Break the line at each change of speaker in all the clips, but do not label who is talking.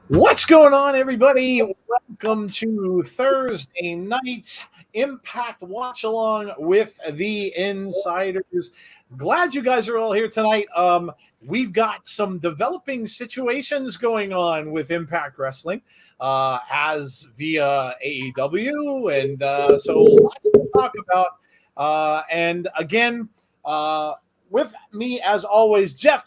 What's going on, everybody? Welcome to Thursday night's Impact Watch Along with the Insiders. Glad you guys are all here tonight. We've got some developing situations going on with Impact Wrestling, as via AEW, and so lots to talk about. And again, with me as always, Jeff.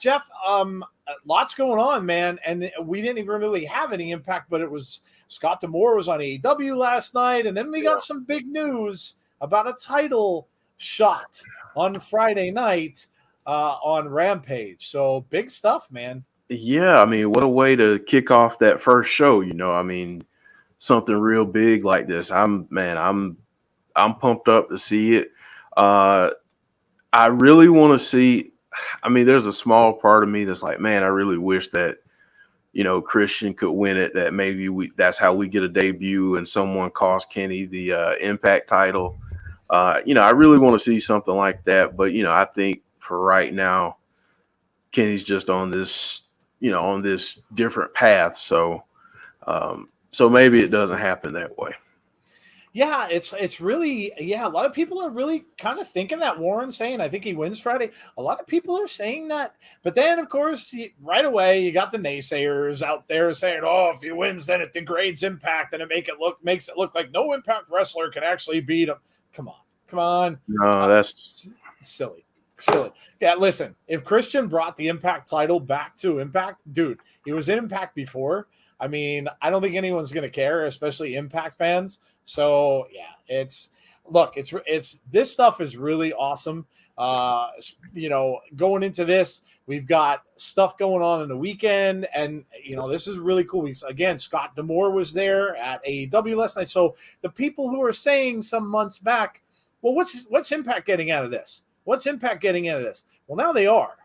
Lots going on, man, and we didn't even really have any impact, but it was Scott D'Amore was on AEW last night, and then we got some big news about a title shot on Friday night on Rampage. So big stuff, man.
Yeah, I mean, what a way to kick off that first show, I mean, something real big like this. I'm pumped up to see it. I really want to see. I mean, there's a small part of me that's like, man, I really wish that, Christian could win it, that maybe that's how we get a debut and someone cost Kenny the Impact title. I really want to see something like that, but I think for right now, Kenny's just on this different path. So maybe it doesn't happen that way.
Yeah, it's really, a lot of people are really kind of thinking that Warren's saying, I think he wins Friday. A lot of people are saying that. But then, of course, right away, you got the naysayers out there saying, oh, if he wins, then it degrades Impact and it makes it look like no Impact wrestler can actually beat him. Come on.
No, that's
silly. Yeah, listen, if Christian brought the Impact title back to Impact, dude, he was in Impact before. I mean, I don't think anyone's going to care, especially Impact fans. So yeah, it's this stuff is really awesome. Going into this, we've got stuff going on in the weekend, and this is really cool. Again, Scott D'Amore was there at AEW last night. So the people who are saying some months back, well, what's Impact getting out of this? What's Impact getting out of this? Well, now they are.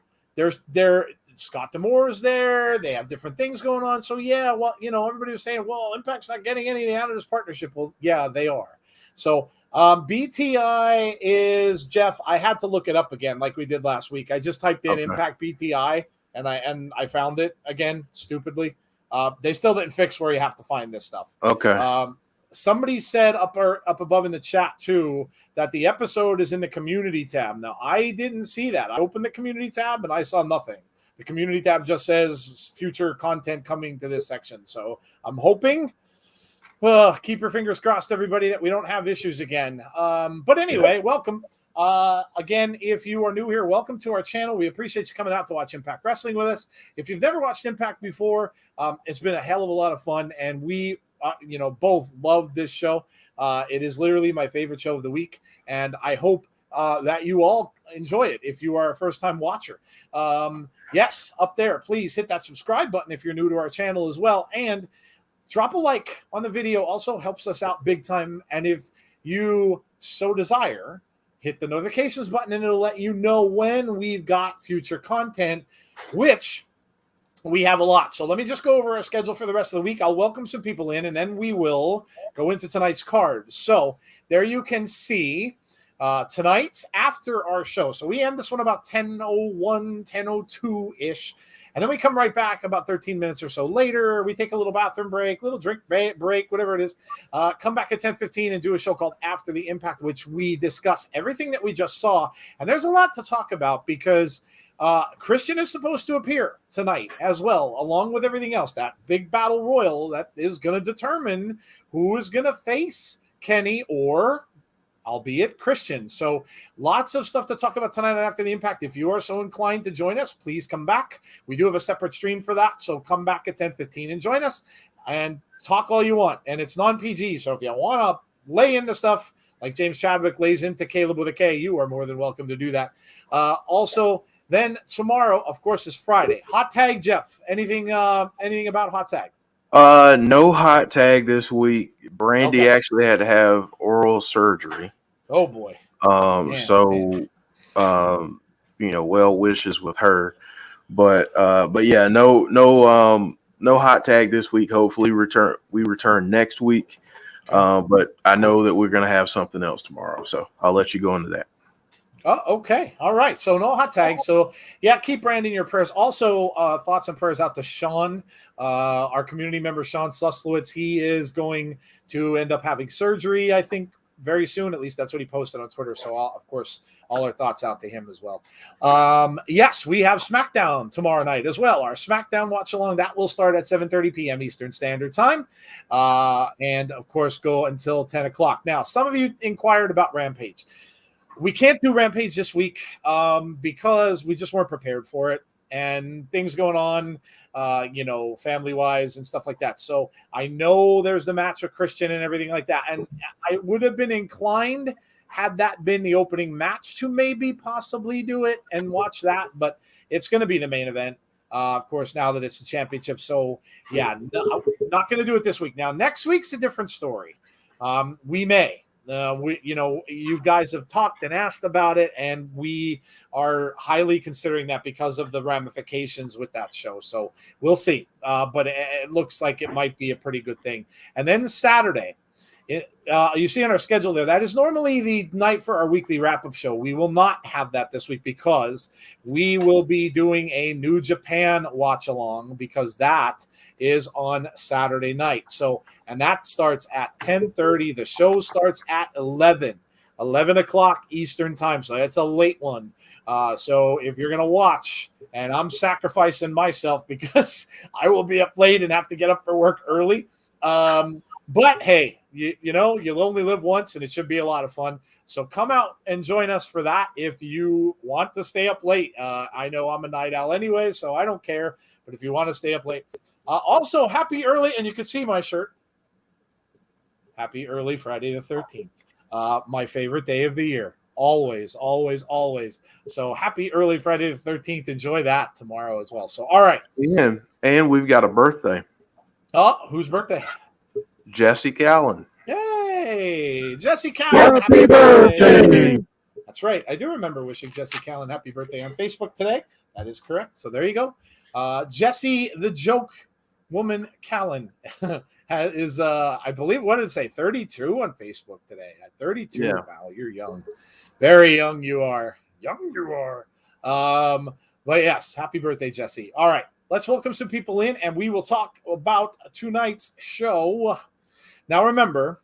Scott D'Amore is there. They have different things going on. So, yeah, well, everybody was saying, well, Impact's not getting anything out of this partnership. Well, yeah, they are. So, BTI is, Jeff, I had to look it up again like we did last week. I just typed in Impact BTI, and I found it again, stupidly. They still didn't fix where you have to find this stuff.
okay.
Somebody said up above in the chat too that the episode is in the community tab. Now, I didn't see that. I opened the community tab and I saw nothing. The community tab just says future content coming to this section. So I'm hoping, keep your fingers crossed, everybody, that we don't have issues again. But anyway, welcome. Again, if you are new here, welcome to our channel. We appreciate you coming out to watch Impact Wrestling with us. If you've never watched Impact before, it's been a hell of a lot of fun, and we both love this show. It is literally my favorite show of the week, and I hope that you all enjoy it if you are a first-time watcher. Yes, up there, please hit that subscribe button if you're new to our channel as well, and drop a like on the video. Also helps us out big time, and if you so desire, hit the notifications button, and it'll let you know when we've got future content, which we have a lot. So let me just go over our schedule for the rest of the week. I'll welcome some people in, and then we will go into tonight's card. So there you can see tonight after our show. So we end this one about 10:01, 10:02-ish. And then we come right back about 13 minutes or so later. We take a little bathroom break, little drink break, whatever it is. Come back at 10:15 and do a show called After the Impact, which we discuss everything that we just saw. And there's a lot to talk about because Christian is supposed to appear tonight as well, along with everything else. That big battle royal that is going to determine who is going to face Kenny or, albeit, Christian. So lots of stuff to talk about tonight After the Impact. If you are so inclined to join us, please come back. We do have a separate stream for that, so come back at 10:15 and join us and talk all you want. And it's non-PG, so if you want to lay into stuff like James Chadwick lays into Caleb with a K, you are more than welcome to do that. Also, then tomorrow, of course, is Friday. Hot tag, Jeff. Anything about hot tag?
No hot tag this week. Brandy actually had to have oral surgery.
Oh boy.
Well wishes with her. But yeah, no hot tag this week. Hopefully we return next week. But I know that we're gonna have something else tomorrow, so I'll let you go into that.
Oh, okay. All right. So no hot tag. So yeah, keep branding your prayers. Also, thoughts and prayers out to Sean, our community member, Sean Suslowitz. He is going to end up having surgery, I think, very soon. At least that's what he posted on Twitter. So, of course, all our thoughts out to him as well. Yes, we have SmackDown tomorrow night as well. Our SmackDown watch along that will start at 7:30 p.m. Eastern Standard Time, and of course go until 10 o'clock. Now, some of you inquired about Rampage. We can't do Rampage this week because we just weren't prepared for it, and things going on, family-wise and stuff like that. So I know there's the match with Christian and everything like that, and I would have been inclined, had that been the opening match, to maybe possibly do it and watch that, but it's going to be the main event, of course, now that it's the championship. So, yeah, no, not going to do it this week. Now, next week's a different story. We may. You guys have talked and asked about it, and we are highly considering that because of the ramifications with that show. So we'll see. But it looks like it might be a pretty good thing. And then Saturday, you see on our schedule there, that is normally the night for our weekly wrap-up show. We will not have that this week because we will be doing a New Japan watch-along, because that is on Saturday night. So, and that starts at 10:30. The show starts at 11 o'clock Eastern time. So that's a late one. So if you're going to watch, and I'm sacrificing myself because I will be up late and have to get up for work early. But hey, you'll only live once, and it should be a lot of fun. So come out and join us for that if you want to stay up late. I know I'm a night owl anyway, so I don't care. But if you want to stay up late, also happy early, and you can see my shirt. Happy early Friday the 13th, my favorite day of the year. Always, always, always. So happy early Friday the 13th. Enjoy that tomorrow as well. So, all right.
Yeah, and we've got a birthday.
Oh, whose birthday?
Jesse Callan.
Yay! Jesse Callan, happy birthday! That's right. I do remember wishing Jesse Callan happy birthday on Facebook today. That is correct. So there you go. Jesse the Joke Woman Callan is, I believe, what did it say? 32 on Facebook today. At 32, yeah. Wow, you're young. Very young you are. Young you are. But yes, happy birthday, Jesse. All right. Let's welcome some people in, and we will talk about tonight's show. Now, remember,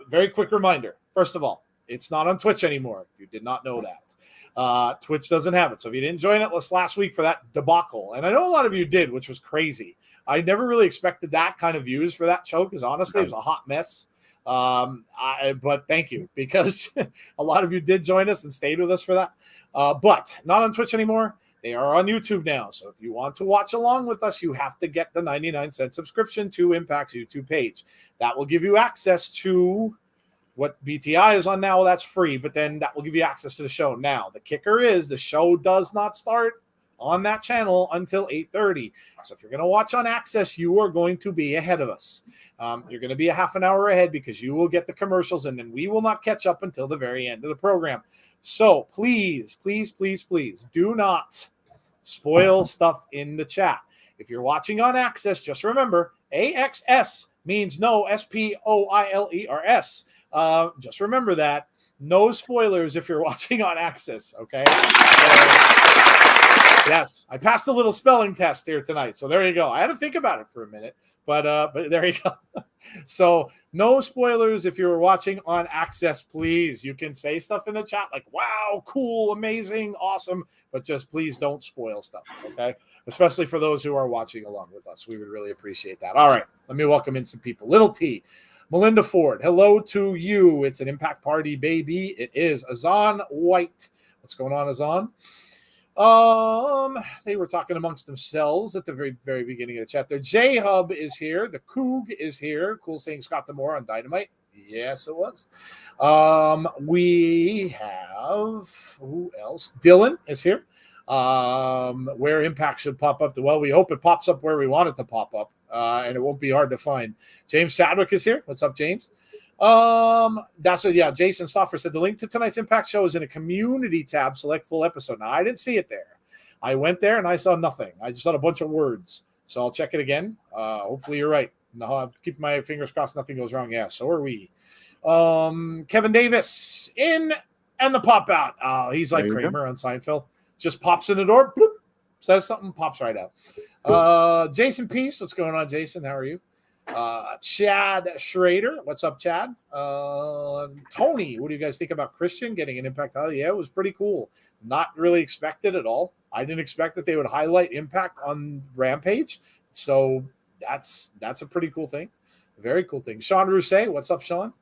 very quick reminder. First of all, it's not on Twitch anymore, if you did not know that. Twitch doesn't have it. So if you didn't join it last week for that debacle, and I know a lot of you did, which was crazy. I never really expected that kind of views for that show, because honestly, it was a hot mess. But thank you, because a lot of you did join us and stayed with us for that. But not on Twitch anymore. They are on YouTube now. So if you want to watch along with us, you have to get the 99-cent subscription to Impact's YouTube page. That will give you access to what BTI is on now. That's free, but then that will give you access to the show. Now, the kicker is the show does not start on that channel until 8:30. So if you're going to watch on Access, you are going to be ahead of us. You're going to be a half an hour ahead, because you will get the commercials, and then we will not catch up until the very end of the program. So please, please, please, please do not spoil stuff in the chat. If you're watching on Access, just remember, AXS means no, SPOILERS. Just remember that. No spoilers if you're watching on Access, okay? Yes, I passed a little spelling test here tonight, so there you go. I had to think about it for a minute, but there you go. So no spoilers if you're watching on Access, please. You can say stuff in the chat like, wow, cool, amazing, awesome, but just please don't spoil stuff, okay? Especially for those who are watching along with us. We would really appreciate that. All right, let me welcome in some people. Little T, Melinda Ford, hello to you. It's an Impact Party, baby. It is Azan White. What's going on, Azan? They were talking amongst themselves at the very, very beginning of the chat there. J-Hub is here. The Coog is here. Cool saying Scott D'Amore on Dynamite. Yes, it was. We have, who else? Dylan is here. Where Impact should pop up. Well, we hope it pops up where we want it to pop up, and it won't be hard to find. James Chadwick is here. What's up, James? That's what, yeah. Jason Stoffer said the link to tonight's Impact show is in a community tab. Select full episode. Now, I didn't see it there. I went there and I saw nothing. I just saw a bunch of words. So I'll check it again. Hopefully you're right. No, I'm keeping my fingers crossed. Nothing goes wrong. Yeah. So are we. Kevin Davis in And the pop out. Oh, he's like
There you
Kramer on Seinfeld. Just pops in the door, bloop, says something, pops right out. Jason Peace, what's going on, Jason? How are you? Chad Schrader, what's up, Chad? Tony, what do you guys think about Christian getting an Impact highlight? Yeah, it was pretty cool. Not really expected at all. I didn't expect that they would highlight Impact on Rampage. So that's a pretty cool thing. Very cool thing. Sean Rousset, what's up, Sean?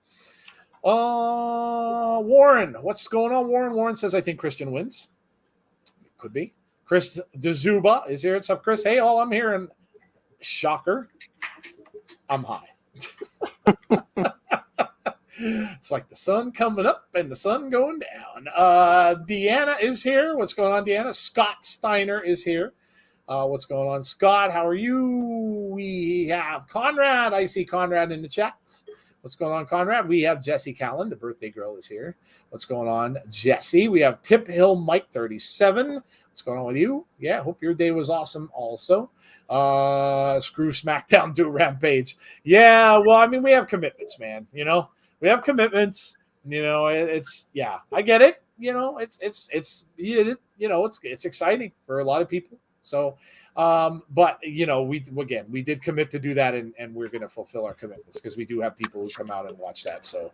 Warren, what's going on, Warren? Warren says, I think Christian wins. Could be. Chris DeZuba is here. What's up, Chris? Hey, all I'm hearing, shocker, I'm high. It's like the sun coming up and the sun going down. Deanna is here. What's going on, Deanna? Scott Steiner is here. What's going on, Scott? How are you? We have Conrad. I see Conrad in the chat. What's going on, Conrad? We have Jesse Callan. The birthday girl is here. What's going on, Jesse? We have Tip Hill Mike 37. What's going on with you? Yeah, hope your day was awesome also. Screw SmackDown, do Rampage. Yeah, well, I mean, we have commitments, man. You know, we have commitments. You know, it's yeah, I get it. You know, it's exciting for a lot of people. So, but you know, we did commit to do that, and we're going to fulfill our commitments because we do have people who come out and watch that. So,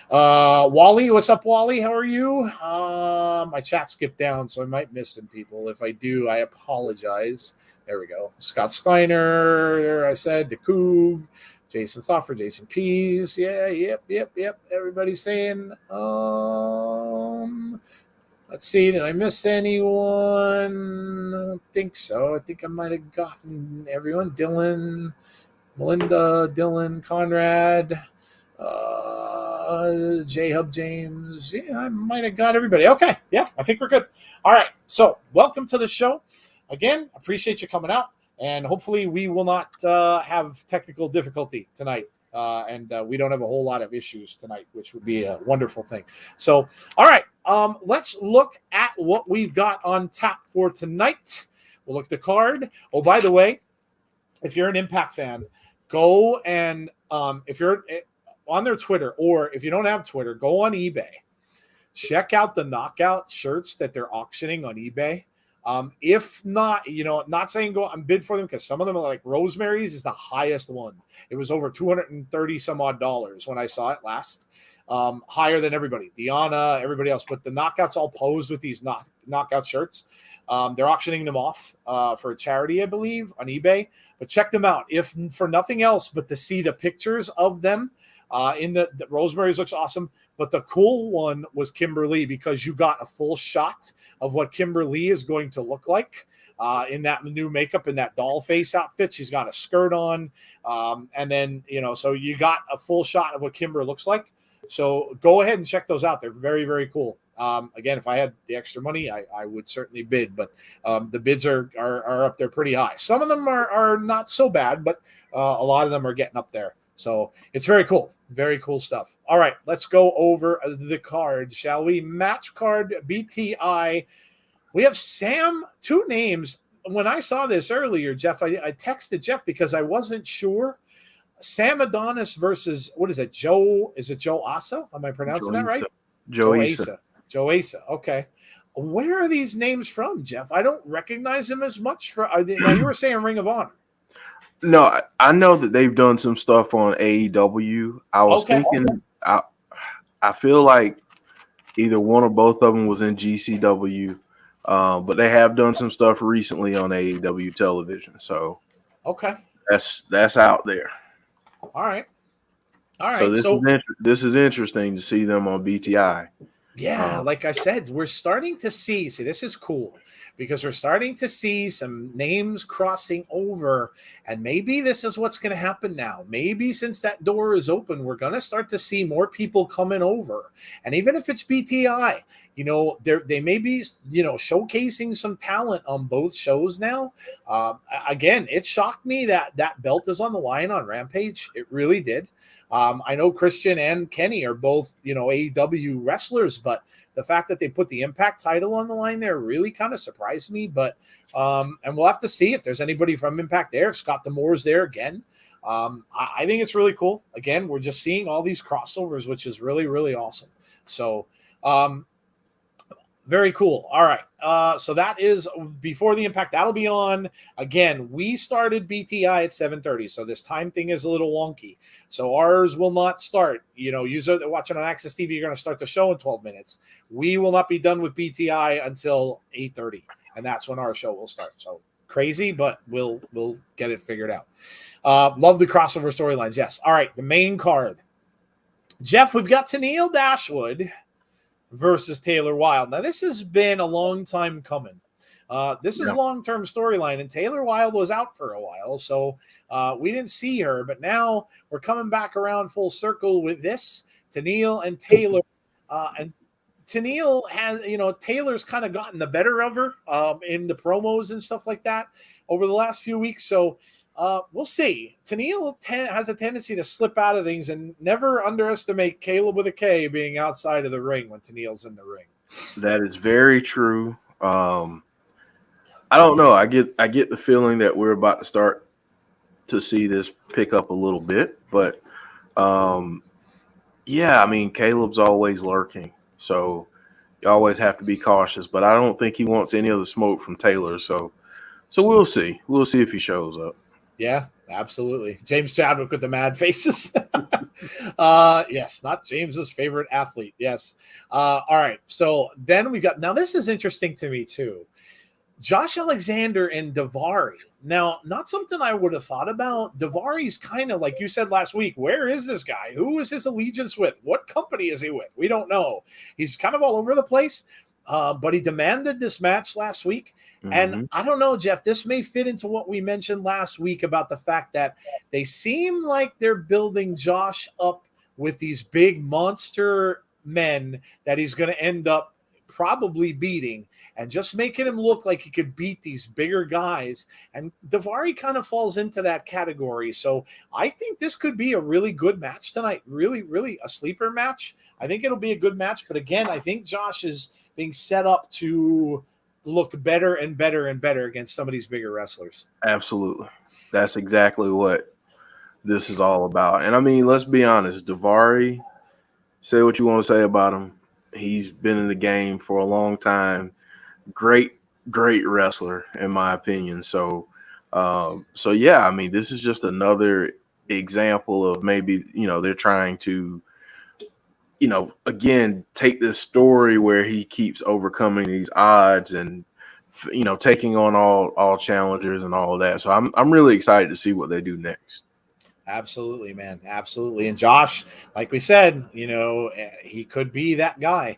Wally, what's up, Wally? How are you? My chat skipped down, so I might miss some people. If I do, I apologize. There we go. Scott Steiner, I said, the Coog, Jason Stoffer, Jason Pease. Yeah, yep. Everybody's saying, let's see, did I miss anyone? I don't think so. I think I might have gotten everyone. Dylan, Melinda, Dylan, Conrad, J-Hub James. Yeah, I might have got everybody. Okay, yeah, I think we're good. All right, so welcome to the show. Again, appreciate you coming out, and hopefully we will not have technical difficulty tonight. And we don't have a whole lot of issues tonight, which would be a wonderful thing. So, all right, let's look at what we've got on tap for tonight. We'll look at the card. Oh, by the way, if you're an Impact fan, go and if you're on their Twitter, or if you don't have Twitter, go on eBay. Check out the knockout shirts that they're auctioning on eBay. If not, you know, not saying go and bid for them because some of them are like Rosemary's is the highest one. It was over $230 some odd when I saw it last. Higher than everybody, Deanna, everybody else. But the knockouts all posed with these knockout shirts. They're auctioning them off for a charity, I believe, on eBay. But check them out, if for nothing else but to see the pictures of them. In the Rosemary's looks awesome, but the cool one was Kimberly because you got a full shot of what Kimberly is going to look like in that new makeup and that doll face outfit. She's got a skirt on, and then so you got a full shot of what Kimber looks like. So go ahead and check those out. They're very, very cool. Again, if I had the extra money, I would certainly bid, but the bids are up there pretty high. Some of them are not so bad, but a lot of them are getting up there. So it's very cool. Very cool stuff. All right, let's go over the card, shall we? Match card BTI. We have Sam, two names. When I saw this earlier, Jeff, I texted Jeff because I wasn't sure. Sam Adonis versus, what is it, Joe? Is it Joeasa? Am I pronouncing that right?
Joeasa.
Joeasa. Okay. Where are these names from, Jeff? I don't recognize them as much. Now, you were saying Ring of Honor.
No, I know that they've done some stuff on AEW. I was thinking, I feel like either one or both of them was in GCW, but they have done some stuff recently on AEW television. So, that's out there.
All right.
So this is interesting to see them on BTI.
Yeah, like I said, we're starting to see. This is cool because we're starting to see some names crossing over, and maybe this is what's going to happen now. Maybe since that door is open, we're going to start to see more people coming over. And even if it's BTI, they may be, showcasing some talent on both shows now. Again, it shocked me that belt is on the line on Rampage. It really did. I know Christian and Kenny are both, AEW wrestlers, but the fact that they put the Impact title on the line there really kind of surprised me. But and we'll have to see if there's anybody from Impact there. If Scott D'Amore's there again, I think it's really cool. Again, we're just seeing all these crossovers, which is really, really awesome. So Very cool. All right. So that is before the Impact. That'll be on. Again, we started BTI at 7:30. So this time thing is a little wonky. So ours will not start. You know, user that watching on Access TV, you're going to start the show in 12 minutes. We will not be done with BTI until 8:30. And that's when our show will start. So crazy, but we'll get it figured out. Love the crossover storylines. Yes. All right. The main card. Jeff, we've got Tenille Dashwood versus Taylor Wilde. Now, this has been a long time coming. This is long-term storyline, and Taylor Wilde was out for a while, so we didn't see her, but now we're coming back around full circle with this, Tenille and Taylor. And Tenille has, Taylor's kind of gotten the better of her in the promos and stuff like that over the last few weeks, so we'll see. Tenille has a tendency to slip out of things, and never underestimate Caleb with a K being outside of the ring when Tenille's in the ring.
That is very true. I don't know. I get the feeling that we're about to start to see this pick up a little bit, but yeah, I mean, Caleb's always lurking, so you always have to be cautious. But I don't think he wants any of the smoke from Taylor, so we'll see. We'll see if he shows up.
Yeah, absolutely. James Chadwick with the mad faces. Yes, not James's favorite athlete. Yes. All right. So then we got, now this is interesting to me too. Josh Alexander and Daivari. Now, not something I would have thought about. Davari's kind of like you said last week. Where is this guy? Who is his allegiance with? What company is he with? We don't know. He's kind of all over the place. But he demanded this match last week. And I don't know, Jeff, this may fit into what we mentioned last week about the fact that they seem like they're building Josh up with these big monster men that he's going to end up probably beating and just making him look like he could beat these bigger guys. And Daivari kind of falls into that category. So I think this could be a really good match tonight. Really, really a sleeper match. I think it'll be a good match. But again, I think Josh is being set up to look better and better and better against some of these bigger wrestlers.
Absolutely. That's exactly what this is all about. And I mean, let's be honest, Daivari, say what you want to say about him. He's been in the game for a long time. Great wrestler, in my opinion. So yeah, I mean, this is just another example of maybe, they're trying to, again, take this story where he keeps overcoming these odds and, taking on all challengers and all of that. So I'm really excited to see what they do next.
Absolutely, man. Absolutely. And Josh, like we said, he could be that guy.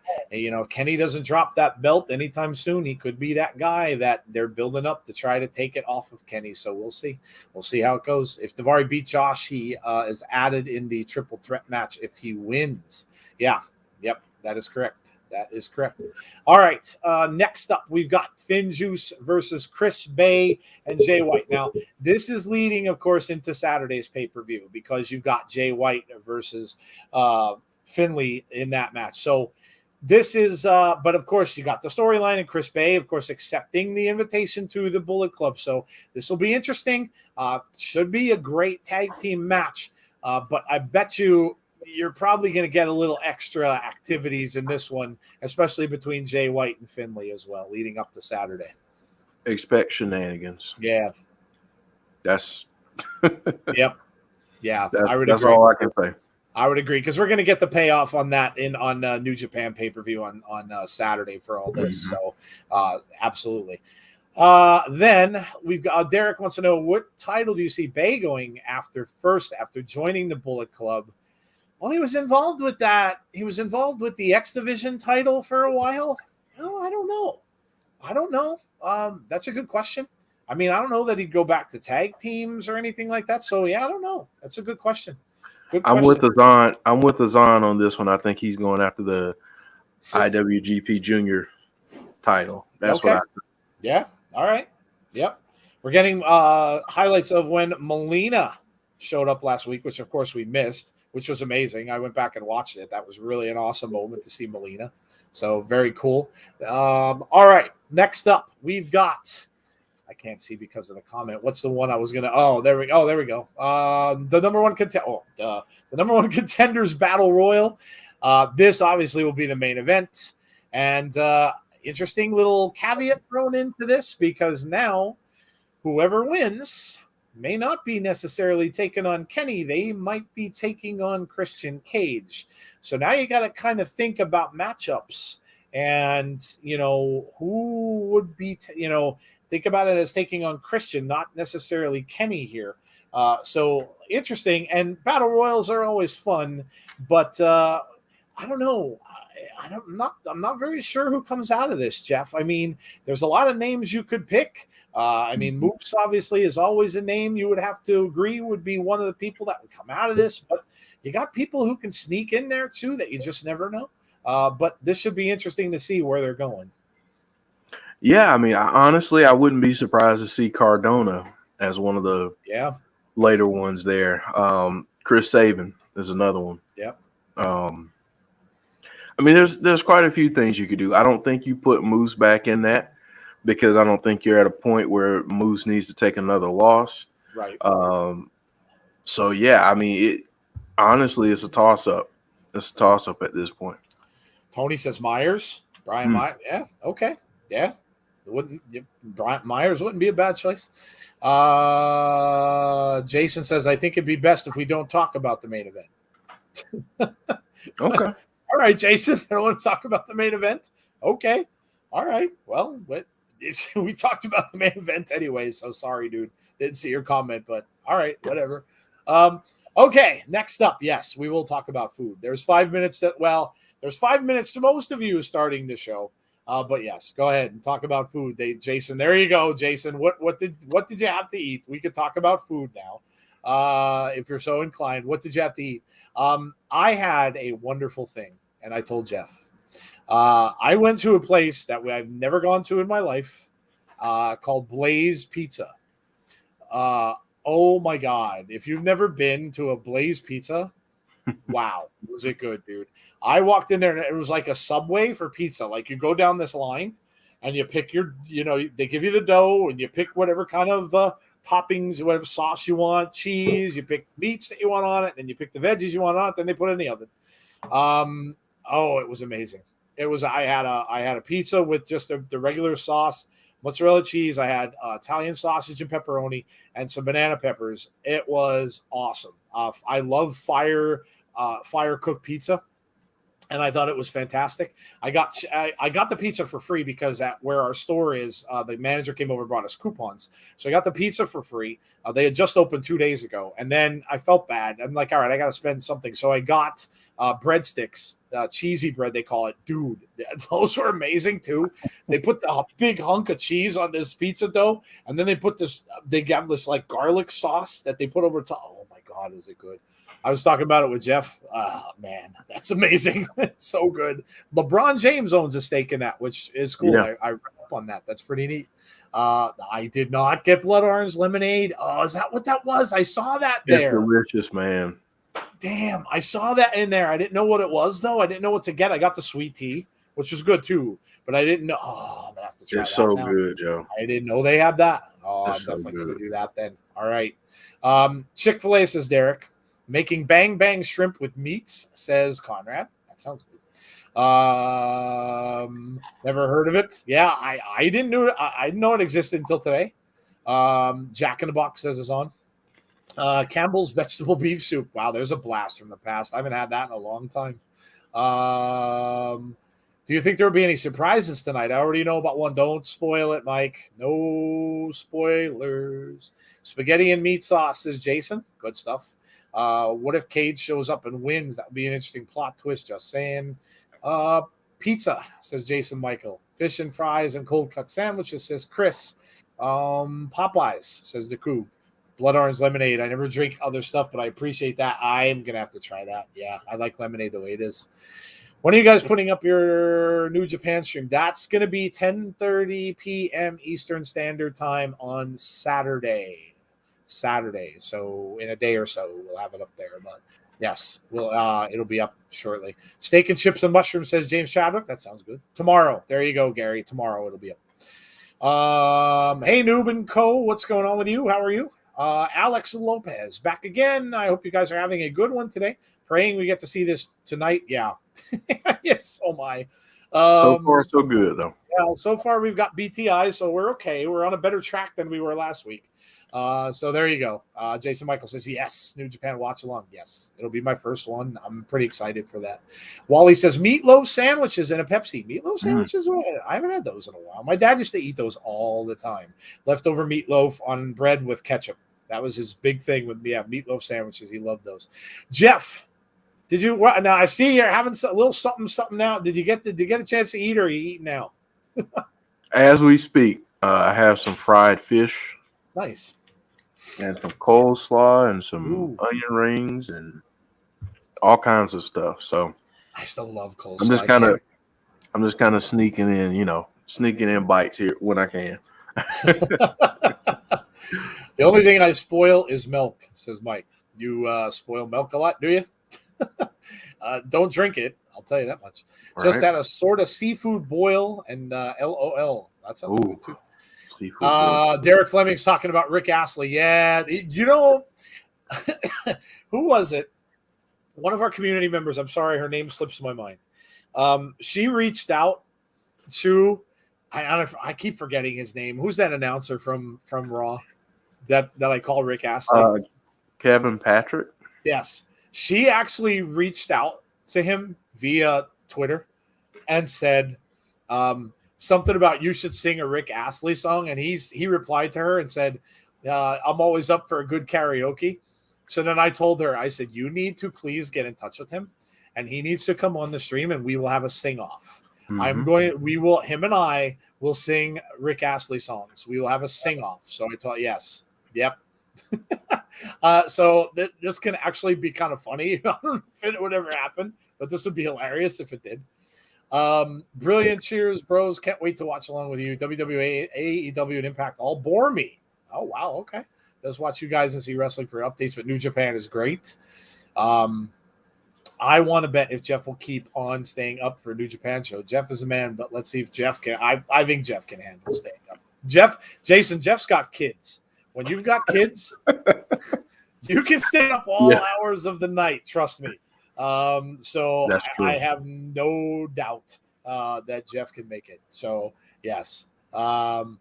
Kenny doesn't drop that belt anytime soon. He could be that guy that they're building up to try to take it off of Kenny. So we'll see. We'll see how it goes. If Daivari beat Josh, he is added in the triple threat match if he wins. Yeah. Yep. That is correct. That is correct. All right. Next up, we've got FinJuice versus Chris Bay and Jay White. Now, this is leading, of course, into Saturday's pay-per-view because you've got Jay White versus Finley in that match. So this is, but of course, you got the storyline and Chris Bay, of course, accepting the invitation to the Bullet Club. So this will be interesting. Should be a great tag team match. But I bet you're probably going to get a little extra activities in this one, especially between Jay White and Finley as well, leading up to Saturday.
Expect shenanigans.
Yeah.
That's
yep. Yeah.
That's all I can say.
I would agree because we're going to get the payoff on that on New Japan pay-per-view on Saturday for all this. So absolutely. Then we've got Derek wants to know, what title do you see Bay going after joining the Bullet Club? Well, he was involved with that. He was involved with the X Division title for a while. No, I don't know. That's a good question. I mean, I don't know that he'd go back to tag teams or anything like that. So yeah, I don't know. That's a good question.
I'm with Azan on this one. I think he's going after the IWGP Junior title. That's
okay.
what I think.
Yeah. All right. Yep. We're getting highlights of when Melina showed up last week, which of course we missed, which was amazing. I went back and watched it. That was really an awesome moment to see Melina. So very cool. All right. Next up, we've got, I can't see because of the comment. What's the one I was gonna? Oh, there we go. The number one the number one contenders battle royal. This obviously will be the main event, and interesting little caveat thrown into this, because now whoever wins may not be necessarily taking on Kenny. They might be taking on Christian Cage. So now you got to kind of think about matchups and, who would be, think about it as taking on Christian, not necessarily Kenny here. So interesting. And battle royals are always fun, but I don't know. I'm not very sure who comes out of this, Jeff. I mean, there's a lot of names you could pick. Moose obviously is always a name you would have to agree would be one of the people that would come out of this, but you got people who can sneak in there too that you just never know. But this should be interesting to see where they're going.
Yeah, I mean, honestly, I wouldn't be surprised to see Cardona as one of the later ones there. Chris Sabin is another one.
Yep.
I mean, there's quite a few things you could do. I don't think you put Moose back in that, because I don't think you're at a point where Moose needs to take another loss.
Right.
So yeah, I mean, honestly, it's a toss up. It's a toss up at this point.
Tony says Myers, Brian Myers. Yeah. Okay. Yeah. Brian Myers wouldn't be a bad choice. Jason says, I think it'd be best if we don't talk about the main event.
Okay.
All right, Jason. I don't want to talk about the main event. Okay. All right. Well, we talked about the main event anyway, so sorry, dude. Didn't see your comment, but all right, whatever. Okay, next up, yes, we will talk about food. There's 5 minutes there's 5 minutes to most of you starting the show. But yes, go ahead and talk about food. Jason, there you go, Jason. What did you have to eat? We could talk about food now. If you're so inclined. What did you have to eat? I had a wonderful thing, and I told Jeff. I went to a place that I've never gone to in my life, called Blaze Pizza. Oh my God. If you've never been to a Blaze Pizza, wow, was it good, dude. I walked in there and it was like a Subway for pizza. Like, you go down this line and you pick they give you the dough and you pick whatever kind of toppings, whatever sauce you want, cheese, you pick meats that you want on it, and you pick the veggies you want on it, then they put it in the oven. It was amazing. I had a pizza with just the regular sauce, mozzarella cheese. I had Italian sausage and pepperoni and some banana peppers. It was awesome. I love fire cooked pizza, and I thought it was fantastic. I got the pizza for free because at where our store is, the manager came over and brought us coupons. So I got the pizza for free. They had just opened 2 days ago, and then I felt bad. I'm like, all right, I got to spend something. So I got breadsticks, cheesy bread, they call it. Dude, those were amazing too. They put a big hunk of cheese on this pizza dough, and then they have this like garlic sauce that they put over top. Oh my God, is it good? I was talking about it with Jeff. Man, that's amazing. It's so good. LeBron James owns a stake in that, which is cool.
Yeah.
I read up on that. That's pretty neat. I did not get blood orange lemonade. Oh, is that what that was? I saw that there.
It's delicious, man.
Damn, I saw that in there. I didn't know what it was, though. I didn't know what to get. I got the sweet tea, which was good, too. But I didn't know. Oh, I'm going to have to try
it's
that
so
now.
good, Joe.
I didn't know they had that. Oh,
It's
I'm definitely
so
going to
good.
do that then. All right. Chick-fil-A, says Derek. Making bang bang shrimp with meats, says Conrad. That sounds good. Never heard of it. Yeah, I didn't know it. I didn't know it existed until today. Jack in the Box says it's on. Campbell's vegetable beef soup. Wow, there's a blast from the past. I haven't had that in a long time. Do you think there will be any surprises tonight? I already know about one. Don't spoil it, Mike. No spoilers. Spaghetti and meat sauce, says Jason. Good stuff. What if Cage shows up and wins? That would be an interesting plot twist. Just saying. Pizza, says Jason Michael. Fish and fries and cold cut sandwiches, says Chris. Popeyes, says the Coog. Blood orange lemonade. I never drink other stuff, but I appreciate that. I am going to have to try that. Yeah, I like lemonade the way it is. When are you guys putting up your New Japan stream? That's going to be 10:30 p.m. Eastern Standard Time on Saturday. So in a day or so, we'll have it up there. But yes, it'll be up shortly. Steak and chips and mushrooms, says James Chadwick. That sounds good. Tomorrow. There you go, Gary. Tomorrow it'll be up. Hey, Noob and Co. What's going on with you? How are you? Alex Lopez back again. I hope you guys are having a good one today. Praying we get to see this tonight. Yeah. Yes. Oh my.
So far, so good though.
Well, so far we've got BTI, so we're okay. We're on a better track than we were last week. So there you go. Jason Michael says, yes, New Japan watch along. Yes, it'll be my first one. I'm pretty excited for that. Wally says, meatloaf sandwiches and a Pepsi. Meatloaf sandwiches? I haven't had those in a while. My dad used to eat those all the time. Leftover meatloaf on bread with ketchup. That was his big thing with me. Yeah, meatloaf sandwiches. He loved those. Jeff, did you? Now I see you're having a little something now. Did you get a chance to eat, or are you eating now?
As we speak, I have some fried fish.
Nice.
And some coleslaw and some onion rings and all kinds of stuff. So
I still love coleslaw.
I'm just kind of sneaking in bites here when I can.
The only thing I spoil is milk, says Mike. You spoil milk a lot, do you? Don't drink it. I'll tell you that much. Right. Just had a sort of seafood boil and LOL. That sounds good too. Derek Fleming's talking about Rick Astley. Yeah, who was it? One of our community members. I'm sorry, her name slips my mind. She reached out to. I keep forgetting his name. Who's that announcer from Raw that I call Rick Astley?
Kevin Patrick.
Yes, she actually reached out to him via Twitter and said. Something about you should sing a Rick Astley song, and he replied to her and said, "I'm always up for a good karaoke." So then I told her, I said, "You need to please get in touch with him, and he needs to come on the stream, and we will have a sing off. Him and I will sing Rick Astley songs. We will have a sing off." So I thought, yes, yep. So this can actually be kind of funny. I don't know if it would ever happen, but this would be hilarious if it did. Brilliant. Cheers, bros. Can't wait to watch along with you. WWE, AEW, and Impact all bore me. Oh, wow. Okay. Just watch you guys and see wrestling for updates, but New Japan is great. I want to bet if Jeff will keep on staying up for a New Japan show. Jeff is a man, but let's see if Jeff can. I think Jeff can handle staying up. Jeff's got kids. When you've got kids, you can stay up all hours of the night. Trust me. So I have no doubt that Jeff can make it. So yes. So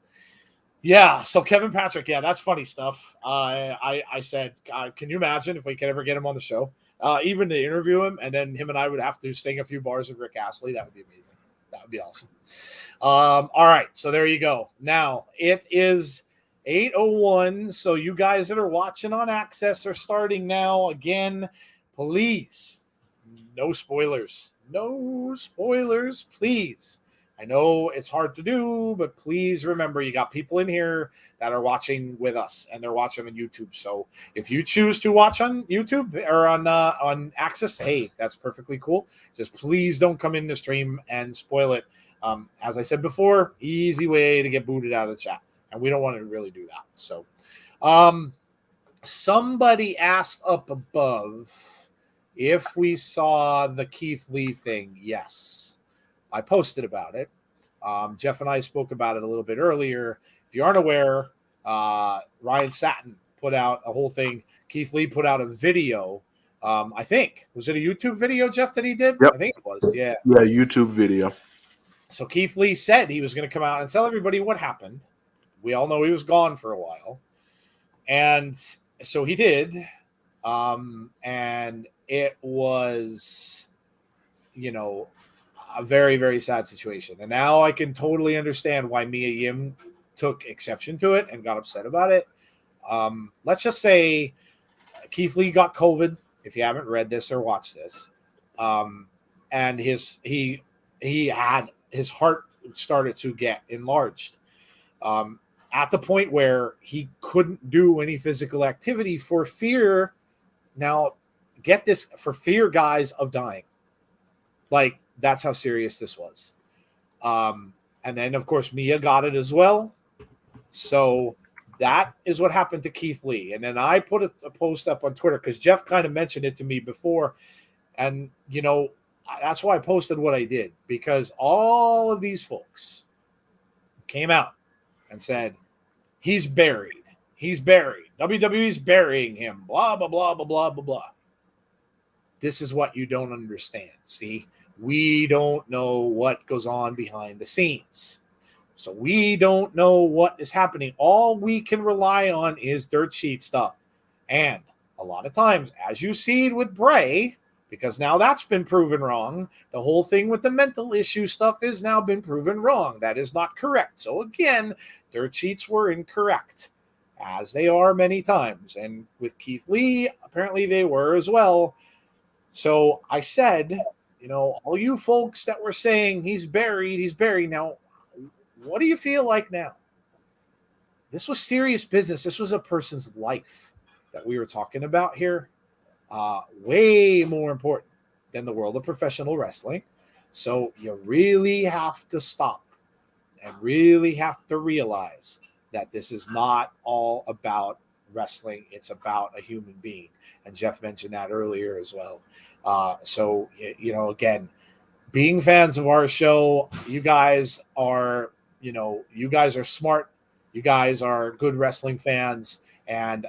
Kevin Patrick, that's funny stuff. I said, can you imagine if we could ever get him on the show, even to interview him, and then him and I would have to sing a few bars of Rick Astley. That would be amazing. That would be awesome. All right. So there you go. Now it is 8:01. So you guys that are watching on Access are starting now. Again, please. No spoilers. No spoilers, please. I know it's hard to do, but please remember you got people in here that are watching with us, and they're watching on YouTube. So if you choose to watch on YouTube or on Access, hey, that's perfectly cool. Just please don't come in the stream and spoil it. As I said before, easy way to get booted out of the chat, and we don't want to really do that. So somebody asked up above if we saw the Keith Lee thing. Yes, I posted about it. Jeff and I spoke about it a little bit earlier. If you aren't aware, Ryan Satin put out a whole thing. Keith Lee put out a video. I think, was it a YouTube video, Jeff, that he did?
Yep.
I think it was. Yeah,
YouTube video.
So Keith Lee said he was going to come out and tell everybody what happened. We all know he was gone for a while. And so he did. And it was, a very, very sad situation. And now I can totally understand why Mia Yim took exception to it and got upset about it. Let's just say Keith Lee got COVID, if you haven't read this or watched this. And he had his heart started to get enlarged at the point where he couldn't do any physical activity for fear. Now, get this, for fear, guys, of dying. Like, that's how serious this was. And then, of course, Mia got it as well. So that is what happened to Keith Lee. And then I put a post up on Twitter because Jeff kind of mentioned it to me before. And, that's why I posted what I did, because all of these folks came out and said, he's buried. He's buried. WWE's burying him. Blah, blah, blah, blah, blah, blah, blah. This is what you don't understand. See, we don't know what goes on behind the scenes. So we don't know what is happening. All we can rely on is dirt sheet stuff. And a lot of times, as you see with Bray, because now that's been proven wrong, the whole thing with the mental issue stuff has now been proven wrong. That is not correct. So again, dirt sheets were incorrect, as they are many times. And with Keith Lee, apparently they were as well. So I said, all you folks that were saying he's buried. Now, what do you feel like now? This was serious business. This was a person's life that we were talking about here. Way more important than the world of professional wrestling. So you really have to stop and really have to realize that this is not all about wrestling. It's about a human being. And Jeff mentioned that earlier as well. So, again, being fans of our show, you guys are smart. You guys are good wrestling fans. And,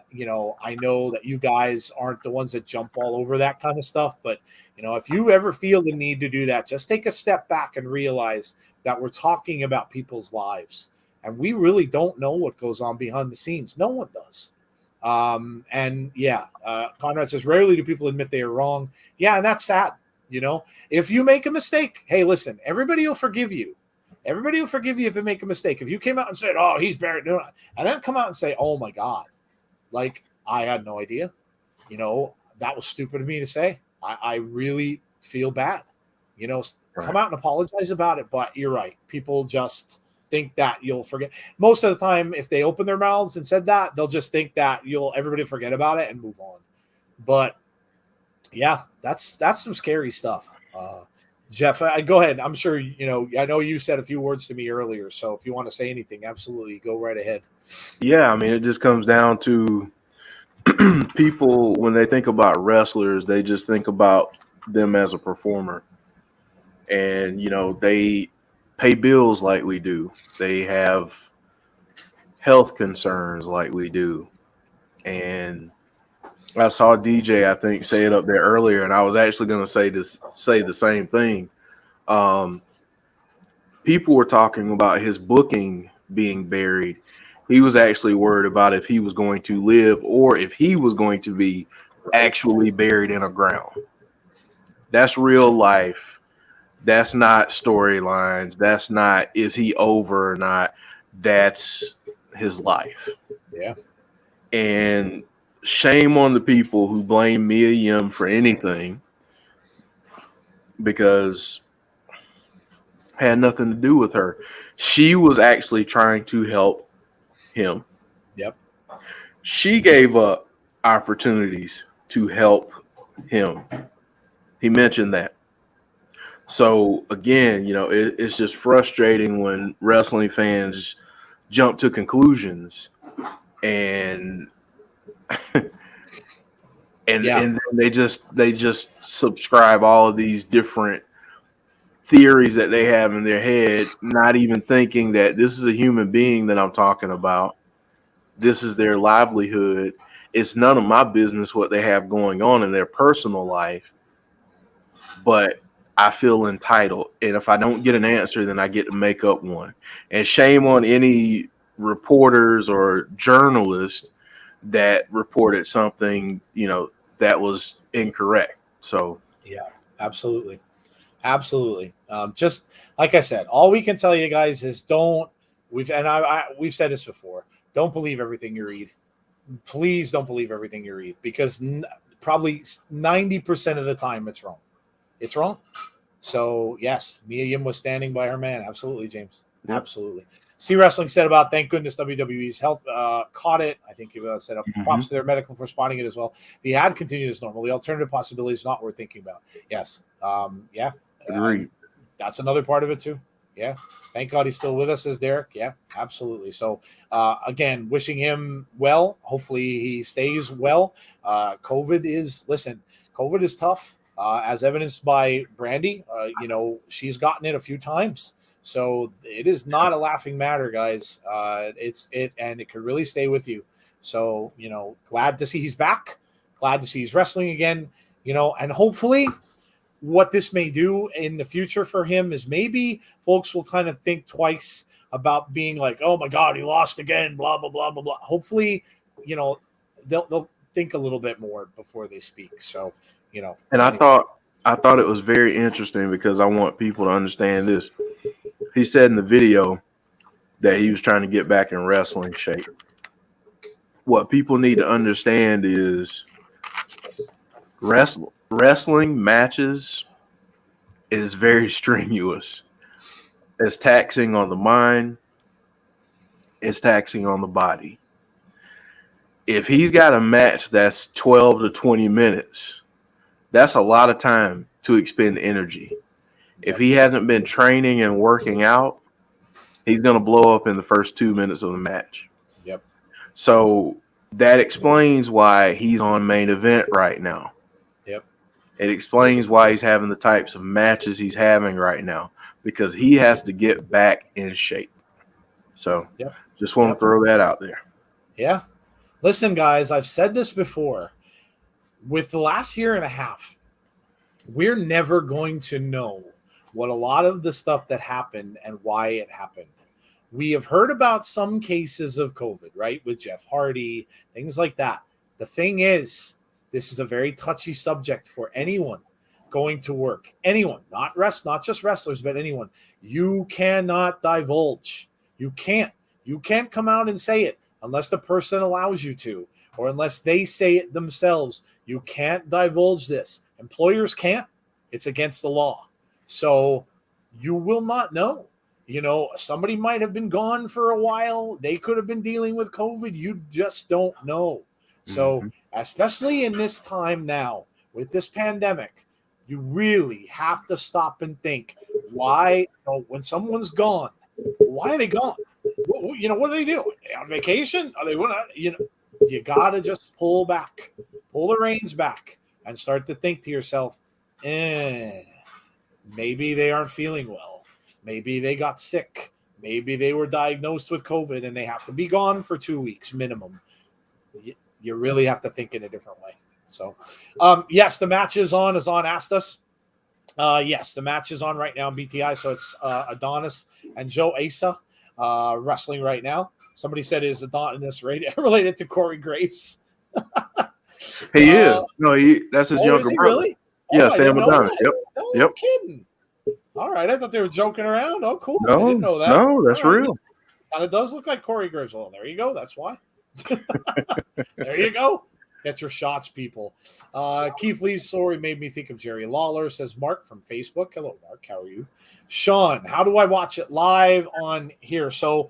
I know that you guys aren't the ones that jump all over that kind of stuff. But, if you ever feel the need to do that, just take a step back and realize that we're talking about people's lives. And we really don't know what goes on behind the scenes. No one does. Conrad says, rarely do people admit they are wrong. Yeah, and that's sad. If you make a mistake, hey, listen, everybody will forgive you. Everybody will forgive you if you make a mistake. If you came out and said, oh, he's buried, and then come out and say, oh, my God, like, I had no idea. That was stupid of me to say. I really feel bad. Come out and apologize about it. But you're right. People just think that you'll forget. Most of the time, if they open their mouths and said that, they'll just think that everybody forget about it and move on. But yeah, that's some scary stuff. Jeff, go ahead. I'm sure, I know you said a few words to me earlier. So if you want to say anything, absolutely go right ahead.
Yeah, I mean, it just comes down to people, when they think about wrestlers, they just think about them as a performer. And, they pay bills like we do. They have health concerns like we do. And I saw DJ, I think, say it up there earlier, and I was actually going to say the same thing. People were talking about his booking being buried. He was actually worried about if he was going to live or if he was going to be actually buried in a ground. That's real life. That's not storylines. That's not, is he over or not? That's his life.
Yeah.
And shame on the people who blame Mia Yim for anything, because had nothing to do with her. She was actually trying to help him.
Yep.
She gave up opportunities to help him. He mentioned that. So again, it's just frustrating when wrestling fans jump to conclusions and and then they just subscribe all of these different theories that they have in their head, not even thinking that this is a human being that I'm talking about. This is their livelihood. It's none of my business what they have going on in their personal life, but I feel entitled. And if I don't get an answer, then I get to make up one. And shame on any reporters or journalists that reported something, that was incorrect. So
yeah, absolutely. Just like I said, all we can tell you guys is we've said this before. Don't believe everything you read. Please don't believe everything you read, because probably 90% of the time it's wrong. It's wrong. So yes, Mia Yim was standing by her man. Absolutely, James. Yep. Absolutely. C Wrestling said about, thank goodness WWE's health caught it. I think you set up props to their medical for spotting it as well. If he had continued as normal, the alternative possibility is not worth thinking about. Yes. Yeah.
Agreed.
That's another part of it too. Yeah. Thank God he's still with us, says Derek. Yeah, absolutely. So again, wishing him well. Hopefully he stays well. COVID is tough. As evidenced by Brandy, she's gotten it a few times. So it is not a laughing matter, guys. And it could really stay with you. So, glad to see he's back. Glad to see he's wrestling again, and hopefully what this may do in the future for him is maybe folks will kind of think twice about being like, oh my God, he lost again, blah, blah, blah, blah, blah. Hopefully, they'll think a little bit more before they speak. So,
And I thought it was very interesting because I want people to understand this. He said in the video that he was trying to get back in wrestling shape. What people need to understand is wrestling matches is very strenuous. It's taxing on the mind. It's taxing on the body. If he's got a match that's 12 to 20 minutes, that's a lot of time to expend energy. If he hasn't been training and working out, he's going to blow up in the first 2 minutes of the match.
Yep.
So that explains why he's on main event right now.
Yep.
It explains why he's having the types of matches he's having right now, because he has to get back in shape. So just want to throw that out there.
Yeah. Listen, guys, I've said this before. With the last year and a half, we're never going to know what a lot of the stuff that happened and why it happened. We have heard about some cases of COVID, right? With Jeff Hardy, things like that. The thing is, this is a very touchy subject for anyone going to work. Anyone, not just wrestlers, but anyone. You cannot divulge. You can't come out and say it unless the person allows you to, or unless they say it themselves. You can't divulge this. Employers can't. It's against the law. So you will not know. Somebody might have been gone for a while. They could have been dealing with COVID. You just don't know. So especially in this time now with this pandemic, you really have to stop and think, why, when someone's gone, why are they gone? What are they doing? Are they on vacation? Are they, you got to just pull the reins back and start to think to yourself, maybe they aren't feeling well. Maybe they got sick. Maybe they were diagnosed with COVID and they have to be gone for 2 weeks minimum. You really have to think in a different way. So, yes, the match is on, as On asked us. Yes, the match is on right now in BTI. So it's Adonis and Joeasa wrestling right now. Somebody said, is Adonis related to Corey Graves?
He is. No, that's his younger brother.
Really?
Yeah, Sam Adonis. Yep.
No, you're kidding. All right, I thought they were joking around. Oh, cool.
No,
I didn't know that.
No, that's real.
And it does look like Corey Graves. Well, there you go. That's why. There you go. Get your shots, people. Keith Lee's story made me think of Jerry Lawler, says Mark from Facebook. Hello, Mark. How are you? Sean, how do I watch it live on here? So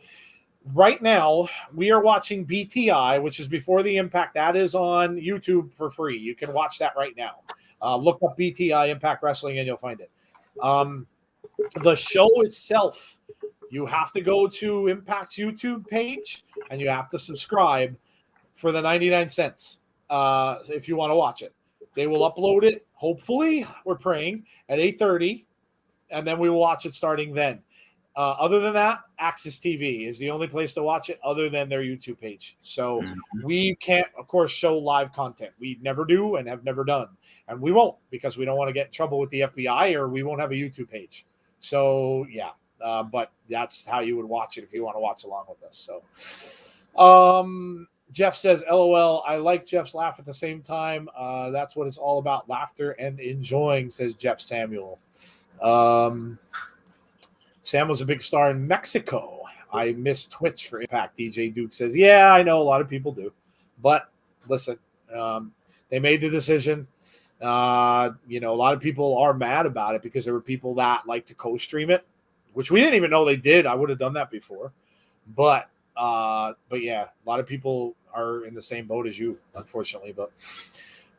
right now, we are watching BTI, which is Before the Impact. That is on YouTube for free. You can watch that right now. Look up BTI Impact Wrestling and you'll find it. The show itself, you have to go to Impact's YouTube page and you have to subscribe for the 99 cents if you want to watch it. They will upload it, hopefully, we're praying, at 8:30, and then we will watch it starting then. Other than that, Access TV is the only place to watch it other than their YouTube page. So we can't, of course, show live content. We never do and have never done. And we won't, because we don't want to get in trouble with the FBI, or we won't have a YouTube page. So, yeah. But that's how you would watch it if you want to watch along with us. So, Jeff says, LOL, I like Jeff's laugh at the same time. That's what it's all about, laughter and enjoying, says Jeff Samuel. Sam was a big star in Mexico. I miss Twitch for Impact. DJ Duke says, yeah, I know a lot of people do. But listen, they made the decision. A lot of people are mad about it because there were people that like to co-stream it, which we didn't even know they did. I would have done that before. But yeah, a lot of people are in the same boat as you, unfortunately. But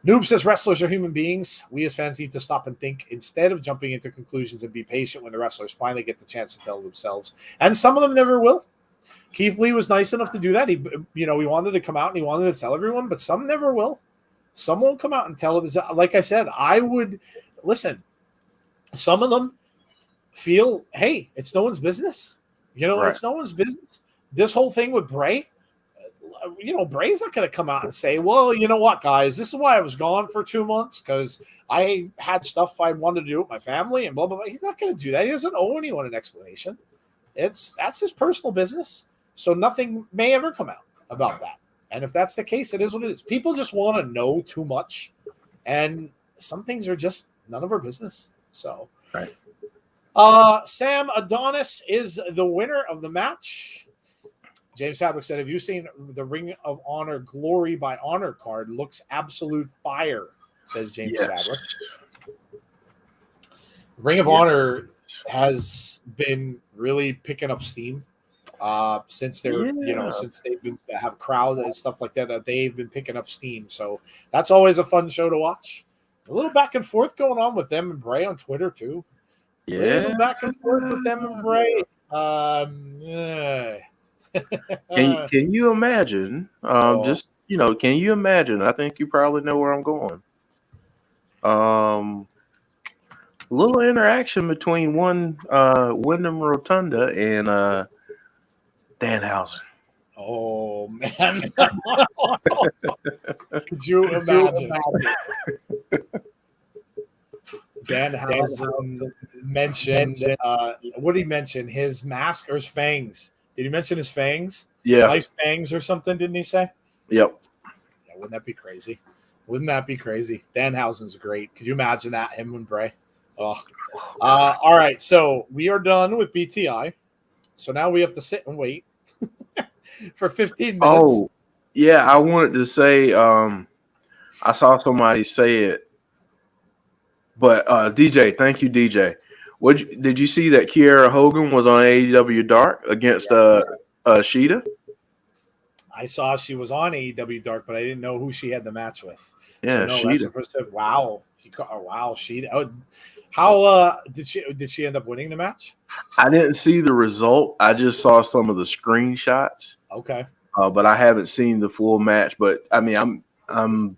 Noob says wrestlers are human beings. We as fans need to stop and think instead of jumping into conclusions and be patient when the wrestlers finally get the chance to tell themselves. And some of them never will. Keith Lee was nice enough to do that. He wanted to come out and he wanted to tell everyone, but some never will. Some won't come out and tell them. Like I said, I would listen. Some of them feel, hey, it's no one's business. Right. It's no one's business. This whole thing with Bray, Bray's not going to come out and say, well, you know what, guys, this is why I was gone for 2 months, because I had stuff I wanted to do with my family and blah, blah, blah. He's not going to do that. He doesn't owe anyone an explanation. that's his personal business. So nothing may ever come out about that. And if that's the case, it is what it is. People just want to know too much, and some things are just none of our business. So,
right.
Sam Adonis is the winner of the match. James Fabric said, "Have you seen the Ring of Honor Glory by Honor card? Looks absolute fire," says James Fabric. Ring of Honor has been really picking up steam since they're since they've been have crowd and stuff like that they've been picking up steam. So that's always a fun show to watch. A little back and forth going on with them and Bray on Twitter too.
Yeah,
a little back and forth with them and Bray.
Can you imagine? Just can you imagine? I think you probably know where I'm going. A little interaction between one Wyndham Rotunda and Danhausen.
Oh man! Could you imagine? Danhausen mentioned what did he mention? His mask or his fangs? Did he mention his fangs?
Yeah,
nice fangs or something. Didn't he say?
Yep.
Yeah, wouldn't that be crazy? Wouldn't that be crazy? Danhausen's great. Could you imagine that? Him and Bray. Oh. All right, so we are done with BTI. So now we have to sit and wait for 15 minutes.
Oh, yeah. I wanted to say, I saw somebody say it, but DJ, thank you, DJ. Did you see that Kiera Hogan was on AEW Dark against Shida? I
saw she was on AEW Dark, but I didn't know who she had the match with.
Yeah,
so, no,
Shida.
That's the first time. Wow. Wow, Shida. Oh, how did she end up winning the match?
I didn't see the result. I just saw some of the screenshots.
Okay.
But I haven't seen the full match. But I mean, I don't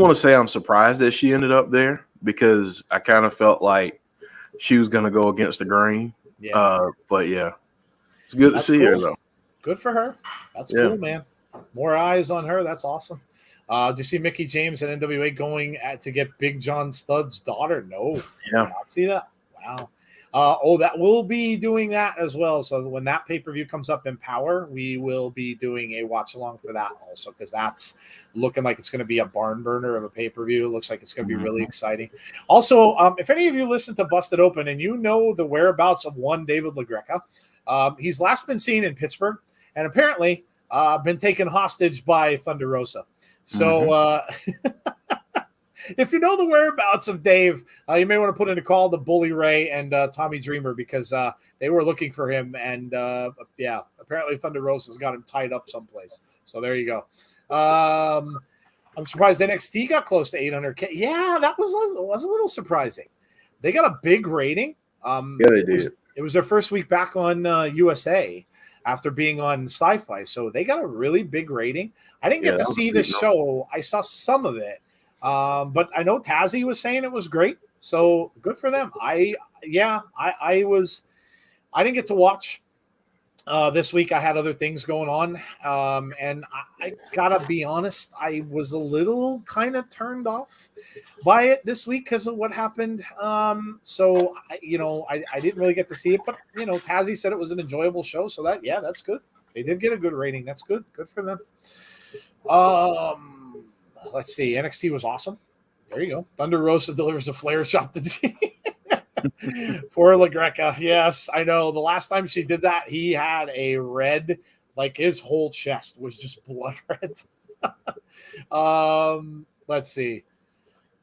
want to say I'm surprised that she ended up there because I kind of felt like she was going to go against the grain.
Yeah.
But yeah, it's good to see her though.
Good for her. That's cool, man. More eyes on her. That's awesome. Do you see Mickey James and NWA going to get Big John Studd's daughter? No.
Yeah.
Did not see that. Wow. That we'll be doing that as well. So when that pay-per-view comes up in Power, we will be doing a watch along for that also because that's looking like it's going to be a barn burner of a pay-per-view. It looks like it's going to be really exciting. Also, if any of you listen to Busted Open and you know the whereabouts of one David LaGreca, he's last been seen in Pittsburgh and apparently been taken hostage by Thunder Rosa. So if you know the whereabouts of Dave, you may want to put in a call to Bully Ray and Tommy Dreamer because they were looking for him. And apparently Thunder Rosa's got him tied up someplace. So there you go. I'm surprised NXT got close to 800K. Yeah, that was a little surprising. They got a big rating.
Yeah, they did.
It was their first week back on USA after being on Sci-Fi. So they got a really big rating. I didn't get to see the show. I saw some of it. But I know Tazzy was saying it was great. So good for them. I didn't get to watch this week. I had other things going on. And I gotta be honest, I was a little kind of turned off by it this week because of what happened. So I didn't really get to see it, but Tazzy said it was an enjoyable show. So that's good. They did get a good rating. That's good. Good for them. Let's see. NXT was awesome. There you go. Thunder Rosa delivers a flare shot to Poor LaGreca. Yes, I know. The last time she did that, he had a red, like his whole chest was just blood red. Let's see.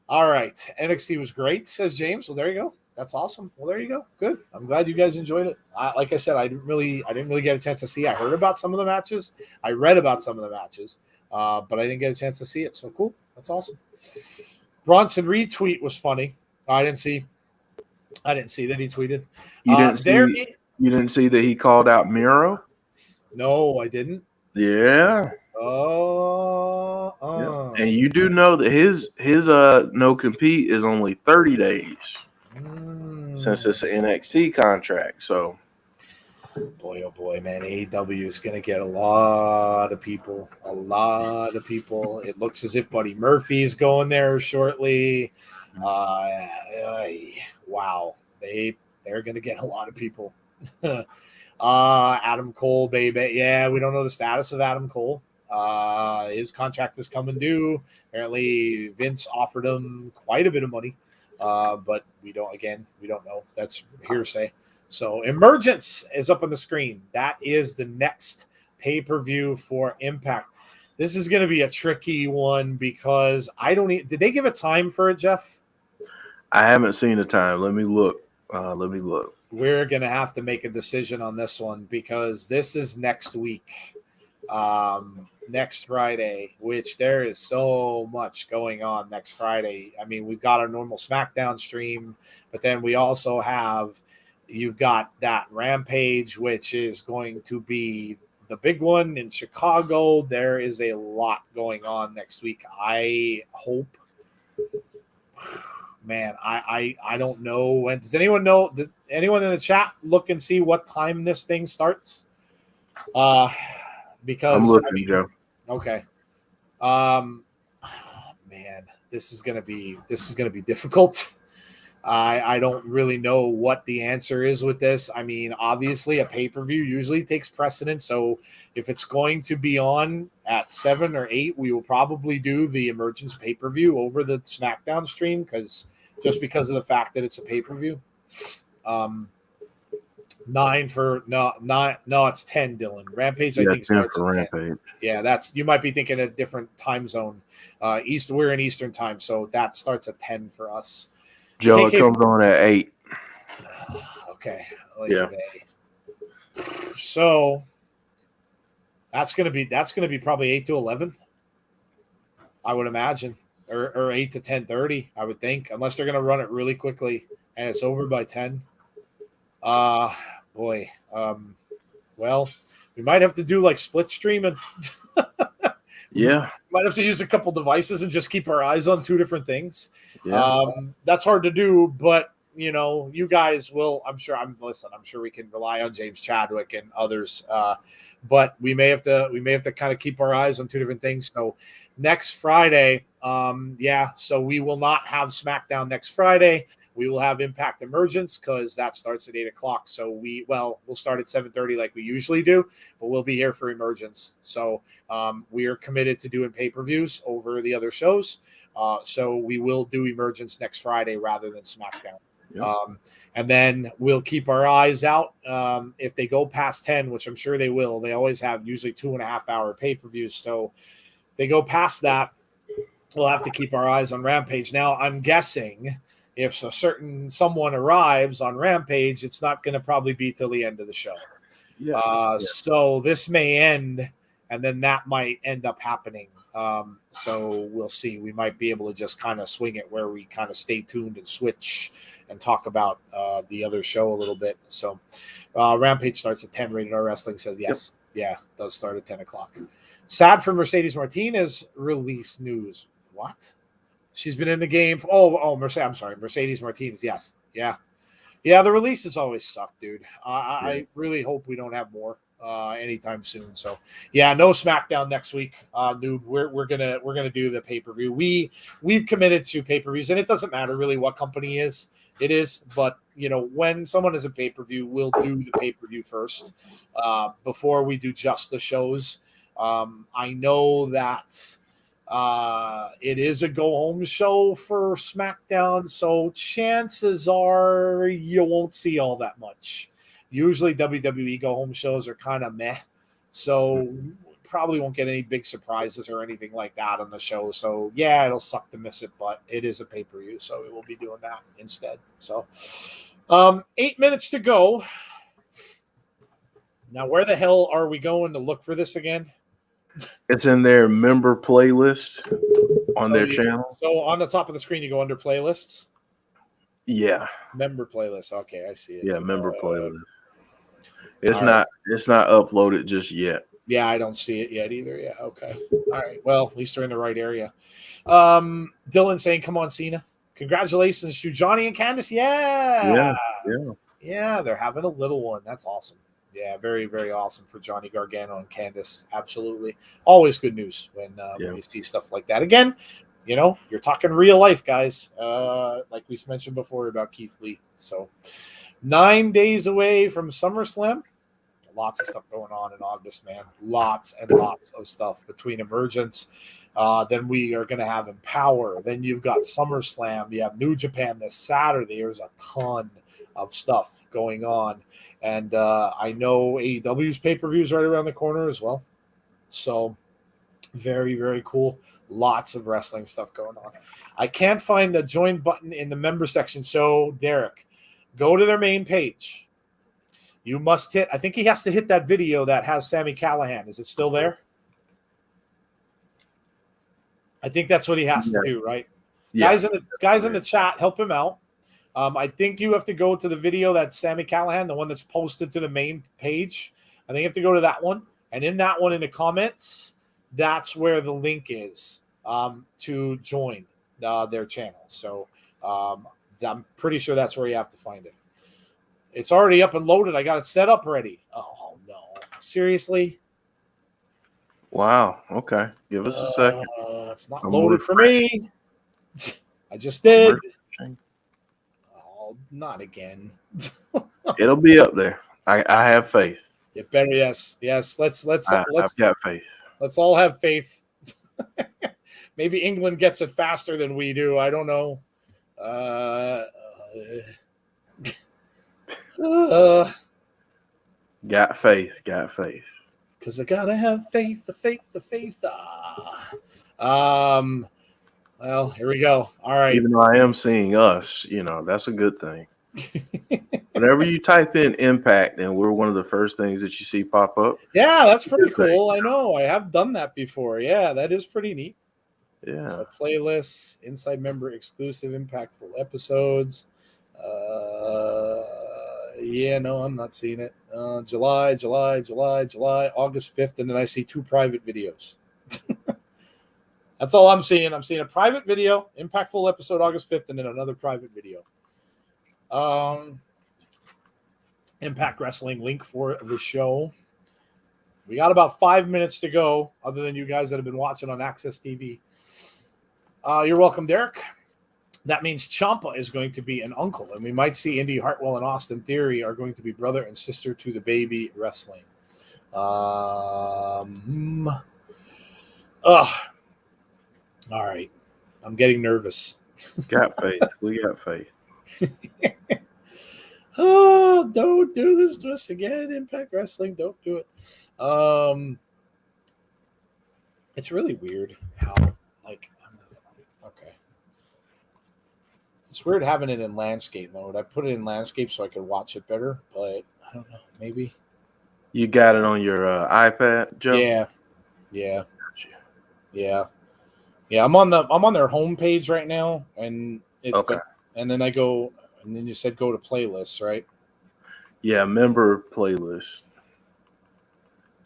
All right. NXT was great, says James. Well, there you go. That's awesome. Well, there you go. Good. I'm glad you guys enjoyed it. Like I said, I didn't really get a chance to see. I heard about some of the matches. I read about some of the matches, but I didn't get a chance to see it. So cool. That's awesome. Bronson retweet was funny. I didn't see that he tweeted.
You didn't see that he called out Miro?
No, I didn't.
Yeah.
Yeah.
And you do know that his no compete is only 30 days since it's an NXT contract. So
boy, oh boy, man, AEW is going to get a lot of people. It looks as if Buddy Murphy is going there shortly. Wow, they're going to get a lot of people. Adam Cole, baby. Yeah, we don't know the status of Adam Cole. His contract is coming due. Apparently, Vince offered him quite a bit of money, but we don't know. That's hearsay. So, Emergence is up on the screen. That is the next pay-per-view for Impact. This is going to be a tricky one because did they give a time for it, Jeff?
I haven't seen the time. Let me look.
We're going to have to make a decision on this one because this is next week, next Friday, which there is so much going on next Friday. I mean, we've got our normal SmackDown stream, but then we also you've got that Rampage, which is going to be the big one in Chicago. There is a lot going on next week. I hope, man, I don't know when. Does anyone know? Did anyone in the chat look and see what time this thing starts? Because
I'm looking, Joe.
Okay. Man, this is gonna be difficult. I don't really know what the answer is with this. I mean, obviously, a pay-per-view usually takes precedence. So if it's going to be on at 7 or 8, we will probably do the Emergence pay-per-view over the SmackDown stream because of the fact that it's a pay-per-view. 9 for no, it's 10, Dylan. Rampage, I think, starts at 10. Yeah, you might be thinking a different time zone. We're in Eastern time, so that starts at 10 for us.
Joe, it comes on at 8.
Okay.
Yeah.
So that's gonna be probably 8 to 11, I would imagine, or 8 to 10:30, I would think, unless they're gonna run it really quickly and it's over by 10. Boy. Well, we might have to do like split streaming.
Yeah.
Might have to use a couple devices and just keep our eyes on 2 different things.
Yeah.
That's hard to do, but you guys will. I'm sure we can rely on James Chadwick and others. But we may have to kind of keep our eyes on 2 different things. So next Friday, so we will not have SmackDown next Friday. We will have Impact Emergence because that starts at 8 o'clock. So we'll start at 7:30 like we usually do, but we'll be here for Emergence. So we are committed to doing pay-per-views over the other shows. So we will do Emergence next Friday rather than SmackDown. Yep. And then we'll keep our eyes out if they go past 10, which I'm sure they will. They always have usually 2.5-hour pay-per-views. So if they go past that, we'll have to keep our eyes on Rampage. Now, I'm guessing if someone arrives on Rampage, it's not going to probably be till the end of the show. Yeah. So this may end, and then that might end up happening. So we'll see. We might be able to just kind of swing it where we kind of stay tuned and switch and talk about the other show a little bit. So Rampage starts at 10. Rated R Wrestling says yes. Yep. Yeah, it does start at 10 o'clock. Sad for Mercedes Martinez release news. What? She's been in the game. Mercedes Martinez. Yes. Yeah. Yeah, the releases always suck, dude. I really hope we don't have more anytime soon. So yeah, no SmackDown next week. Dude, we're gonna do the pay-per-view. We've committed to pay-per-views, and it doesn't matter really what company it is, but when someone is a pay-per-view, we'll do the pay-per-view first before we do just the shows. I know that it is a go-home show for SmackDown, so chances are you won't see all that much. Usually WWE go-home shows are kind of meh, so probably won't get any big surprises or anything like that on the show. So, yeah, it'll suck to miss it, but it is a pay-per-view, so we will be doing that instead. So, 8 minutes to go. Now, where the hell are we going to look for this again?
It's in their member playlist on their channel.
So on the top of the screen, you go under playlists.
Yeah.
Member playlist. Okay, I see it.
Yeah, member playlist. It's not uploaded just yet.
Yeah, I don't see it yet either. Yeah. Okay. All right. Well, at least they're in the right area. Dylan saying, "Come on, Cena! Congratulations to Johnny and Candice." Yeah. They're having a little one. That's awesome. Yeah, very, very awesome for Johnny Gargano and Candice. Absolutely. Always good news when you see stuff like that. Again, you're talking real life, guys, like we mentioned before about Keith Lee. So, 9 days away from SummerSlam. Lots of stuff going on in August, man. Lots and lots of stuff between Emergence. Then we are going to have Empower. Then you've got SummerSlam. You have New Japan this Saturday. There's a ton of stuff going on. And I know AEW's pay-per-view is right around the corner as well. So very, very cool. Lots of wrestling stuff going on. I can't find the join button in the member section. So, Derek, go to their main page. You must hit, I think he has to hit that video that has Sami Callihan. Is it still there? I think that's what he has to do, right? Yeah. Guys in the chat, help him out. I think you have to go to the video that's Sami Callihan, the one that's posted to the main page. I think you have to go to that one. And in that one, in the comments, that's where the link is to join their channel. So I'm pretty sure that's where you have to find it. It's already up and loaded. I got it set up already. Oh, no. Seriously?
Wow. Okay. Give us a second.
It's not loaded for me. I just did. Oh, not again.
It'll be up there. I have faith.
It better, yes. I've
got faith.
Let's all have faith. Maybe England gets it faster than we do. I don't know.
Got faith.
Because I gotta have faith. The faith. Well, here we go. All right.
Even though I am seeing us, that's a good thing. Whenever you type in Impact, and we're one of the first things that you see pop up.
Yeah, that's pretty cool. I know. I have done that before. Yeah, that is pretty neat.
Yeah.
So playlists, inside member exclusive, impactful episodes. Yeah, no, I'm not seeing it. July, August 5th, and then I see 2 private videos. That's all I'm seeing. I'm seeing a private video, impactful episode, August 5th, and then another private video. Impact Wrestling link for the show. We got about 5 minutes to go, other than you guys that have been watching on Access TV. You're welcome, Derek. That means Ciampa is going to be an uncle, and we might see Indy Hartwell and Austin Theory are going to be brother and sister to the baby wrestling. All right. I'm getting nervous.
Got faith. We got faith.
Oh, don't do this to us again, Impact Wrestling. Don't do it. It's really weird how, okay. It's weird having it in landscape mode. I put it in landscape so I could watch it better, but I don't know. Maybe.
You got it on your iPad, Joe?
Yeah. I'm on their homepage right now, and
okay.
And then I go, and then you said go to playlists, right?
Yeah, member playlist.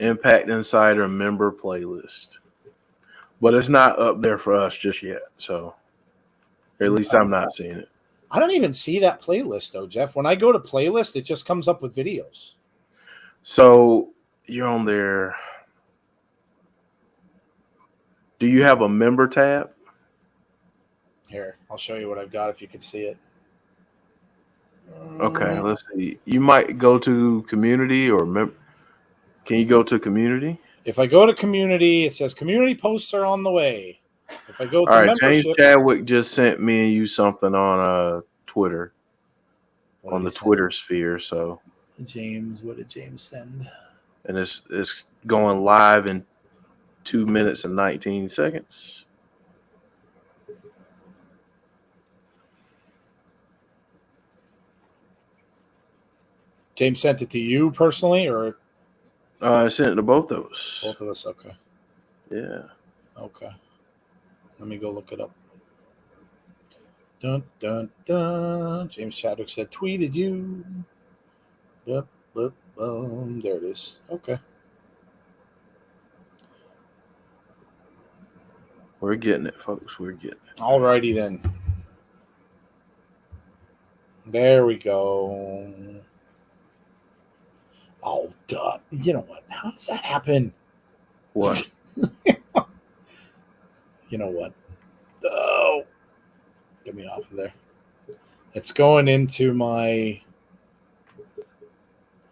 Impact Insider member playlist. But it's not up there for us just yet, so at least I'm not seeing it.
I don't even see that playlist though, Jeff. When I go to playlist, it just comes up with videos.
So you're on there. Do you have a member tab?
Here, I'll show you what I've got if you can see it.
Okay, let's see. You might go to community or can you go to community?
If I go to community, it says community posts are on the way. If I go to membership,
James Chadwick just sent me and you something on Twitter, on the Twitter sphere. So
James, what did James send?
And it's going live in 2 minutes and 19 seconds.
James sent it to you personally, or
I sent it to both of us.
Both of us, okay.
Yeah.
Okay. Let me go look it up. Dun dun dun. James Chadwick said, "Tweeted you." Yep. There it is. Okay.
We're getting it, folks. We're getting it.
All righty then. There we go. Oh, duh. You know what? How does that happen?
What?
You know what? Oh. Get me off of there. It's going into my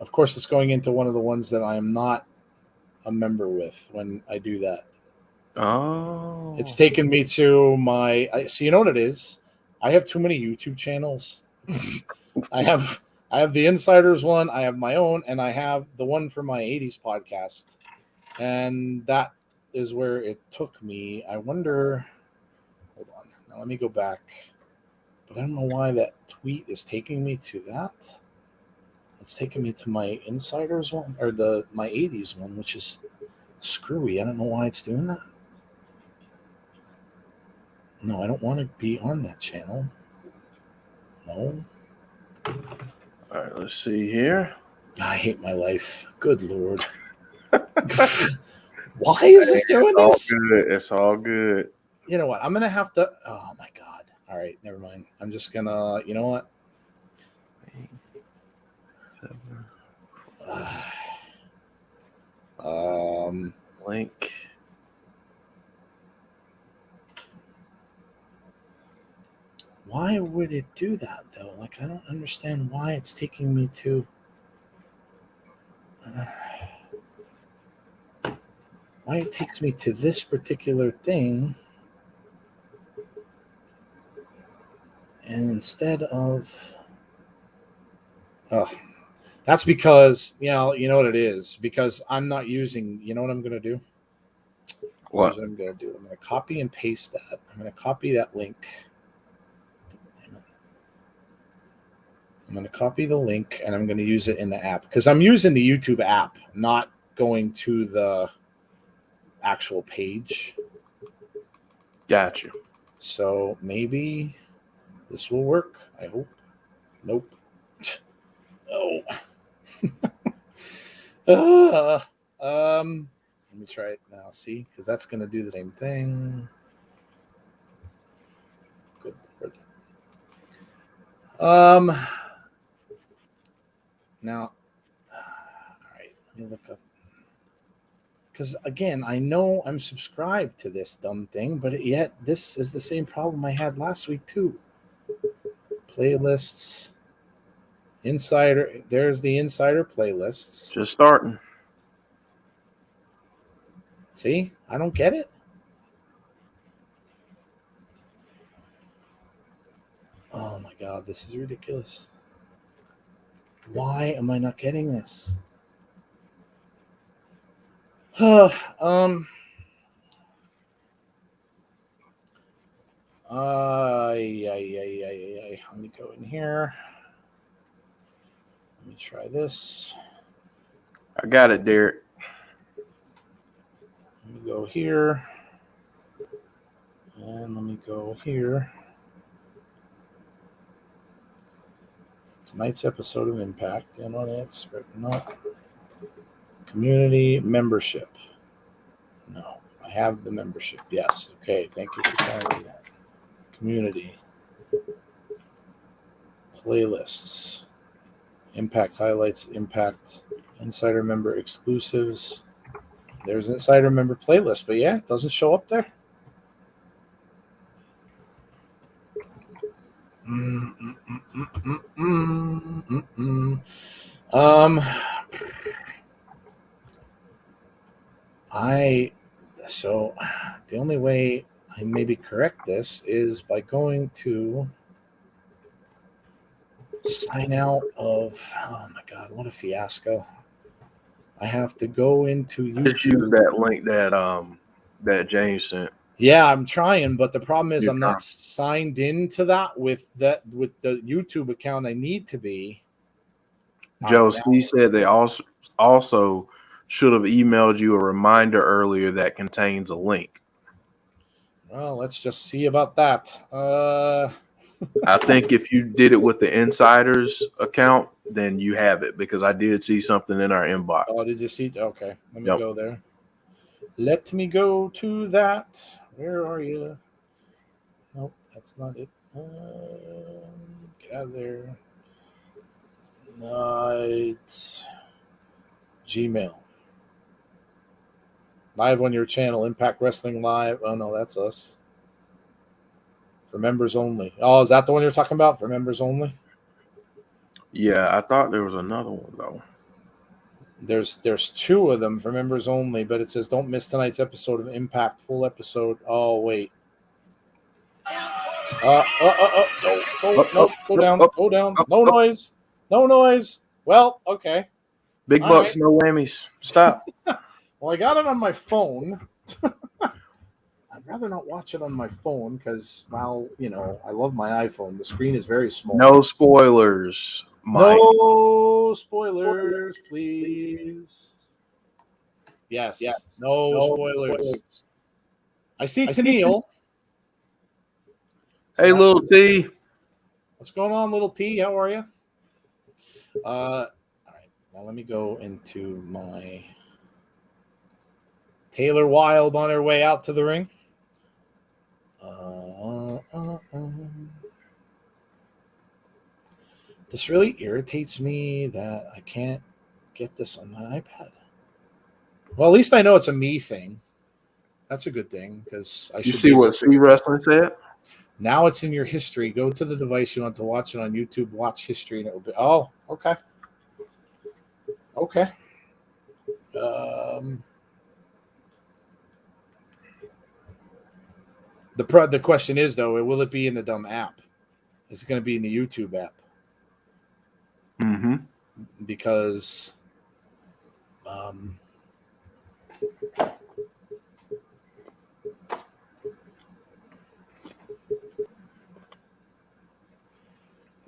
Of course, it's going into one of the ones that I am not a member with when I do that.
Oh.
It's taken me to so you know what it is? I have too many YouTube channels. I have the Insiders one, I have my own, and I have the one for my 80s podcast. And that is where it took me. I wonder, hold on. Now let me go back. But I don't know why that tweet is taking me to that. It's taking me to my Insiders one, or my 80s one, which is screwy. I don't know why it's doing that. No, I don't want to be on that channel. No.
All right, let's see here.
I hate my life. Good Lord. Why is this doing this?
It's all good.
You know what? I'm going to have to. Oh, my God. All right. Never mind. I'm just going to. You know what?
Link.
Why would it do that, though? Like, I don't understand why it's taking me to. Why it takes me to this particular thing. And instead of. Oh, that's because, you know what it is. Because I'm not using. You know what I'm going to do?
What?
Here's what I'm going to do. I'm going to copy and paste that. I'm going to copy that link. I'm going to copy the link and I'm going to use it in the app because I'm using the YouTube app, not going to the actual page.
Gotcha.
So maybe this will work. I hope. Nope. Oh. Let me try it now. See, because that's going to do the same thing. Good Lord. Now, all right, let me look up. Because, again, I know I'm subscribed to this dumb thing, but yet this is the same problem I had last week, too. Playlists. Insider. There's the Insider playlists.
Just starting.
See? I don't get it. Oh, my God. This is ridiculous. Why am I not getting this? Let me go in here. Let me try this.
I got it, Derek.
Let me go here. And let me go here. Tonight's episode of Impact. And on it, no. Community membership. No, I have the membership. Yes. Okay. Thank you for telling me that. Community. Playlists. Impact highlights. Impact. Insider member exclusives. There's Insider member playlist. But yeah, it doesn't show up there. So the only way I maybe correct this is by going to sign out of, oh my God, what a fiasco. I have to go into YouTube.
Just use that link that James sent.
Yeah, I'm trying, but the problem is I'm not signed into that with the YouTube account I need to be.
Joe, he said they also should have emailed you a reminder earlier that contains a link.
Well, let's just see about that.
I think if you did it with the Insiders account, then you have it because I did see something in our inbox.
Oh, did you see? Okay, let me go there. Let me go to that. Where are you? Nope, that's not it. Get out of there. It's Gmail. Live on your channel, Impact Wrestling Live. Oh, no, that's us. For members only. Oh, is that the one you're talking about? For members only?
Yeah, I thought there was another one, though.
There's two of them for members only, but it says don't miss tonight's episode of Impact. Full episode. Oh wait. Go down. No noise. No noise. Well, okay.
Big bucks, no whammies. Stop.
Well, I got it on my phone. I'd rather not watch it on my phone because, well, I love my iPhone. The screen is very small.
No spoilers, Mike.
No spoilers, please. Yes. No spoilers. I see Tenille.
Hey, little T.
What's going on, little T? How are you? All right. Now let me go into my Taylor Wilde on her way out to the ring. This really irritates me that I can't get this on my iPad. Well, at least I know it's a me thing. That's a good thing because I should.
You see what C Wrestling said?
Now it's in your history. Go to the device you want to watch it on YouTube. Watch history, and it will be. Oh, okay. Okay. The question is though, will it be in the dumb app? Is it going to be in the YouTube app?
Mm-hmm.
Because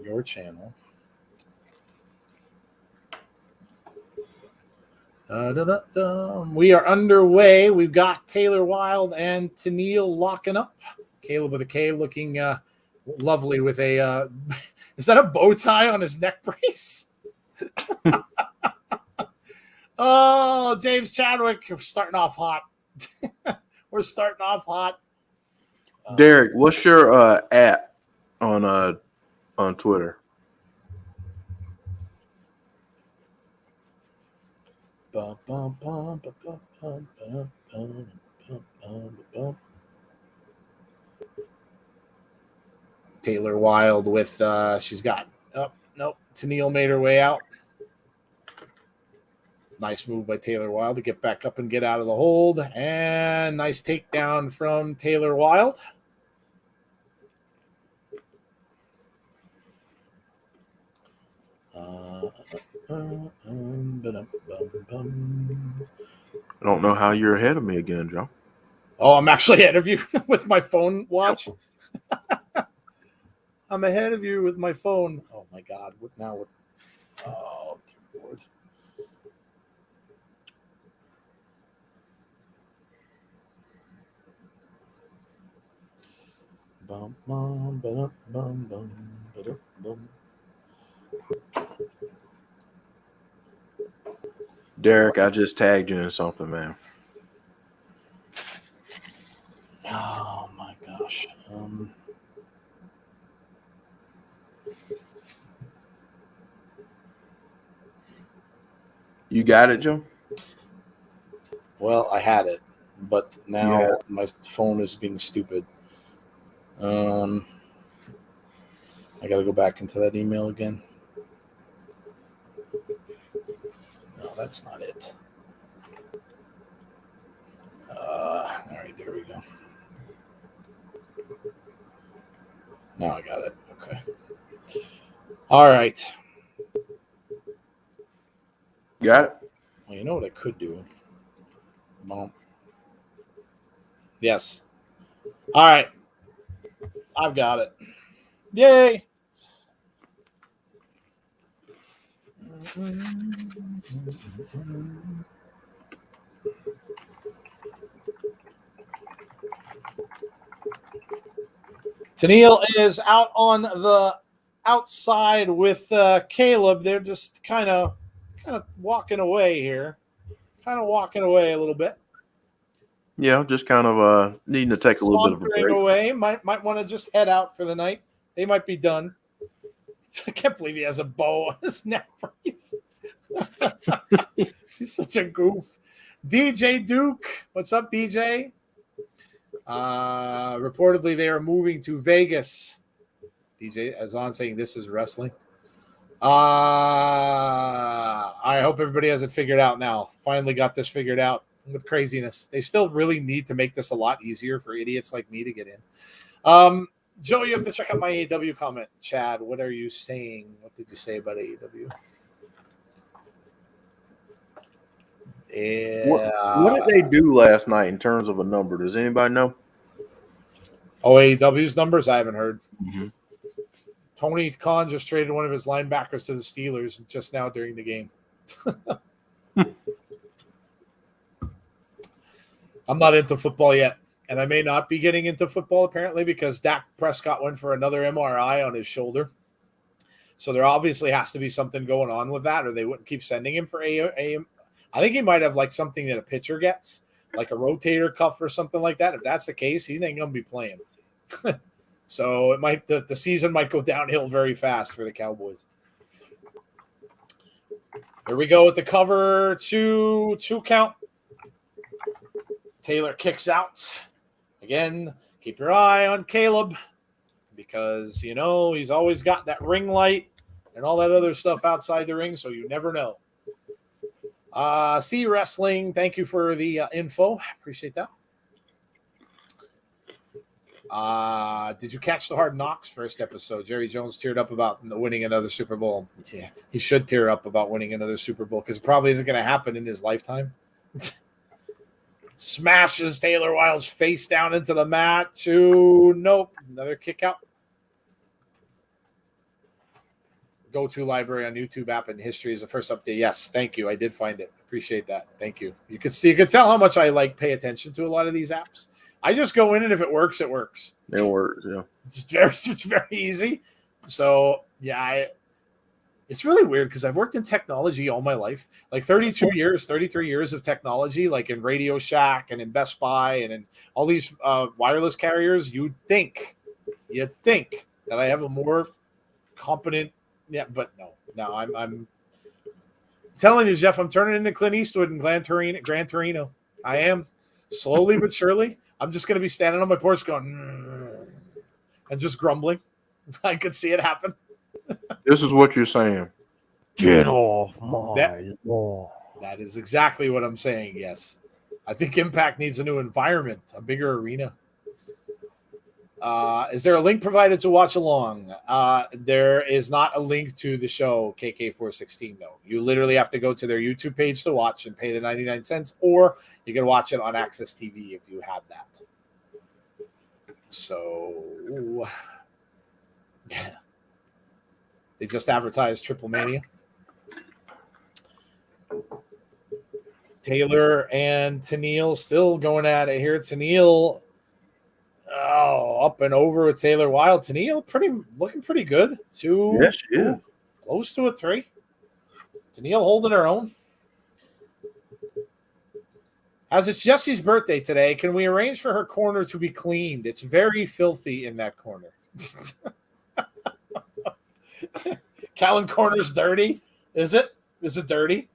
your channel. We are underway. We've got Taylor Wilde and Tenille locking up. Caleb with a K looking lovely with a is that a bow tie on his neck brace? Oh, James Chadwick, we're starting off hot. We're starting off hot.
Derek, what's your at on Twitter?
Taylor Wilde with she's got nope. Tenille made her way out. Nice move by Taylor Wilde to get back up and get out of the hold. And nice takedown from Taylor Wilde.
I don't know how you're ahead of me again, Joe.
Oh, I'm actually ahead of you with my phone watch. I'm ahead of you with my phone. Oh, my God. What now? Oh, dear Lord.
Derek, I just tagged you in something, man.
Oh, my gosh.
You got it, Joe?
Well, I had it, but now my phone is being stupid. I got to go back into that email again. No, that's not it. All right, there we go. Now I got it. Okay. All right.
Got it?
Well, you know what I could do? Boom. Yes. All right. I've got it. Yay. Tenille is out on the outside with Caleb. They're just kind of walking away here. Kind of walking away a little bit.
Yeah, just kind of needing to take a little bit of a break.
Away. Might want to just head out for the night. They might be done. I can't believe he has a bow on his neck brace. He's such a goof. DJ Duke. What's up, DJ? Reportedly, they are moving to Vegas. DJ Azan saying this is wrestling. I hope everybody has it figured out now. Finally got this figured out with craziness. They still really need to make this a lot easier for idiots like me to get in. Joe, you have to check out my AEW comment. Chad, what are you saying? What did you say about AEW? Yeah.
What did they do last night in terms of a number? Does anybody know?
Oh, AEW's numbers? I haven't heard.
Mm-hmm.
Tony Khan just traded one of his linebackers to the Steelers just now during the game. I'm not into football yet, and I may not be getting into football apparently because Dak Prescott went for another MRI on his shoulder. So there obviously has to be something going on with that, or they wouldn't keep sending him for AM. I think he might have like something that a pitcher gets, like a rotator cuff or something like that. If that's the case, he ain't gonna be playing. So it might the season might go downhill very fast for the Cowboys. Here we go with the cover two count. Taylor kicks out. Again, keep your eye on Caleb because, you know, he's always got that ring light and all that other stuff outside the ring, so you never know. See Wrestling, thank you for the info. Appreciate that. Did you catch the Hard Knocks first episode? Jerry Jones teared up about winning another Super Bowl. Yeah, he should tear up about winning another Super Bowl because it probably isn't going to happen in his lifetime. Smashes Taylor Wilde's face down into the mat. Nope. Another kick out. Go-to library on YouTube app and history is the first update. Yes, thank you. I did find it. Appreciate that. Thank you. You could tell how much I pay attention to a lot of these apps. I just go in and if it works, it works.
It works, yeah.
It's very easy. So yeah, it's really weird because I've worked in technology all my life, like 33 years of technology, like in Radio Shack and in Best Buy and in all these wireless carriers. You'd think that I have a more competent, but no, I'm telling you, Jeff, I'm turning into Clint Eastwood and Gran Torino. I am slowly but surely. I'm just going to be standing on my porch going and just grumbling. I could see it happen.
This is what you're saying.
Get off my lawn.
That is exactly what I'm saying, yes. I think Impact needs a new environment, a bigger arena. Is there a link provided to watch along? There is not a link to the show KK416, no. You literally have to go to their YouTube page to watch and pay the 99 cents, or you can watch it on Access TV if you have that. So, yeah. They just advertised Triple Mania. Taylor and Tenille still going at it here. Tenille, up and over with Taylor Wilde. Tenille looking pretty good.
Yes, she is.
Close to a 3. Tenille holding her own. As it's Jesse's birthday today, can we arrange for her corner to be cleaned? It's very filthy in that corner. Callan corner's dirty. Is it? Is it dirty?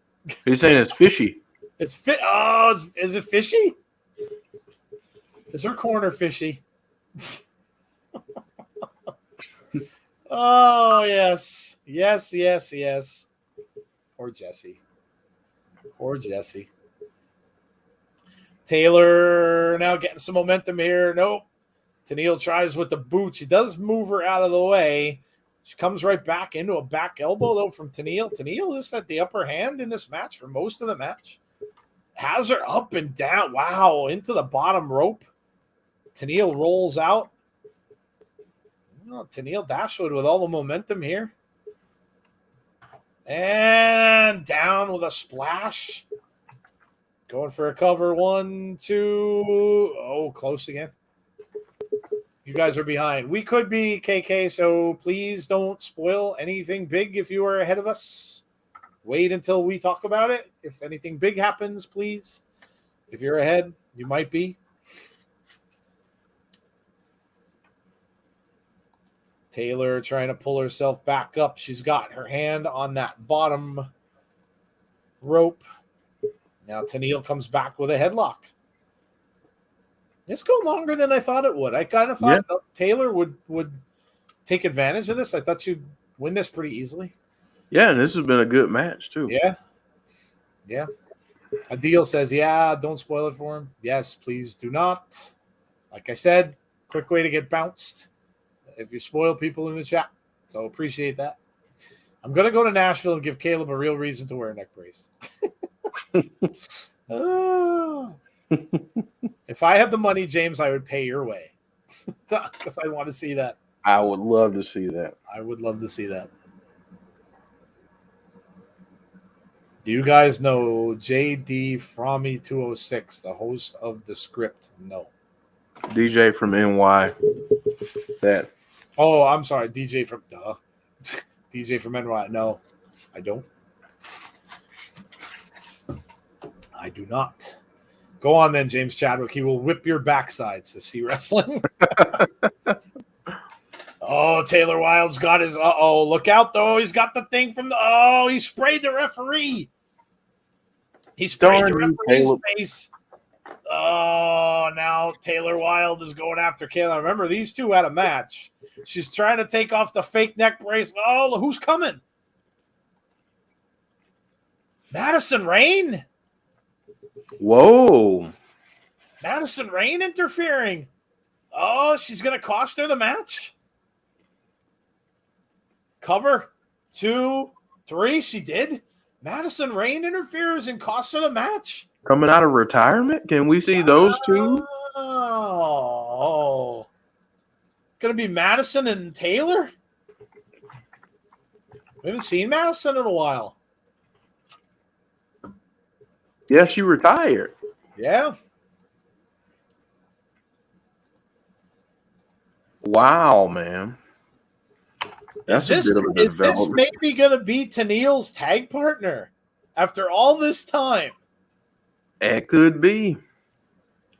He's saying it's fishy.
It's fit. Oh, is it fishy? Is her corner fishy? Oh, yes. Yes. Poor Jesse. Taylor now getting some momentum here. Nope. Tenille tries with the boot. She does move her out of the way. She comes right back into a back elbow, though, from Tenille. Tenille is at the upper hand in this match for most of the match. Has her up and down. Wow, into the bottom rope. Tenille rolls out. Tenille Dashwood with all the momentum here. And down with a splash. Going for a cover. 1, 2. Oh, close again. You guys are behind. We could be, KK, so please don't spoil anything big if you are ahead of us. Wait until we talk about it. If anything big happens, please. If you're ahead, you might be. Taylor trying to pull herself back up. She's got her hand on that bottom rope. Now Tenille comes back with a headlock. It's going longer than I thought it would. I kind of thought Taylor would take advantage of this. I thought she'd win this pretty easily.
Yeah, and this has been a good match too.
Yeah. Yeah. Adil says, yeah, don't spoil it for him. Yes, please do not. Like I said, quick way to get bounced if you spoil people in the chat. So appreciate that. I'm going to go to Nashville and give Caleb a real reason to wear a neck brace. Oh. If I had the money, James, I would pay your way because I want to see that.
I would love to see that.
I would love to see that. Do you guys know JD Frommy 206, the host of The Script? No.
DJ from NY. That.
Oh, I'm sorry. DJ from DJ from NY. No, I don't. I do not. Go on then, James Chadwick. He will whip your backsides to see wrestling. Oh, Taylor Wilde's got his. Look out, though. He's got the thing from the. He sprayed the referee. He sprayed the referee's face. Oh, now Taylor Wilde is going after Kayla. Remember, these two had a match. She's trying to take off the fake neck brace. Oh, who's coming? Madison Rayne?
Whoa.
Madison Rayne interfering. Oh, she's going to cost her the match? Cover. 2, 3. She did. Madison Rayne interferes and costs her the match.
Coming out of retirement? Can we see those two?
Oh. Going to be Madison and Taylor? We haven't seen Madison in a while.
Yeah, she retired.
Yeah.
Wow, man. That's
Is this maybe going to be Tenille's tag partner after all this time?
It could be.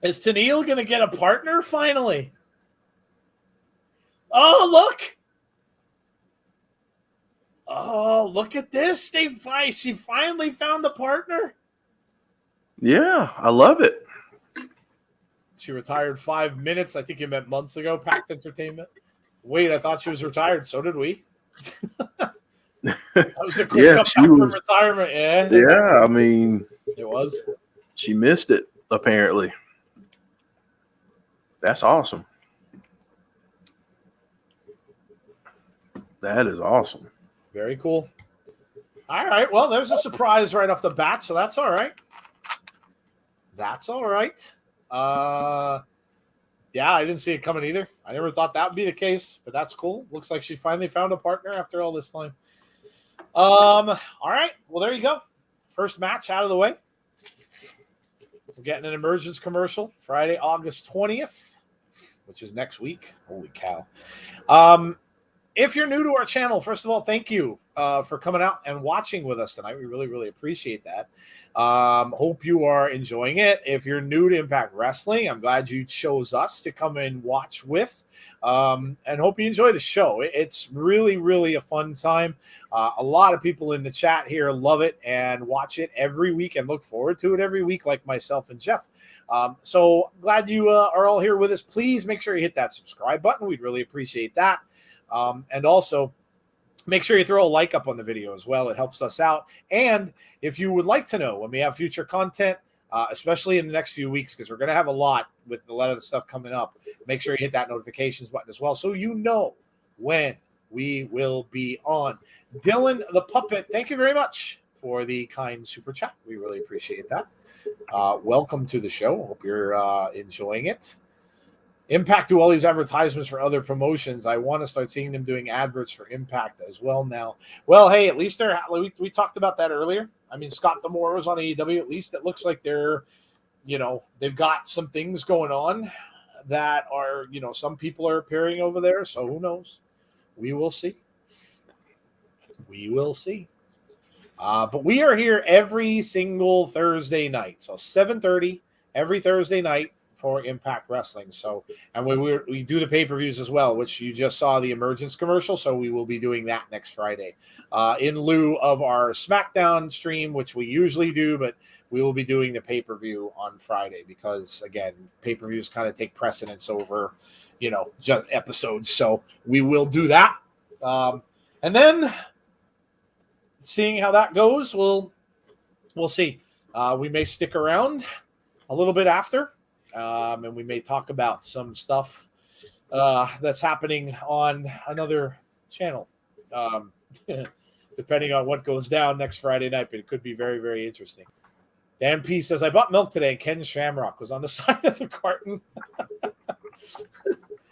Is Tenille going to get a partner finally? Oh, look. Oh, look at this. She finally found a partner.
Yeah, I love it.
She retired 5 minutes. I think you meant months ago, Pact Entertainment. Wait, I thought she was retired. So did we. That was a quick comeback from retirement. Yeah.
Yeah, I mean.
It was.
She missed it, apparently. That's awesome. That is awesome.
Very cool. All right. Well, there's a surprise right off the bat, so that's all right. That's all right. Yeah, I didn't see it coming either. I never thought that would be the case, but that's cool. Looks like she finally found a partner after all this time. All right. Well, there you go. First match out of the way. We're getting an emergence commercial Friday, August 20th, which is next week. Holy cow. If you're new to our channel, first of all, thank you for coming out and watching with us tonight. We really, really appreciate that. Hope you are enjoying it. If you're new to Impact Wrestling, I'm glad you chose us to come and watch with, and hope you enjoy the show. It's really, really a fun time. A lot of people in the chat here love it and watch it every week and look forward to it every week, like myself and Jeff. So glad you are all here with us. Please make sure you hit that subscribe button. We'd really appreciate that. And also make sure you throw a like up on the video as well. It helps us out. And if you would like to know when we have future content, especially in the next few weeks, because we're going to have a lot with a lot of the stuff coming up, make sure you hit that notifications button as well so you know when we will be on. Dylan the Puppet, thank you very much for the kind super chat. We really appreciate that. Welcome to the show. Hope you're enjoying it. Impact do all these advertisements for other promotions. I want to start seeing them doing adverts for Impact as well now. Well, hey, at least we talked about that earlier. I mean, Scott D'Amore was on AEW. At least it looks like they've got some things going on that are, some people are appearing over there. So who knows? We will see. We will see. But we are here every single Thursday night. So 7:30 every Thursday night for Impact Wrestling. So, and we do the pay-per-views as well, which you just saw the emergence commercial. So we will be doing that next Friday in lieu of our SmackDown stream, which we usually do, but we will be doing the pay-per-view on Friday because, again, pay-per-views kind of take precedence over, just episodes. So we will do that. And then seeing how that goes, we'll see. We may stick around a little bit after, and we may talk about some stuff that's happening on another channel, depending on what goes down next Friday night. But it could be very, very interesting. Dan P says, I bought milk today. Ken Shamrock was on the side of the carton.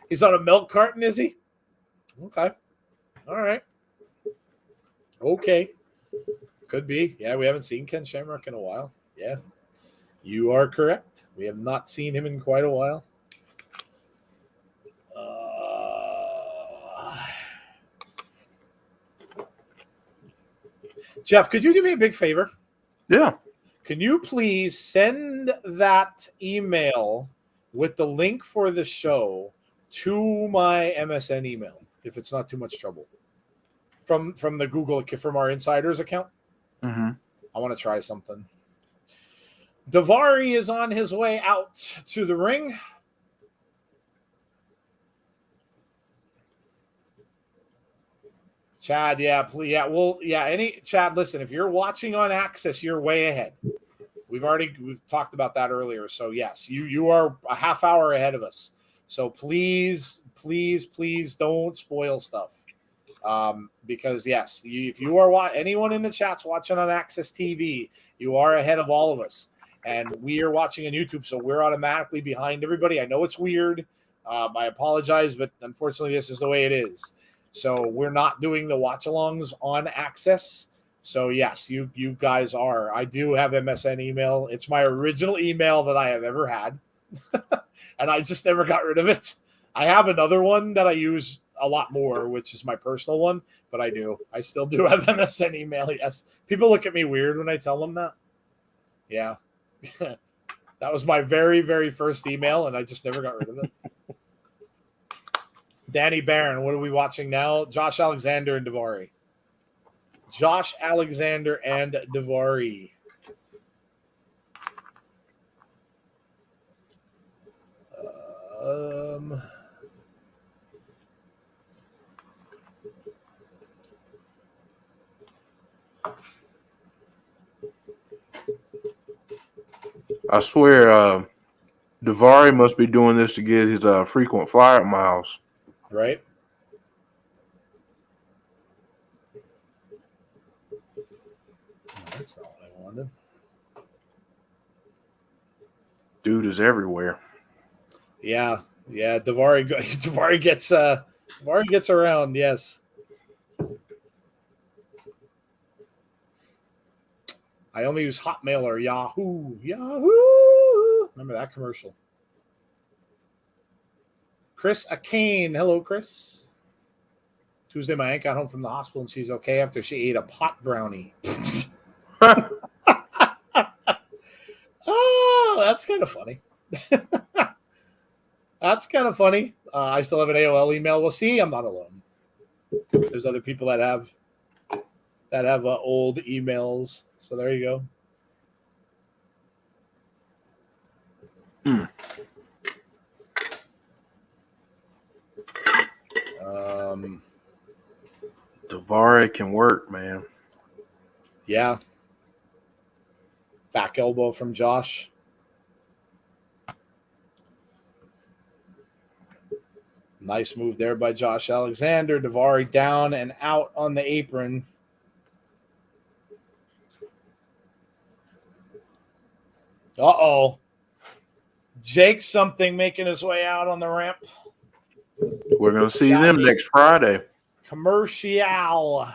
He's on a milk carton, is he? Okay. All right. Okay. Could be. Yeah, we haven't seen Ken Shamrock in a while. Yeah. You are correct. We have not seen him in quite a while. Jeff, could you do me a big favor?
Yeah.
Can you please send that email with the link for the show to my MSN email, if it's not too much trouble, from the Google, from our Insiders account?
Mm-hmm.
I want to try something. Daivari is on his way out to the ring. Chad, yeah, please, yeah, well, yeah. Chad, listen, if you're watching on Access, you're way ahead. We've talked about that earlier. So yes, you are a half hour ahead of us. So please don't spoil stuff. Because yes, if you are anyone in the chat's watching on Access TV, you are ahead of all of us, and we are watching on YouTube, so we're automatically behind everybody. I know it's weird. I apologize, but unfortunately, this is the way it is. So we're not doing the watch-alongs on Access. So yes, you guys are. I do have MSN email. It's my original email that I have ever had, and I just never got rid of it. I have another one that I use a lot more, which is my personal one, but I still do have MSN email. Yes. People look at me weird when I tell them that. Yeah. That was my very, very first email, and I just never got rid of it. Danny Barron, what are we watching now? Josh Alexander and Daivari. Josh Alexander and Daivari.
I swear, Daivari must be doing this to get his frequent flyer miles.
Right? That's not what I wanted.
Dude is everywhere.
Yeah. Daivari gets around, yes. I only use Hotmail or Yahoo. Remember that commercial? Chris Akane. Hello, Chris. Tuesday, my aunt got home from the hospital and she's okay after she ate a pot brownie. Oh, that's kind of funny. That's kind of funny. I still have an AOL email. Well, see, I'm not alone. There's other people that have old emails. So there you go.
Daivari can work, man.
Yeah. Back elbow from Josh. Nice move there by Josh Alexander. Daivari down and out on the apron. Uh-oh. Jake something making his way out on the ramp.
We're going to see them next Friday.
Commercial.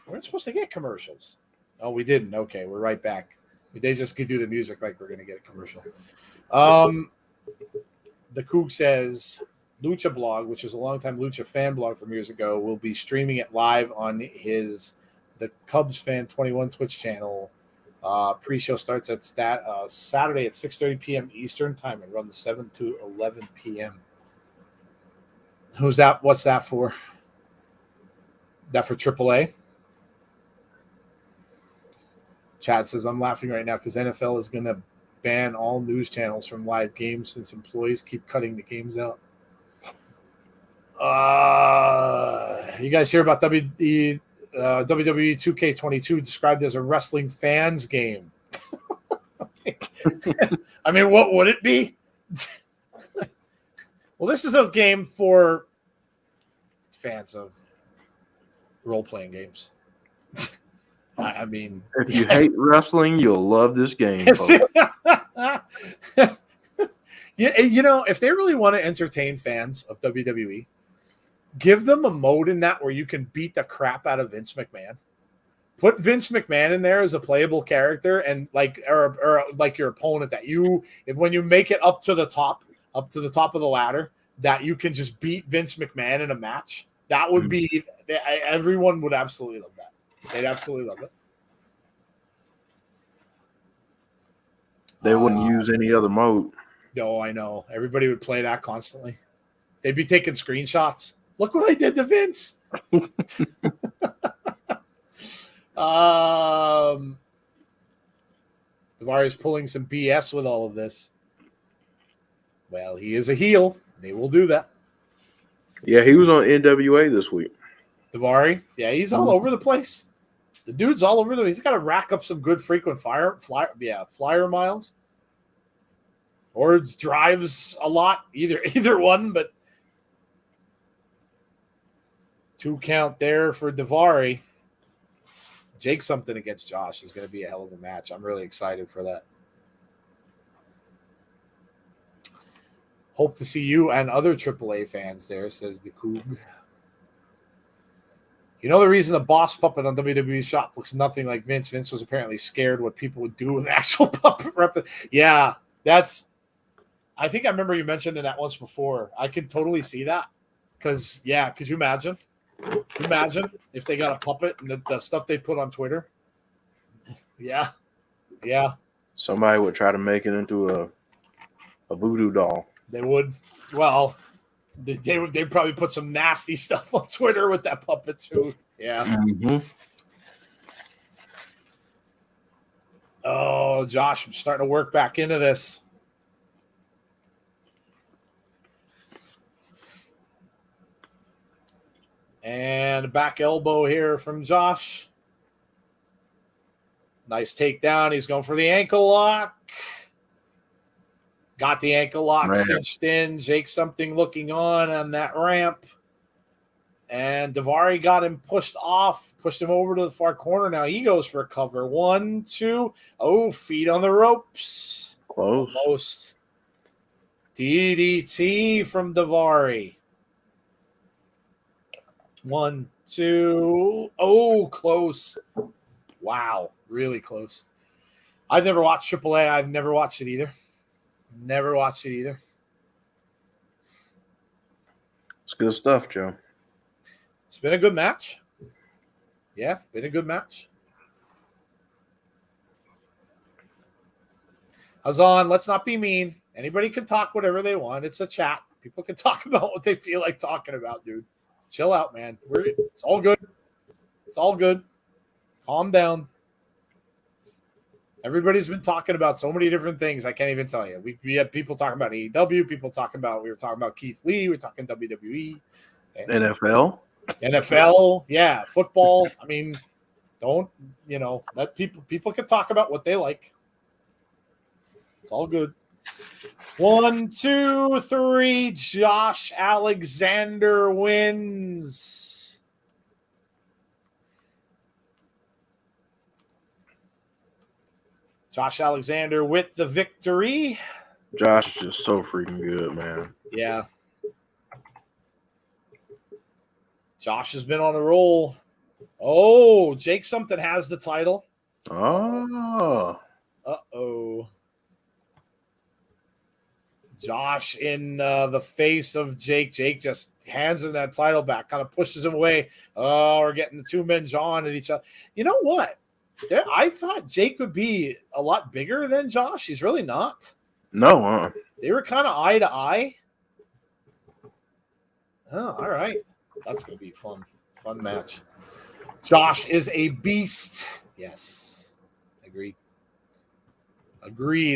We weren't supposed to get commercials. Oh, we didn't. Okay, we're right back. They just could do the music like we're going to get a commercial. The Coog says Lucha Blog, which is a longtime Lucha fan blog from years ago, will be streaming it live on the Cubs Fan 21 Twitch channel. Pre-show starts at Saturday at 6:30 p.m. Eastern time and runs 7 to 11 p.m. Who's that? What's that for? That for AAA? Chad says, I'm laughing right now because NFL is going to ban all news channels from live games since employees keep cutting the games out. You guys hear about WWE 2K22 described as a wrestling fans game. I mean, what would it be? Well, this is a game for fans of role-playing games. I mean,
if you hate wrestling, you'll love this game.
Yeah, you know, if they really want to entertain fans of WWE, give them a mode in that where you can beat the crap out of Vince McMahon. Put Vince McMahon in there as a playable character, and or like your opponent that when you make it up to the top of the ladder, that you can just beat Vince McMahon in a match. That would be everyone would absolutely love that. They'd absolutely love it.
They wouldn't use any other mode.
No, I know. Everybody would play that constantly. They'd be taking screenshots. Look what I did to Vince. Daivari's pulling some BS with all of this. Well, he is a heel. They will do that.
Yeah, he was on NWA this week.
Daivari, yeah, he's all over the place. The dude's all over the. He's got to rack up some good frequent flyer miles, or drives a lot. Either one, but 2 count there for Daivari. Jake something against Josh is going to be a hell of a match. I'm really excited for that. Hope to see you and other AAA fans there, says the Coog. You know the reason the boss puppet on WWE's shop looks nothing like Vince? Vince was apparently scared what people would do with an actual puppet rep. Yeah, that's – I think I remember you mentioned that once before. I can totally see that because, yeah, could you imagine? Imagine if they got a puppet and the stuff they put on Twitter. Yeah.
Somebody would try to make it into a voodoo doll.
They would. Well, they'd probably put some nasty stuff on Twitter with that puppet too. Yeah.
Mm-hmm.
Oh, Josh, I'm starting to work back into this. And a back elbow here from Josh. Nice takedown. He's going for the ankle lock. Got the ankle lock cinched in. Jake something looking on that ramp. And Daivari got him pushed him over to the far corner. Now he goes for a cover. 1, 2. Oh, feet on the ropes.
Close.
Almost. DDT from Daivari. 1, 2. Oh, close. Wow, really close. I've never watched AAA. I've never watched it either.
It's good stuff, Joe.
It's been a good match. Yeah, been a good match. Hazan, let's not be mean. Anybody can talk whatever they want. It's a chat. People can talk about what they feel like talking about, dude. Chill out, man. It's all good. It's all good. Calm down. Everybody's been talking about so many different things. I can't even tell you. We had people talking about AEW. We were talking about Keith Lee. We were talking WWE. NFL. Yeah. Football. I mean, let people can talk about what they like. It's all good. 1, 2, 3. Josh Alexander wins. Josh Alexander with the victory.
Josh is just so freaking good, man.
Yeah. Josh has been on a roll. Oh, Jake something has the title.
Oh.
Uh-oh. Josh in the face of Jake. Jake just hands him that title back, kind of pushes him away. Oh, we're getting the two men jawing at each other. You know what? I thought Jake would be a lot bigger than Josh. He's really not.
No.
They were kind of eye to eye. Oh, all right. That's going to be fun. Fun match. Josh is a beast. Yes. Agreed.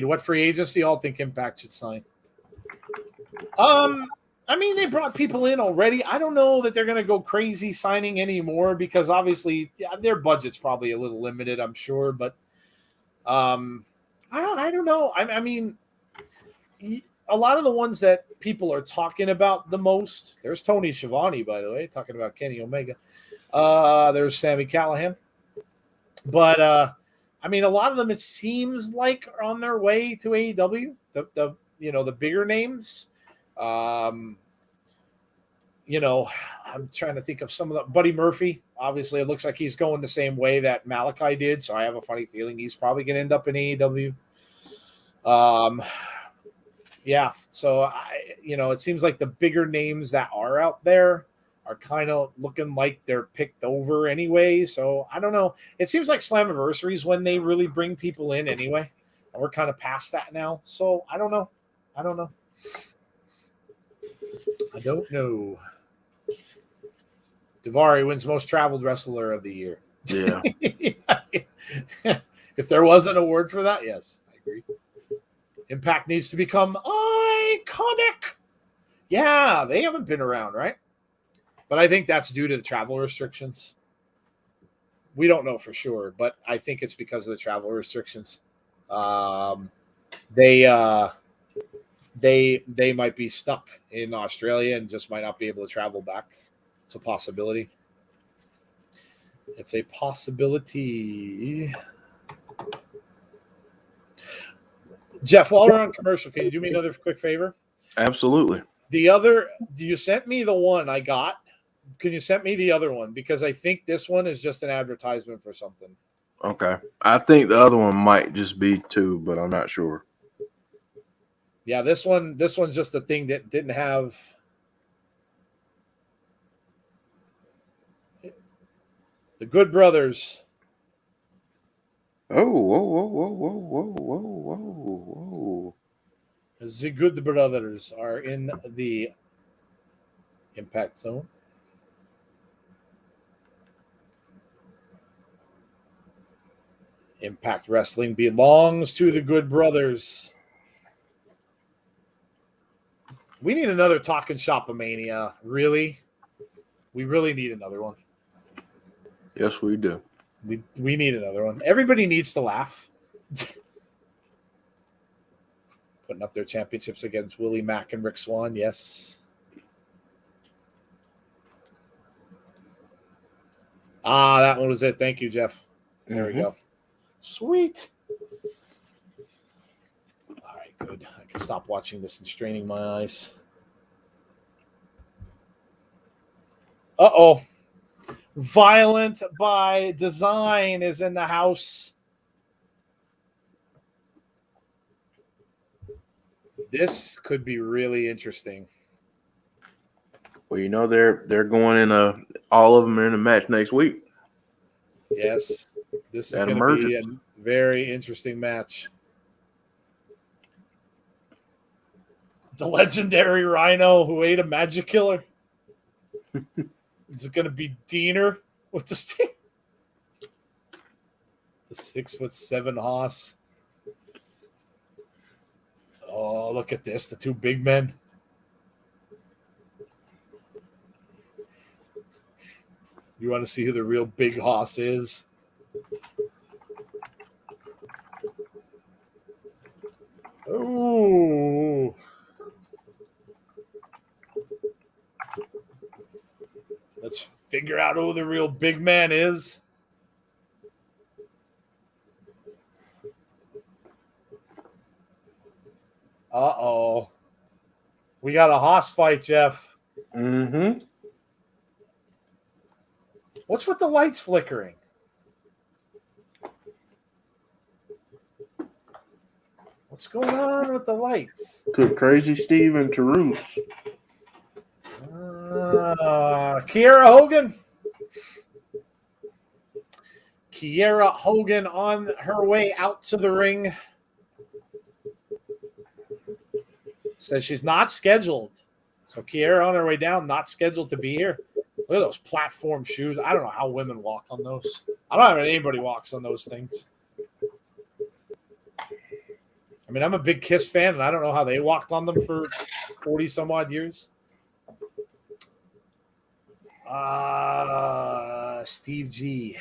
What free agency y'all think Impact should sign? I mean, they brought people in already. I don't know that they're going to go crazy signing anymore because obviously their budget's probably a little limited, I'm sure. But I don't know. I mean, a lot of the ones that people are talking about the most, there's Tony Schiavone, by the way, talking about Kenny Omega. There's Sami Callihan. But, I mean, a lot of them, it seems like, are on their way to AEW, the bigger names. You know, I'm trying to think of some of the Buddy Murphy. Obviously, it looks like he's going the same way that Malachi did. So I have a funny feeling he's probably going to end up in AEW. Yeah. So it seems like the bigger names that are out there are kind of looking like they're picked over anyway. So I don't know. It seems like Slammiversary is when they really bring people in anyway. And we're kind of past that now. So I don't know. I don't know. Daivari wins most traveled wrestler of the year.
Yeah.
If there was an award for that, yes, I agree. Impact needs to become iconic. Yeah, they haven't been around, right? But I think that's due to the travel restrictions. We don't know for sure, but I think it's because of the travel restrictions. They might be stuck in Australia and just might not be able to travel back. It's a possibility. Jeff, while we're on commercial, can you do me another quick favor?
Absolutely.
You sent me the one I got. Can you send me the other one? Because I think this one is just an advertisement for something.
Okay. I think the other one might just be two, but I'm not sure.
Yeah, this one's just a thing that didn't have the Good Brothers.
Oh, whoa.
The Good Brothers are in the Impact Zone. Impact Wrestling belongs to the Good Brothers. We need another Talking Shop-a-mania. Really? We really need another one.
Yes, we do.
We need another one. Everybody needs to laugh. Putting up their championships against Willie Mack and Rick Swan. Yes. That one was it. Thank you, Jeff. There we go. Sweet. All right, good. I can stop watching this and straining my eyes. Uh-oh. Violent by Design is in the house. This could be really interesting.
Well, they're going in all of them are in a match next week.
Yes, this is going to be a very interesting match. The legendary Rhino who ate a magic killer. Is it going to be Diener with the stick? The 6'7" Haas. Oh, look at this. The two big men. You want to see who the real big Haas is? Oh. Let's figure out who the real big man is. Uh-oh. We got a Haas fight, Jeff.
Mm-hmm.
What's with the lights flickering? What's going on with the lights?
Could Crazy Steve and Tarus.
Kiera Hogan. Kiera Hogan on her way out to the ring. Says she's not scheduled. So Kiera on her way down, not scheduled to be here. Look at those platform shoes. I don't know how women walk on those. I don't know how anybody walks on those things. I mean, I'm a big Kiss fan, and I don't know how they walked on them for 40 some odd years. Steve G.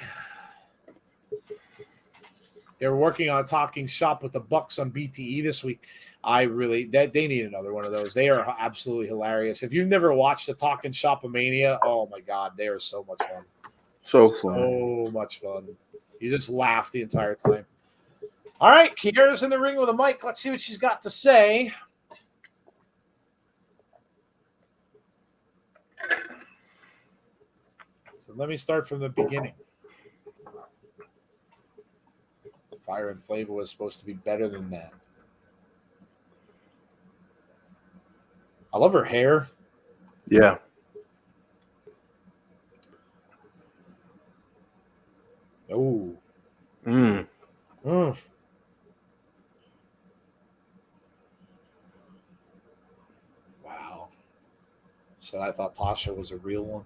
They were working on a talking shop with the Bucks on BTE this week. They need another one of those. They are absolutely hilarious. If you've never watched the Talking Shop-a-mania, oh my God, they are so much fun. So much fun. You just laugh the entire time. All right, Kiera's in the ring with a mic. Let's see what she's got to say. So let me start from the beginning. Fire and Flavor was supposed to be better than that. I love her hair.
Yeah.
Oh. Wow. So I thought Tasha was a real one.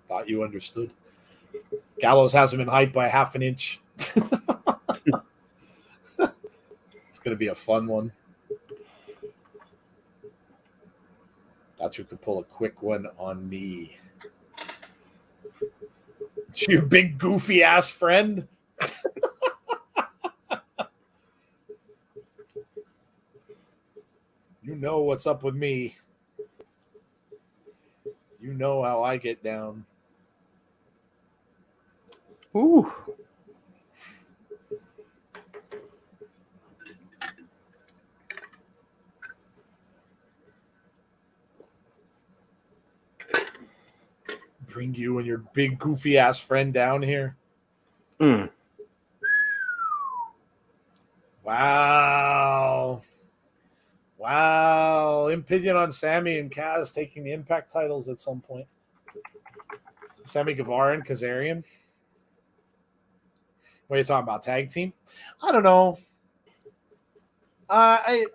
Thought you understood. Gallows hasn't been hyped by half an inch. It's going to be a fun one. Thought you could pull a quick one on me. You big goofy ass friend. You know what's up with me. You know how I get down.
Ooh.
Bring you and your big goofy ass friend down here. Wow. Opinion on Sammy and Kaz taking the Impact titles at some point. Sammy Guevara and Kazarian. What are you talking about? Tag team? I don't know. I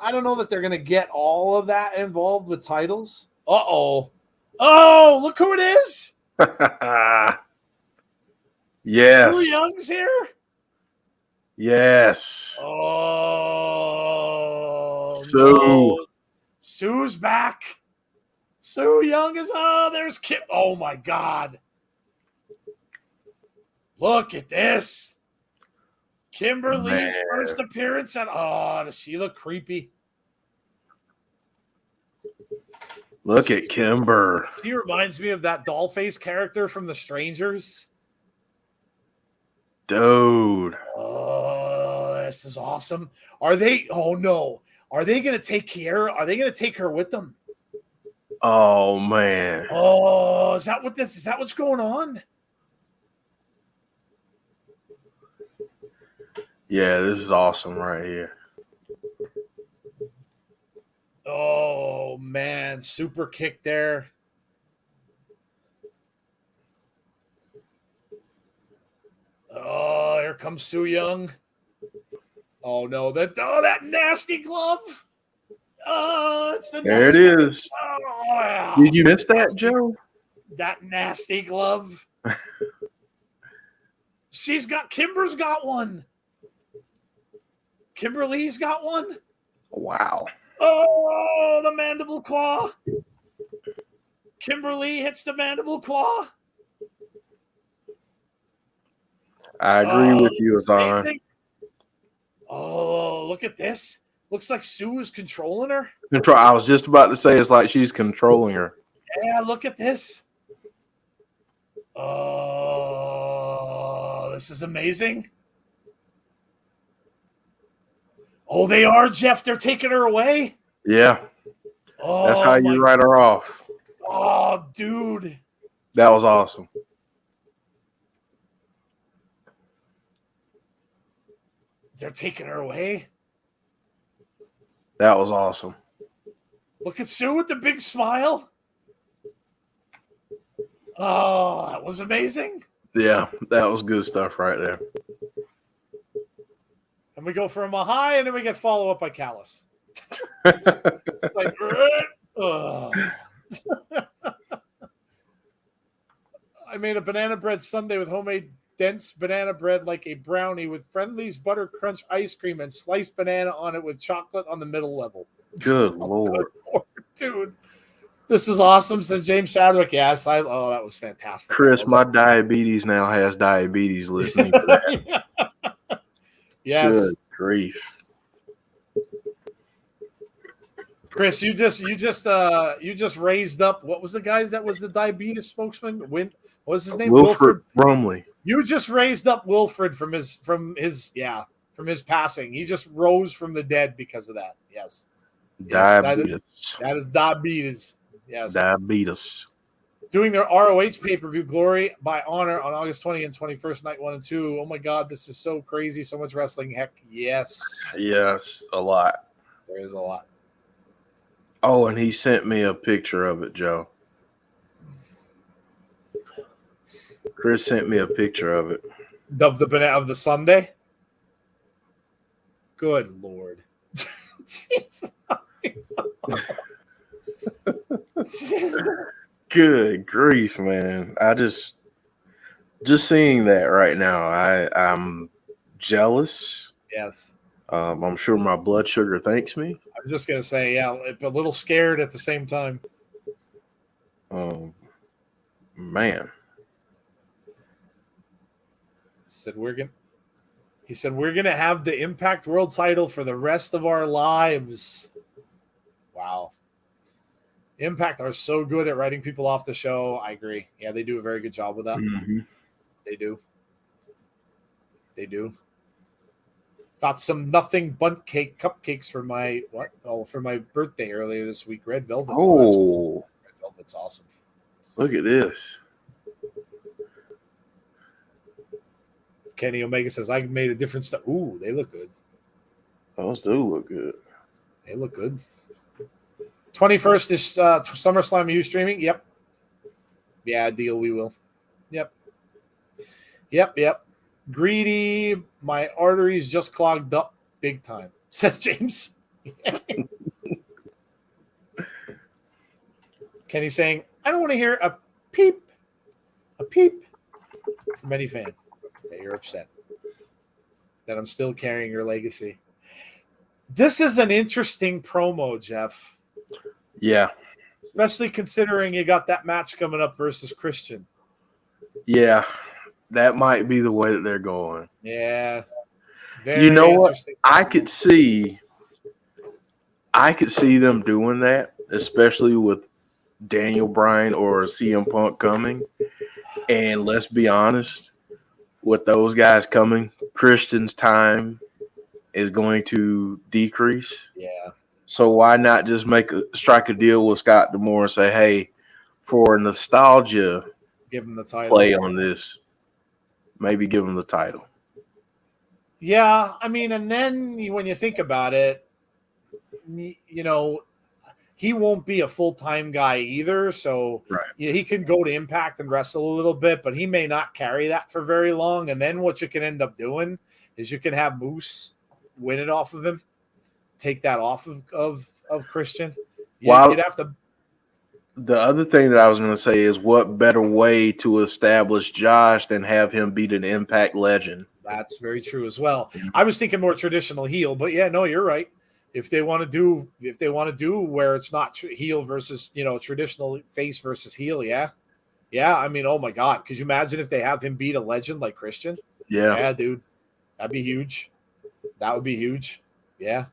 don't know that they're going to get all of that involved with titles. Uh-oh. Oh, look who it is.
Yes.
Su Young's here?
Yes.
Oh.
Sue.
No. Sue's back. Su Young is there's Kim. Oh my God. Look at this. Kimberly's first appearance at does she look creepy?
Look at Kimber.
She reminds me of that Dollface character from The Strangers.
Dude.
Oh, this is awesome. Are they? Oh no. Are they going to take Kiera? Are they going to take her with them?
Oh man.
Oh, is that what's going on?
Yeah, this is awesome right here.
Oh man, super kick there. Oh, here comes Su Young. Oh no, that nasty glove. Oh, it's the
there it is.
Oh,
did you miss that, Joe?
That nasty glove. Kimber's got one. Kimberly's got one.
Wow.
Oh, the mandible claw. Kimberly hits the mandible claw.
I agree with you, Azan.
Oh, look at this. Looks like Sue is controlling her.
I was just about to say it's like she's controlling her.
Yeah, look at this. Oh, this is amazing. Oh, they are, Jeff. They're taking her away.
Yeah.
Oh,
that's how you write her off.
Oh, dude.
That was awesome.
They're taking her away.
That was awesome.
Look at Sue with the big smile. Oh, that was amazing.
Yeah, that was good stuff right there.
And we go for a Mahai, and then we get follow up by Callis. It's like, I made a banana bread sundae with homemade dense banana bread like a brownie with Friendly's butter crunch ice cream and sliced banana on it with chocolate on the middle level.
Good Lord.
Dude. This is awesome, says James Chadwick. Yes, that was fantastic.
Chris, my diabetes now has diabetes listening to that.
Yes.
Good grief.
Chris, you just raised up. What was the guy that was the diabetes spokesman? What was his name?
Wilfred Brumley.
You just raised up Wilfred from his passing. He just rose from the dead because of that. Yes.
Diabetes.
That is diabetes. Yes.
Diabetes.
Doing their ROH pay-per-view Glory by Honor on August 20 and 21st, night 1 and 2. Oh my God, this is so crazy. So much wrestling. Heck, yes.
Yes, a lot.
There is a lot.
Oh, and he sent me a picture of it, Joe. Chris sent me a picture of it.
Of the Sunday? Good Lord.
Good grief, man. I just seeing that right now, I'm jealous.
Yes.
I'm sure my blood sugar thanks me.
I'm just gonna say, yeah, a little scared at the same time.
Man.
He said we're gonna have the Impact World title for the rest of our lives. Wow. Impact are so good at writing people off the show. I agree. Yeah, they do a very good job with that.
Mm-hmm.
They do. Got some nothing bundt cake cupcakes for my birthday earlier this week. Red velvet.
Oh,
Red velvet's awesome.
Look at this.
Kenny Omega says I made a difference. Ooh, they look good.
Those do look good.
They look good. 21st is SummerSlam. Are you streaming? Yep. Yeah, deal. We will. Yep. Greedy. My arteries just clogged up big time, says James. Kenny's saying, I don't want to hear a peep from any fan that you're upset that I'm still carrying your legacy. This is an interesting promo, Jeff.
Yeah.
Especially considering you got that match coming up versus Christian.
Yeah. That might be the way that they're going.
Yeah. Very
you know what?
interesting.
I could see them doing that, especially with Daniel Bryan or CM Punk coming. And let's be honest, with those guys coming, Christian's time is going to decrease.
Yeah.
So why not just strike a deal with Scott D'Amore and say, hey, for nostalgia,
give him the title.
Play on this. Maybe give him the title.
Yeah, I mean, and then when you think about it, you know, he won't be a full-time guy either. So
right.
He can go to Impact and wrestle a little bit, but he may not carry that for very long. And then what you can end up doing is you can have Moose win it off of him, take that off of Christian. You'd have to.
The other thing that I was going to say is what better way to establish Josh than have him beat an Impact legend?
That's very true as well. I was thinking more traditional heel, but yeah, no, you're right. If they want to do where it's not heel versus, traditional face versus heel, yeah. I mean, oh my God, could you imagine if they have him beat a legend like Christian? Yeah, dude, that'd be huge. That would be huge. Yeah.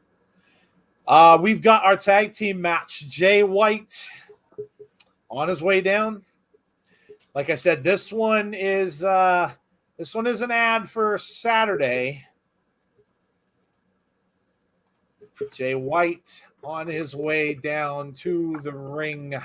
We've got our tag team match. Jay White on his way down. Like I said, this one is an ad for Saturday. Jay White on his way down to the ring.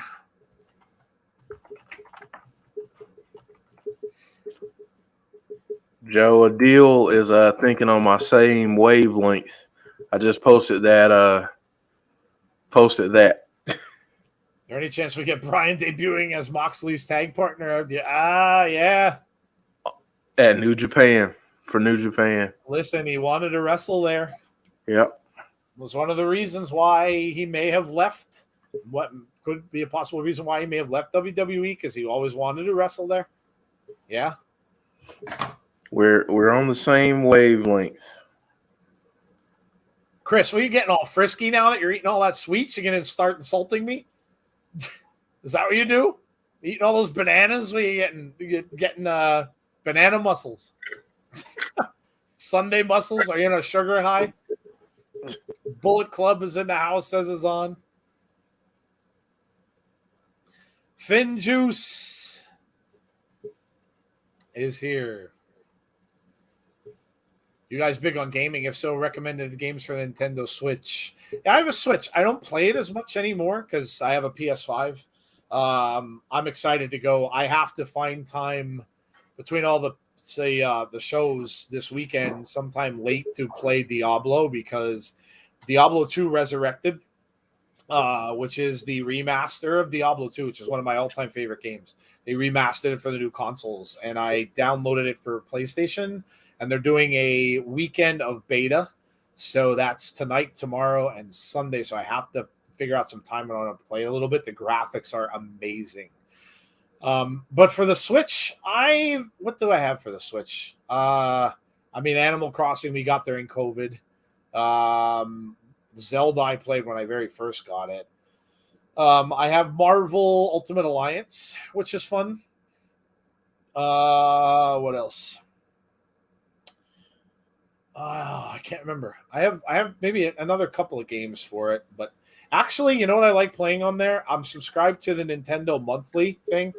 Joe, a deal is thinking on my same wavelength. I just posted that. Is
there any chance we get Brian debuting as Moxley's tag partner? Yeah.
At New Japan, for New Japan.
Listen, he wanted to wrestle there.
Yep.
Was one of the reasons why he may have left. What could be a possible reason why he may have left WWE, because he always wanted to wrestle there. Yeah.
We're on the same wavelength.
Chris, are you getting all frisky now that you're eating all that sweets? You're going to start insulting me? Is that what you do? Eating all those bananas? Where you getting banana muscles? Sunday muscles? Are you on a sugar high? Bullet Club is in the house, says it's on. FinJuice is here. You guys big on gaming? If so, recommended games for the Nintendo Switch. Yeah, I have a Switch. I don't play it as much anymore because I have a PS5. I'm excited to go. I have to find time between all the shows this weekend, sometime late, to play Diablo, because Diablo 2 Resurrected, which is the remaster of Diablo 2, which is one of my all-time favorite games. They remastered it for the new consoles, and I downloaded it for PlayStation, and they're doing a weekend of beta. So that's tonight, tomorrow, and Sunday. So I have to figure out some time when I want to play a little bit. The graphics are amazing. But for the Switch, what do I have for the Switch? Animal Crossing, we got there in COVID. Zelda I played when I very first got it. I have Marvel Ultimate Alliance, which is fun. What else? I can't remember. I have maybe another couple of games for it, but actually, you know what I like playing on there? I'm subscribed to the Nintendo monthly thing,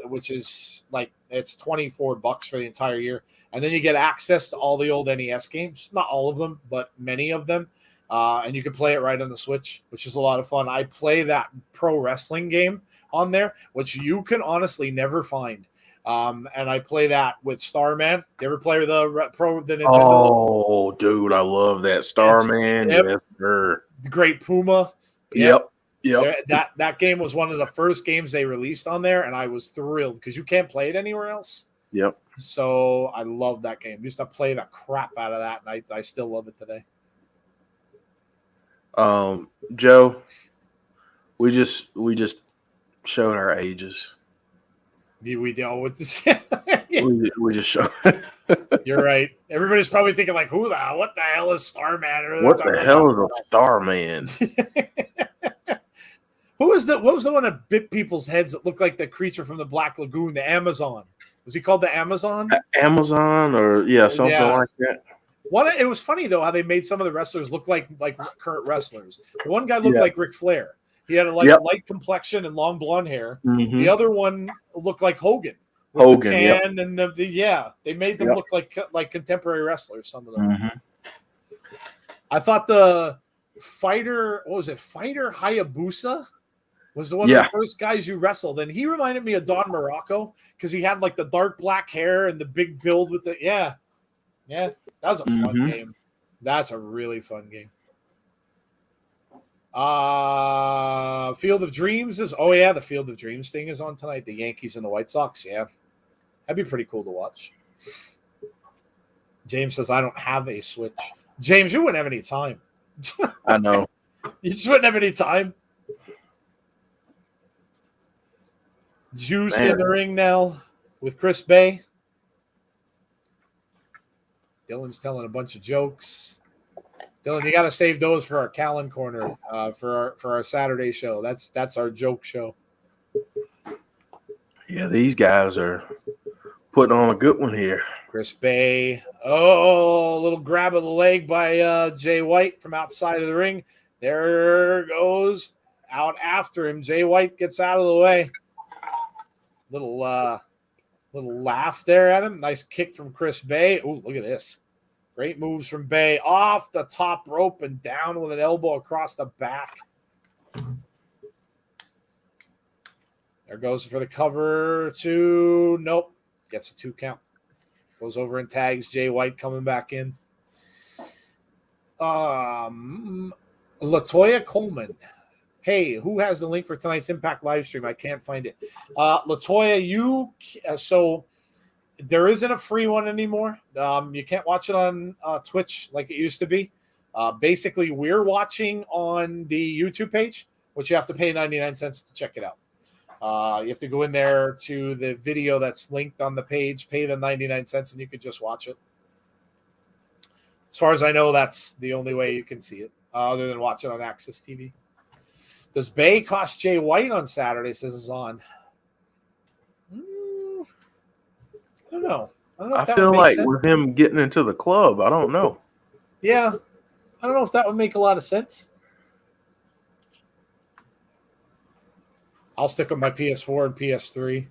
which is like it's $24 for the entire year, and then you get access to all the old NES games. Not all of them, but many of them, and you can play it right on the Switch, which is a lot of fun. I play that pro wrestling game on there, which you can honestly never find. And I play that with Starman. Do you ever play the Nintendo?
Oh, dude, I love that Starman.
Yep.
Yes, sir.
The Great Puma.
Yep.
That game was one of the first games they released on there, and I was thrilled because you can't play it anywhere else.
Yep.
So I love that game. Used to play the crap out of that, and I still love it today.
Joe, we just showed our ages.
We deal with this.
we just showed.
You're right. Everybody's probably thinking like, what the hell is Starman?
What the hell is a Starman?
What was the one that bit people's heads that looked like the creature from the Black Lagoon, the Amazon? Was he called the Amazon?
Amazon, or something like that.
It was funny though how they made some of the wrestlers look like current wrestlers. The one guy looked like Ric Flair. He had a light complexion and long blonde hair. Mm-hmm. The other one looked like Hogan. With the tan and they made them look like contemporary wrestlers. Some of them. Mm-hmm. I thought the fighter, Fighter Hayabusa was the one of the first guys you wrestled, and he reminded me of Don Morocco because he had like the dark black hair and the big build with the That was a fun game. That's a really fun game. Field of Dreams is the Field of Dreams thing is on tonight. The Yankees and the White Sox. Yeah. That'd be pretty cool to watch. James says, I don't have a Switch. James, you wouldn't have any time.
I know.
You just wouldn't have any time. Juice in the ring now with Chris Bay. Dylan's telling a bunch of jokes. Dylan, you got to save those for our Callan Corner for our Saturday show. That's our joke show.
Yeah, these guys are putting on a good one here.
Chris Bay. Oh, a little grab of the leg by Jay White from outside of the ring. There goes out after him. Jay White gets out of the way. Little laugh there at him. Nice kick from Chris Bay. Oh, look at this. Great moves from Bay off the top rope and down with an elbow across the back. There goes for the cover two. Nope. Gets a 2 count. Goes over and tags Jay White coming back in. LaToya Coleman. Hey, who has the link for tonight's Impact live stream? I can't find it. LaToya, so there isn't a free one anymore. You can't watch it on Twitch like it used to be. Basically, we're watching on the YouTube page, which you have to pay 99 cents to check it out. You have to go in there to the video that's linked on the page, pay the 99 cents, and you can just watch it. As far as I know, that's the only way you can see it, other than watch it on Access TV. Does Bay cost Jay White on Saturday? Says it's on. I don't know. I don't know if
I
that
feel
would make
like
sense.
with him getting into the club, I don't know.
Yeah. I don't know if that would make a lot of sense. I'll stick with my PS4 and PS3.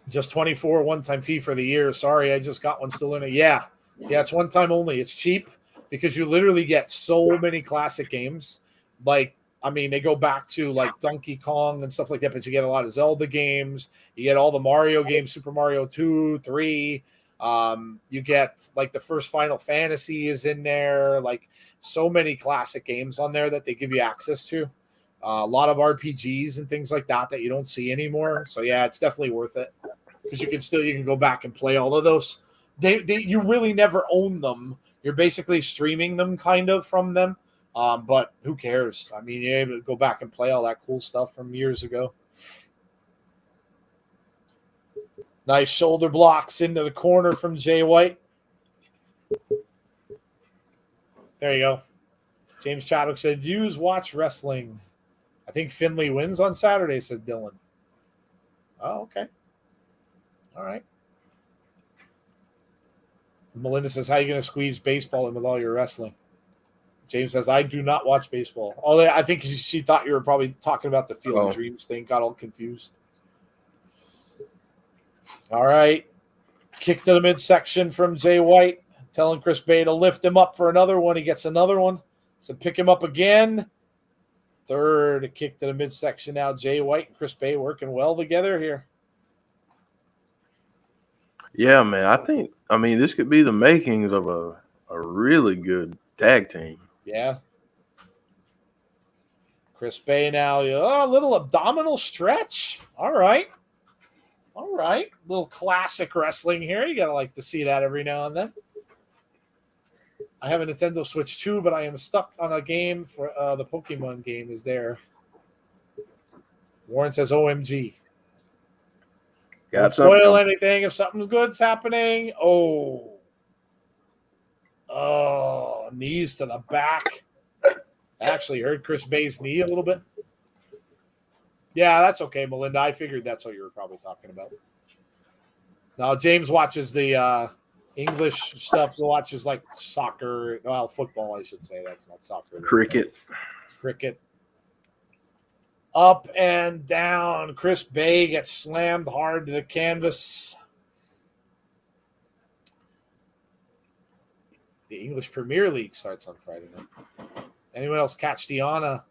Just 24 one-time fee for the year. Sorry, I just got one still in it. Yeah, it's one time only. It's cheap because you literally get so many classic games. Like, I mean, they go back to like Donkey Kong and stuff like that, but you get a lot of Zelda games. You get all the Mario games, Super Mario 2, 3. You get like the first Final Fantasy is in there. Like so many classic games on there that they give you access to. A lot of RPGs and things like that you don't see anymore. So yeah, it's definitely worth it because you can go back and play all of those. You really never own them. You're basically streaming them kind of from them. But who cares? I mean, you're able to go back and play all that cool stuff from years ago. Nice shoulder blocks into the corner from Jay White. There you go. James Chadwick said, "Use watch wrestling." I think Finley wins on Saturday, says Dylan. Oh, okay. All right. Melinda says, how are you going to squeeze baseball in with all your wrestling? James says, I do not watch baseball. Although I think she thought you were probably talking about the Field of Dreams thing. Got all confused. All right. Kick to the midsection from Jay White. Telling Chris Bay to lift him up for another one. He gets another one. So pick him up again. Third kick to the midsection now. Jay White and Chris Bay working well together here.
Yeah, man. I mean, this could be the makings of a really good tag team.
Yeah. Chris Bay now. A little abdominal stretch. All right. Little classic wrestling here. You got to like to see that every now and then. I have a Nintendo Switch 2, but I am stuck on a game for the Pokemon game is there. Warren says, OMG. Don't spoil anything if something's good's happening. Oh, knees to the back. Actually hurt Chris Bay's knee a little bit. Yeah, that's okay, Melinda. I figured that's what you were probably talking about. Now, James watches the English stuff. He watches like soccer. Well, football, I should say. That's not soccer.
Cricket.
Up and down. Chris Bay gets slammed hard to the canvas. The English Premier League starts on Friday night. Anyone else catch Deanna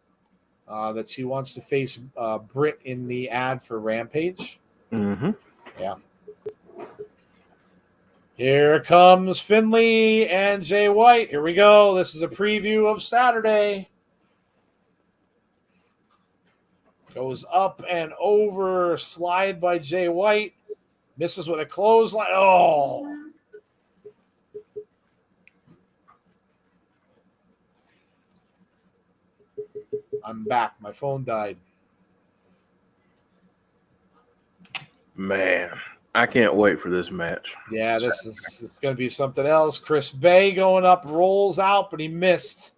that she wants to face Britt in the ad for Rampage?
Mm-hmm.
Yeah. Here comes Finley and Jay White. Here we go. This is a preview of Saturday. Goes up and over. Slide by Jay White. Misses with a clothesline. Oh. I'm back. My phone died.
Man, I can't wait for this match.
Yeah, it's going to be something else. Chris Bay going up, rolls out, but he missed.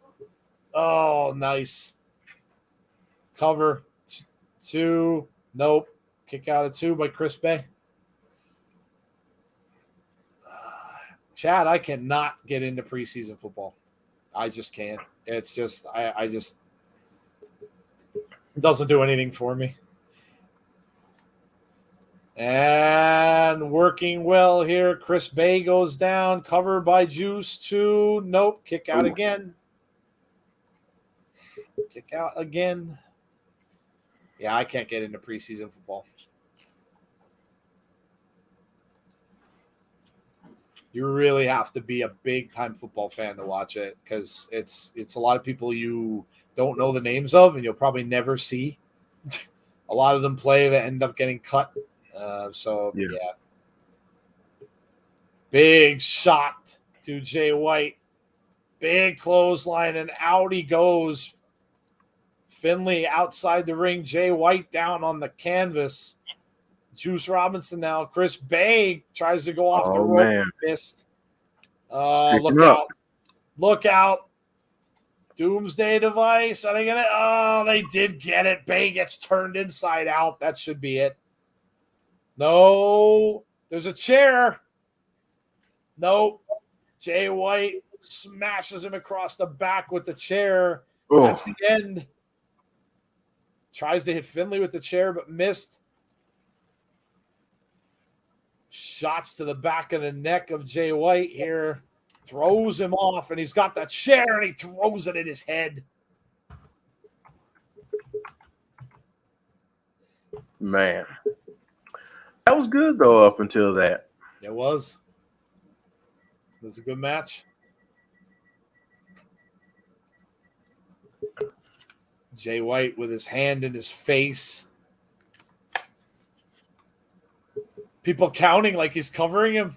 Oh, nice. Cover. 2. Nope. Kick out of 2 by Chris Bay. Chad, I cannot get into preseason football. I just can't. It's just, I just, it doesn't do anything for me. And working well here. Chris Bay goes down. Cover by Juice 2. Nope. Kick out again. Kick out again. Yeah, I can't get into preseason football. You really have to be a big-time football fan to watch it because it's a lot of people you don't know the names of and you'll probably never see. A lot of them play that end up getting cut. Yeah. Big shot to Jay White. Big clothesline, and out he goes. Finley outside the ring. Jay White down on the canvas. Juice Robinson now. Chris Bay tries to go off the rope.
Man.
Missed. Look out. Look out. Doomsday device. Are they gonna? Oh, they did get it. Bay gets turned inside out. That should be it. No, there's a chair. Nope. Jay White smashes him across the back with the chair.
Oh.
That's the end. Tries to hit Finley with the chair, but missed. Shots to the back of the neck of Jay White here. Throws him off, and he's got the chair, and he throws it in his head.
Man. That was good, though, up until that.
It was. It was a good match. Jay White with his hand in his face. People counting like he's covering him.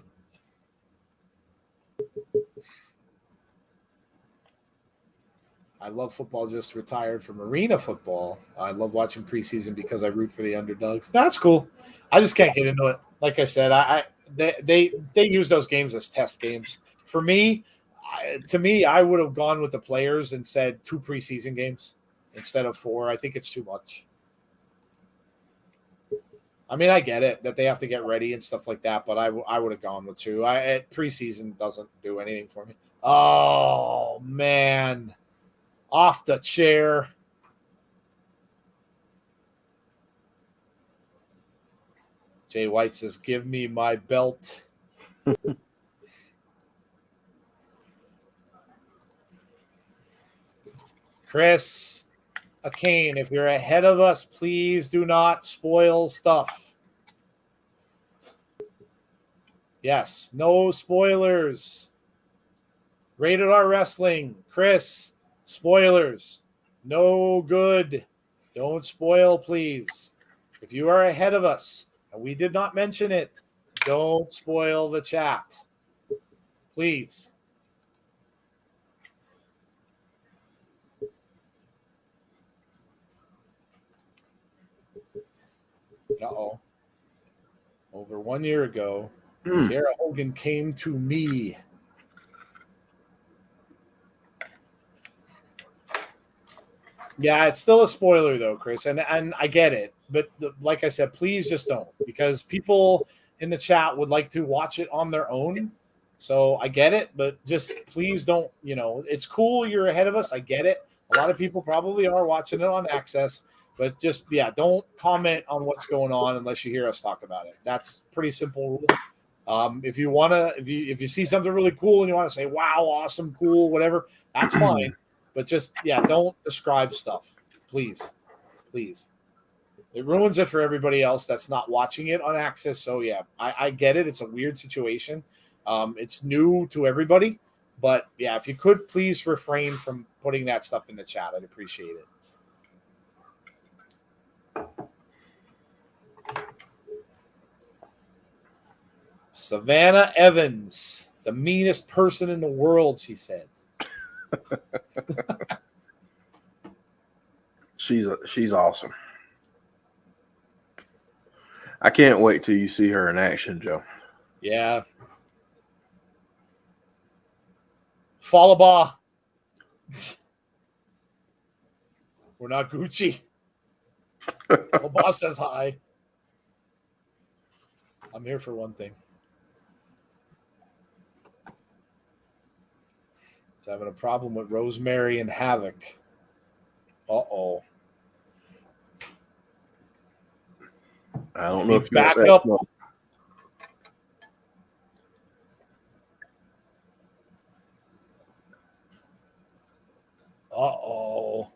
I love football, just retired from arena football. I love watching preseason because I root for the underdogs. That's cool. I just can't get into it. Like I said, they use those games as test games. For me, I would have gone with the players and said 2 preseason games instead of 4. I think it's too much. I mean, I get it that they have to get ready and stuff like that, but I would have gone with 2. Preseason doesn't do anything for me. Oh, man. Off the chair. Jay White says, "Give me my belt." Chris, Kane, if you're ahead of us, please do not spoil stuff. Yes, no spoilers. Rated R Wrestling, Chris, spoilers. No good. Don't spoil, please. If you are ahead of us and we did not mention it, don't spoil the chat. Please. Uh-oh. Over 1 year ago, Kiera Hogan came to me. Yeah, it's still a spoiler, though, Chris, and I get it. But like I said, please just don't, because people in the chat would like to watch it on their own. So I get it, but just please don't, it's cool you're ahead of us. I get it. A lot of people probably are watching it on Access, but just, don't comment on what's going on unless you hear us talk about it. That's pretty simple rule. If you want to, if you see something really cool and you want to say, wow, awesome, cool, whatever, that's fine. But just, don't describe stuff, please. Please. It ruins it for everybody else that's not watching it on Access. So, I get it. It's a weird situation. It's new to everybody. But, if you could please refrain from putting that stuff in the chat, I'd appreciate it. Savannah Evans, the meanest person in the world, she says.
She's awesome. I can't wait till you see her in action, Joe.
Yeah. Falaba. We're not Gucci. Falaba says hi. I'm here for one thing. It's having a problem with Rosemary and Havoc. Uh-oh.
I don't know if you
back up. Uh-oh.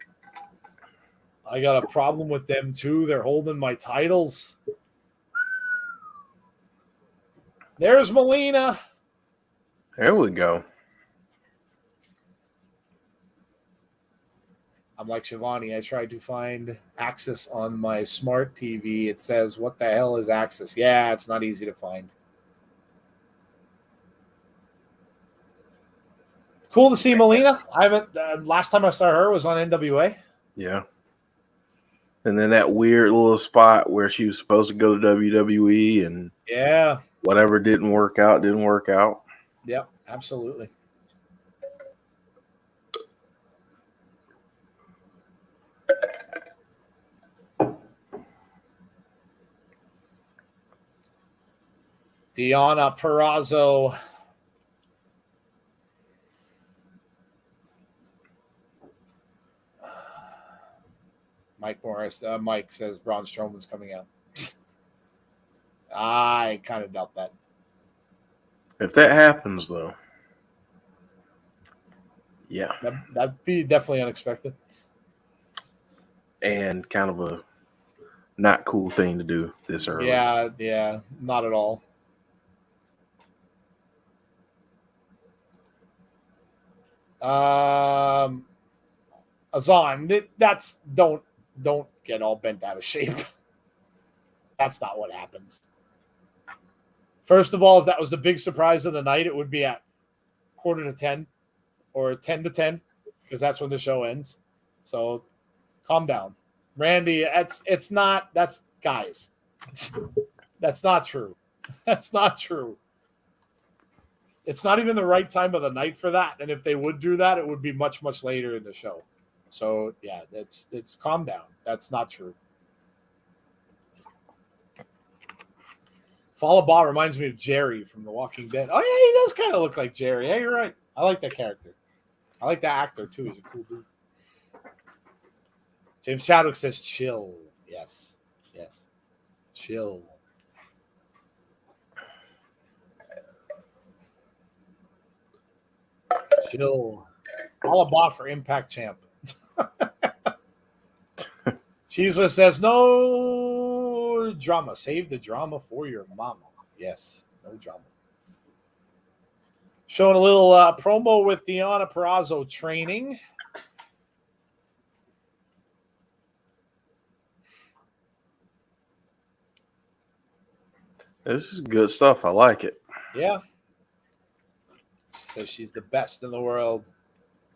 I got a problem with them, too. They're holding my titles. There's Melina.
There we go.
I'm like Shivani. I tried to find Access on my smart TV. It says, what the hell is Access? Yeah, it's not easy to find. Cool to see Melina. I haven't. Last time I saw her was on NWA.
Yeah. And then that weird little spot where she was supposed to go to WWE and whatever didn't work out.
Yep, absolutely. Deonna Purrazzo. Mike says Braun Strowman's coming out. I kind of doubt that.
If that happens, though, yeah.
That'd be definitely unexpected.
And kind of a not cool thing to do this early.
Yeah, not at all. Azan, don't get all bent out of shape. That's not what happens. First of all, if that was the big surprise of the night, it would be at 9:45 or 10:50 because that's when the show ends. So calm down. Randy, that's guys. That's not true. That's not true. It's not even the right time of the night for that. And if they would do that, it would be much, much later in the show. So yeah, it's calm down. That's not true. Falaba reminds me of Jerry from The Walking Dead. Oh yeah, he does kind of look like Jerry. Yeah, you're right. I like that character. I like that actor too. He's a cool dude. James Chadwick says chill. Yes. Chill. Chill. Falaba for Impact Champ. Cheeseless says no drama. Save the drama for your mama. Yes, no drama. Showing a little promo with Deonna Purrazzo training.
This is good stuff. I like it.
Yeah. She says she's the best in the world.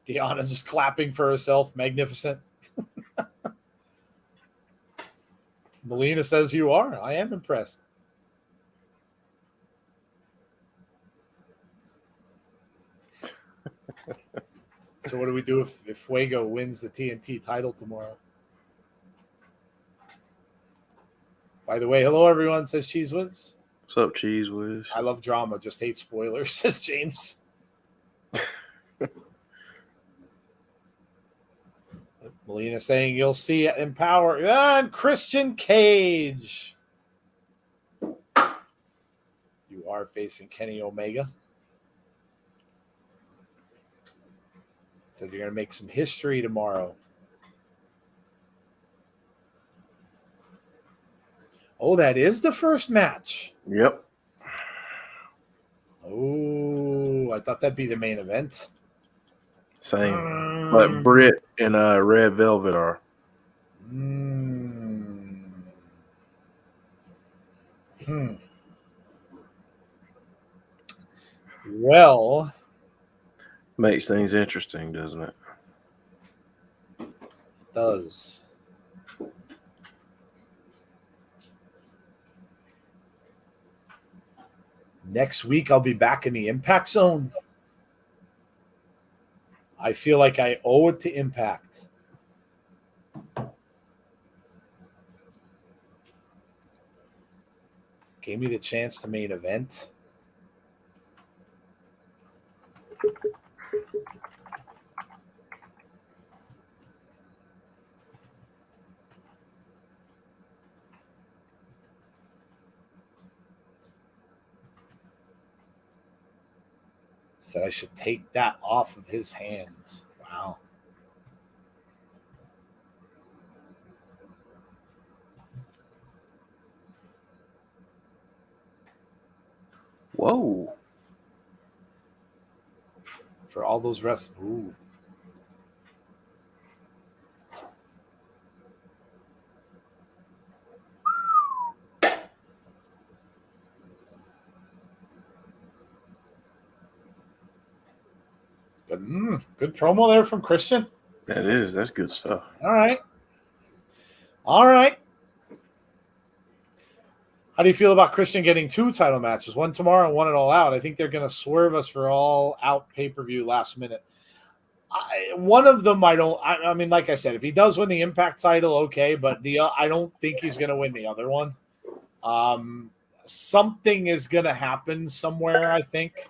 Deonna's just clapping for herself. Magnificent. Melina says you are. I am impressed. So what do we do if Fuego wins the TNT title tomorrow? By the way, hello everyone, says Cheese Whiz.
What's up, Cheese Whiz?
I love drama, just hate spoilers, says James. Melina saying you'll see it in Power. And Christian Cage. You are facing Kenny Omega. So you're going to make some history tomorrow. Oh, that is the first match.
Yep.
Oh, I thought that'd be the main event.
Same. But Britt and Red Velvet are.
Well,
makes things interesting, doesn't it?
It does. Next week, I'll be back in the Impact Zone. I feel like I owe it to Impact. Gave me the chance to main event. Said I should take that off of his hands. Wow.
Whoa.
For all those wrestlers. Ooh. Good promo there from Christian.
That is. That's good stuff.
All right. How do you feel about Christian getting 2 title matches, one tomorrow and one at All Out? I think they're going to swerve us for All Out pay-per-view last minute. One of them, I mean, like I said, if he does win the Impact title, okay, but I don't think he's going to win the other one. something is going to happen somewhere, I think,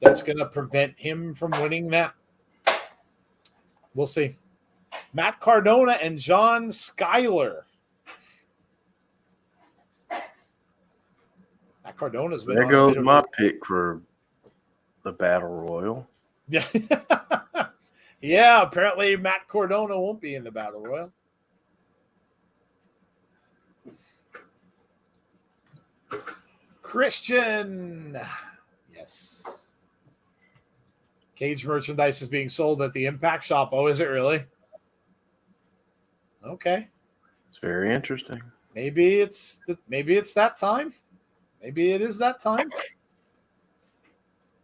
that's going to prevent him from winning that. We'll see. Matt Cardona and John Schuyler. Matt Cardona's been
There
on
goes
a bit
my
of
pick for the Battle Royal.
Yeah. Yeah, apparently Matt Cardona won't be in the Battle Royal. Christian. Yes. Cage merchandise is being sold at the Impact Shop. Oh, is it really? Okay.
It's very interesting.
Maybe it's that time. Maybe it is that time.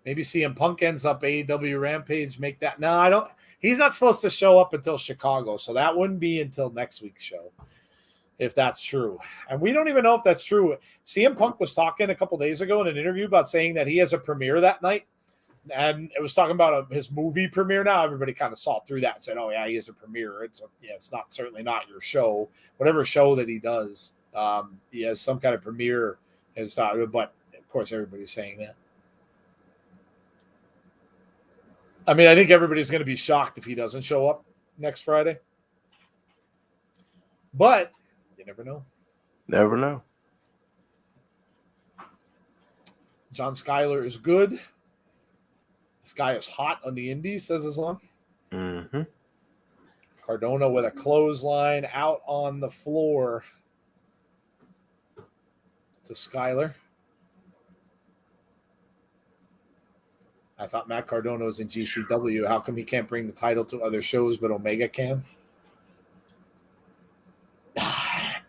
Maybe CM Punk ends up AEW Rampage. Make that. No, I don't. He's not supposed to show up until Chicago, so that wouldn't be until next week's show, if that's true. And we don't even know if that's true. CM Punk was talking a couple days ago in an interview about saying that he has a premiere that night, and it was talking about his movie premiere. Now everybody kind of saw through that and said, "Oh yeah, he has a premiere." It's certainly not your show. Whatever show that he does, he has some kind of premiere. But of course, everybody's saying that. I mean, I think everybody's going to be shocked if he doesn't show up next Friday. But you never know.
Never know.
John Schuyler is good. This guy is hot on the indies, says Islam.
Mm-hmm.
Cardona with a clothesline out on the floor to Schuyler. I thought Matt Cardona was in GCW. How come he can't bring the title to other shows, but Omega can?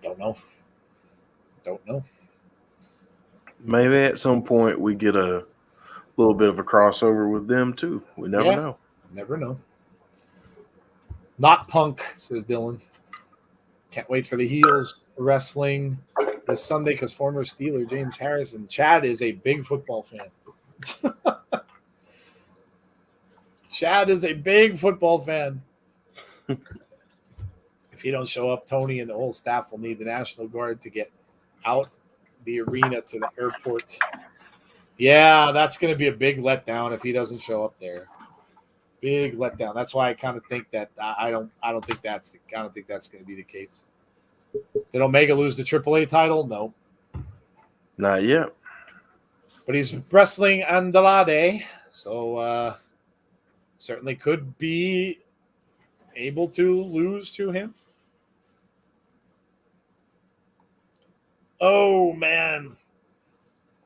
Don't know.
Maybe at some point we get a little bit of a crossover with them too. We never know.
Never know. Not Punk, says Dylan. Can't wait for the heels wrestling this Sunday because former Steeler James Harrison. Chad is a big football fan. Chad is a big football fan. If he don't show up, Tony and the whole staff will need the National Guard to get out the arena to the airport. Yeah, that's going to be a big letdown if he doesn't show up there. Big letdown. That's why I kind of think that I don't think that's going to be the case. Did Omega lose the AAA title? No,
not yet.
But he's wrestling Andrade, so certainly could be able to lose to him. Oh, man.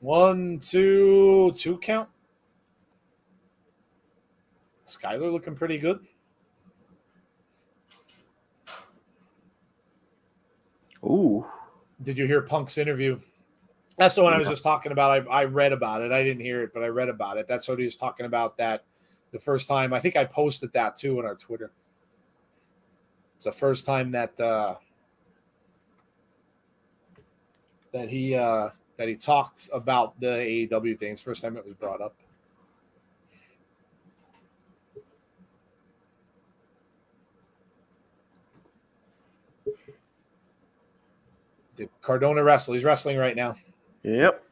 1, 2 count. Schuyler looking pretty good.
Ooh.
Did you hear Punk's interview? That's the one I was just talking about. I read about it. I didn't hear it, but I read about it. That's what he was talking about, that the first time. I think I posted that too on our Twitter. It's the first time that he talked about the AEW things. First time it was brought up. Did Cardona wrestle? He's wrestling right now.
Yep.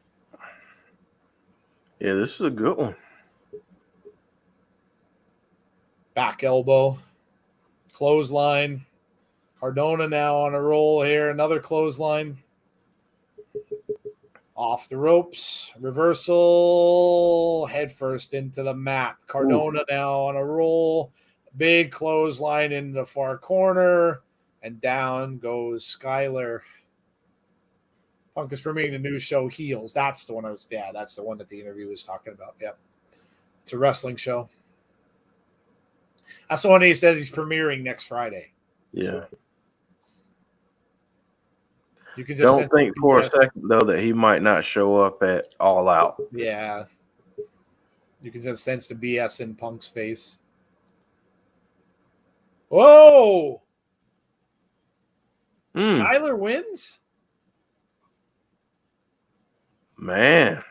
Yeah, this is a good one.
Back elbow. Clothesline. Cardona now on a roll here. Another clothesline. Off the ropes. Reversal. Head first into the mat. Cardona now on a roll. Big clothesline in the far corner. And down goes Schuyler. Punk is premiering the new show Heels. That's the one that's the one that the interview was talking about. Yep. It's a wrestling show. That's the one he says he's premiering next Friday.
Yeah.
So you can just
don't think for a second though that he might not show up at All Out.
Yeah. You can just sense the BS in Punk's face. Whoa! Schuyler wins?
Man.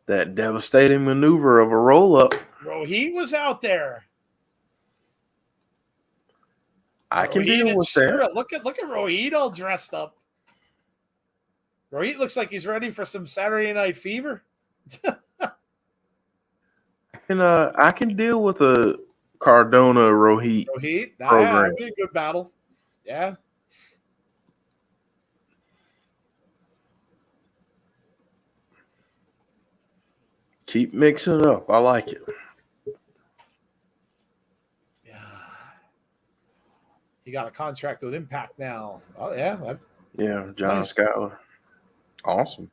That devastating maneuver of a roll-up.
Bro, he was out there.
I can deal with that.
Look at Rohit all dressed up. Rohit looks like he's ready for some Saturday Night Fever.
I can deal with a Cardona Rohit
Rohit, yeah,
program.
that'd be a good battle. Yeah.
Keep mixing it up. I like it.
Yeah. He got a contract with Impact now. Oh yeah.
Yeah, John
Nice.
Skyler. Awesome.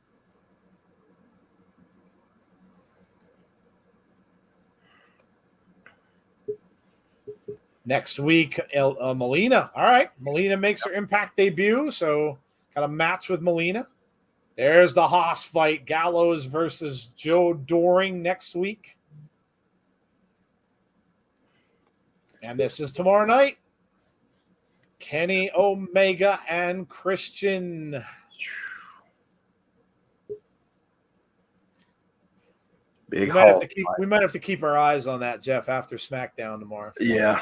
Next week, Melina. All right. Melina makes her Impact debut, so got a match with Melina. There's the Haas fight. Gallows versus Joe Doring next week. And this is tomorrow night. Kenny Omega and Christian. We might have to keep our eyes on that, Jeff, after SmackDown tomorrow.
Yeah.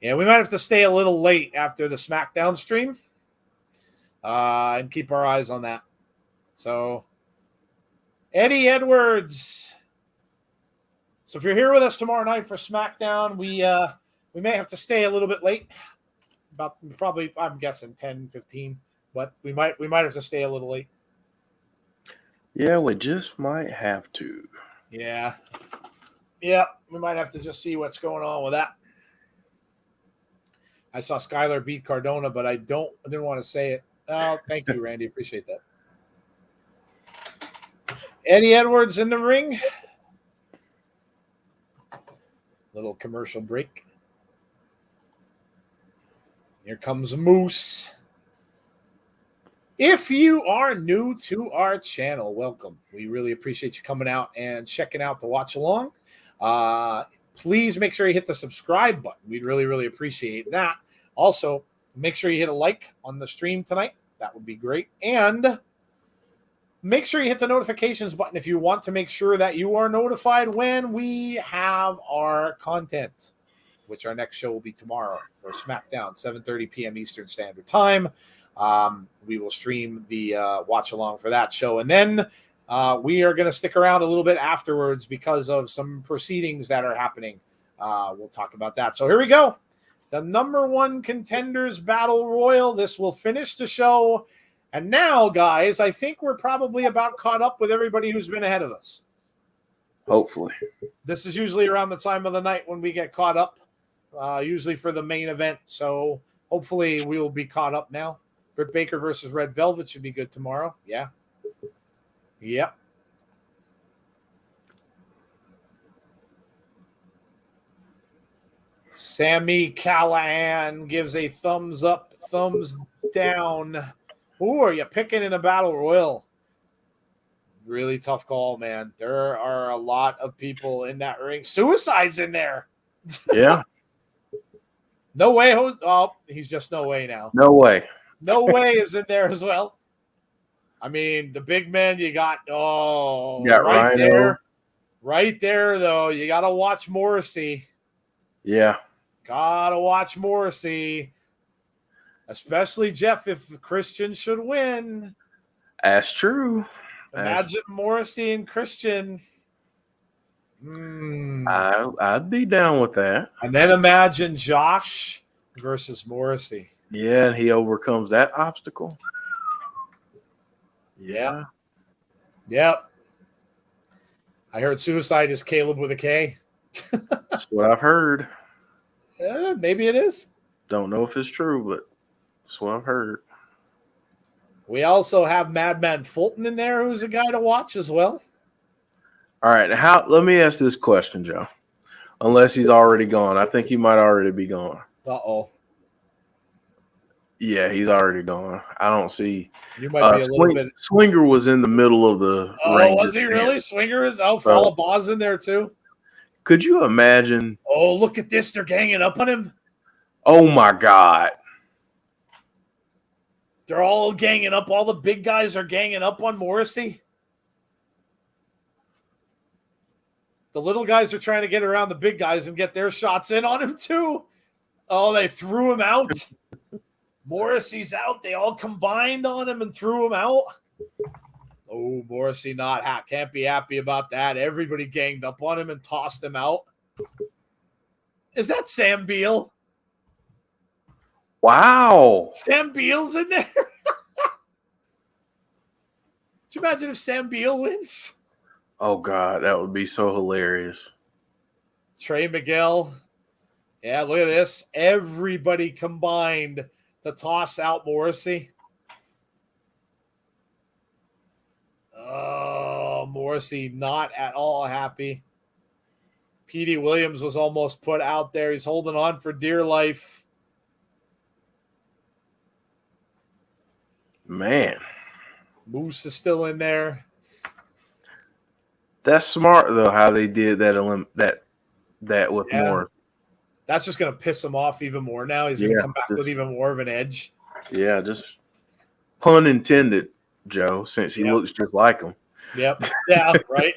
Yeah, we might have to stay a little late after the SmackDown stream and keep our eyes on that. So, Eddie Edwards. So if you're here with us tomorrow night for SmackDown, we may have to stay a little bit late. About probably, I'm guessing 10, 15, but we might have to stay a little late.
Yeah, we just might have to.
Yeah. Yeah, we might have to just see what's going on with that. I saw Skylar beat Cardona, but I didn't want to say it. Oh, thank you, Randy. Appreciate that. Eddie Edwards in the ring. Little commercial break. Here comes Moose. If you are new to our channel, welcome. We really appreciate you coming out and checking out the watch along. Please make sure you hit the subscribe button. We'd really, really appreciate that. Also, make sure you hit a like on the stream tonight. That would be great. And make sure you hit the notifications button if you want to make sure that you are notified when we have our content, which our next show will be tomorrow for SmackDown, 7:30 p.m. Eastern Standard Time. We will stream the watch along for that show. And then we are going to stick around a little bit afterwards because of some proceedings that are happening. We'll talk about that. So here we go. The number one Contenders Battle Royal. This will finish the show. And now, guys, I think we're probably about caught up with everybody who's been ahead of us.
Hopefully.
This is usually around the time of the night when we get caught up, usually for the main event. So hopefully we will be caught up now. Britt Baker versus Red Velvet should be good tomorrow. Yeah. Yep. Sami Callihan gives a thumbs up, thumbs down. Who are you picking in a battle royal? Really tough call, man. There are a lot of people in that ring. Suicide's in there.
Yeah.
No way. Oh, he's just no way now.
No way.
No way is in there as well. I mean, the big men you got. Oh,
you got
right
Rhino.
there. Right there, though. You got to watch Morrissey.
Yeah.
Gotta watch Morrissey. Especially, Jeff, if Christian should win.
That's true.
Imagine Morrissey and Christian.
I'd be down with that.
And then imagine Josh versus Morrissey.
Yeah, and he overcomes that obstacle.
Yeah. Yep. I heard Suicide is Caleb with a K.
That's what I've heard.
Maybe it is.
Don't know if it's true, but that's what I've heard.
We also have Madman Fulton in there, who's a guy to watch as well.
All right. Now, let me ask this question, Joe. Unless he's already gone. I think he might already be gone.
Uh-oh.
Yeah, he's already gone. I don't see.
You might be a little bit.
Swinger was in the middle of the ring.
Was he really? Swinger is out. Falabaw's in there too.
Could you imagine?
Oh, look at this. They're ganging up on him.
Oh, my God.
They're all ganging up. All the big guys are ganging up on Morrissey. The little guys are trying to get around the big guys and get their shots in on him too. Oh, they threw him out. Morrissey's out. They all combined on him and threw him out. Oh, Morrissey can't be happy about that. Everybody ganged up on him and tossed him out. Is that Sam Beal?
Wow.
Sam Beal's in there? Could you imagine if Sam Beal wins?
Oh, God, that would be so hilarious.
Trey Miguel. Yeah, look at this. Everybody combined to toss out Morrissey. Oh, Morrissey not at all happy. Petey Williams was almost put out there. He's holding on for dear life.
Man.
Moose is still in there.
That's smart, though, how they did that with more.
That's just going to piss him off even more now. He's going to come back with even more of an edge.
Yeah, just pun intended, Joe, since he looks just like him.
Yep. Yeah, right?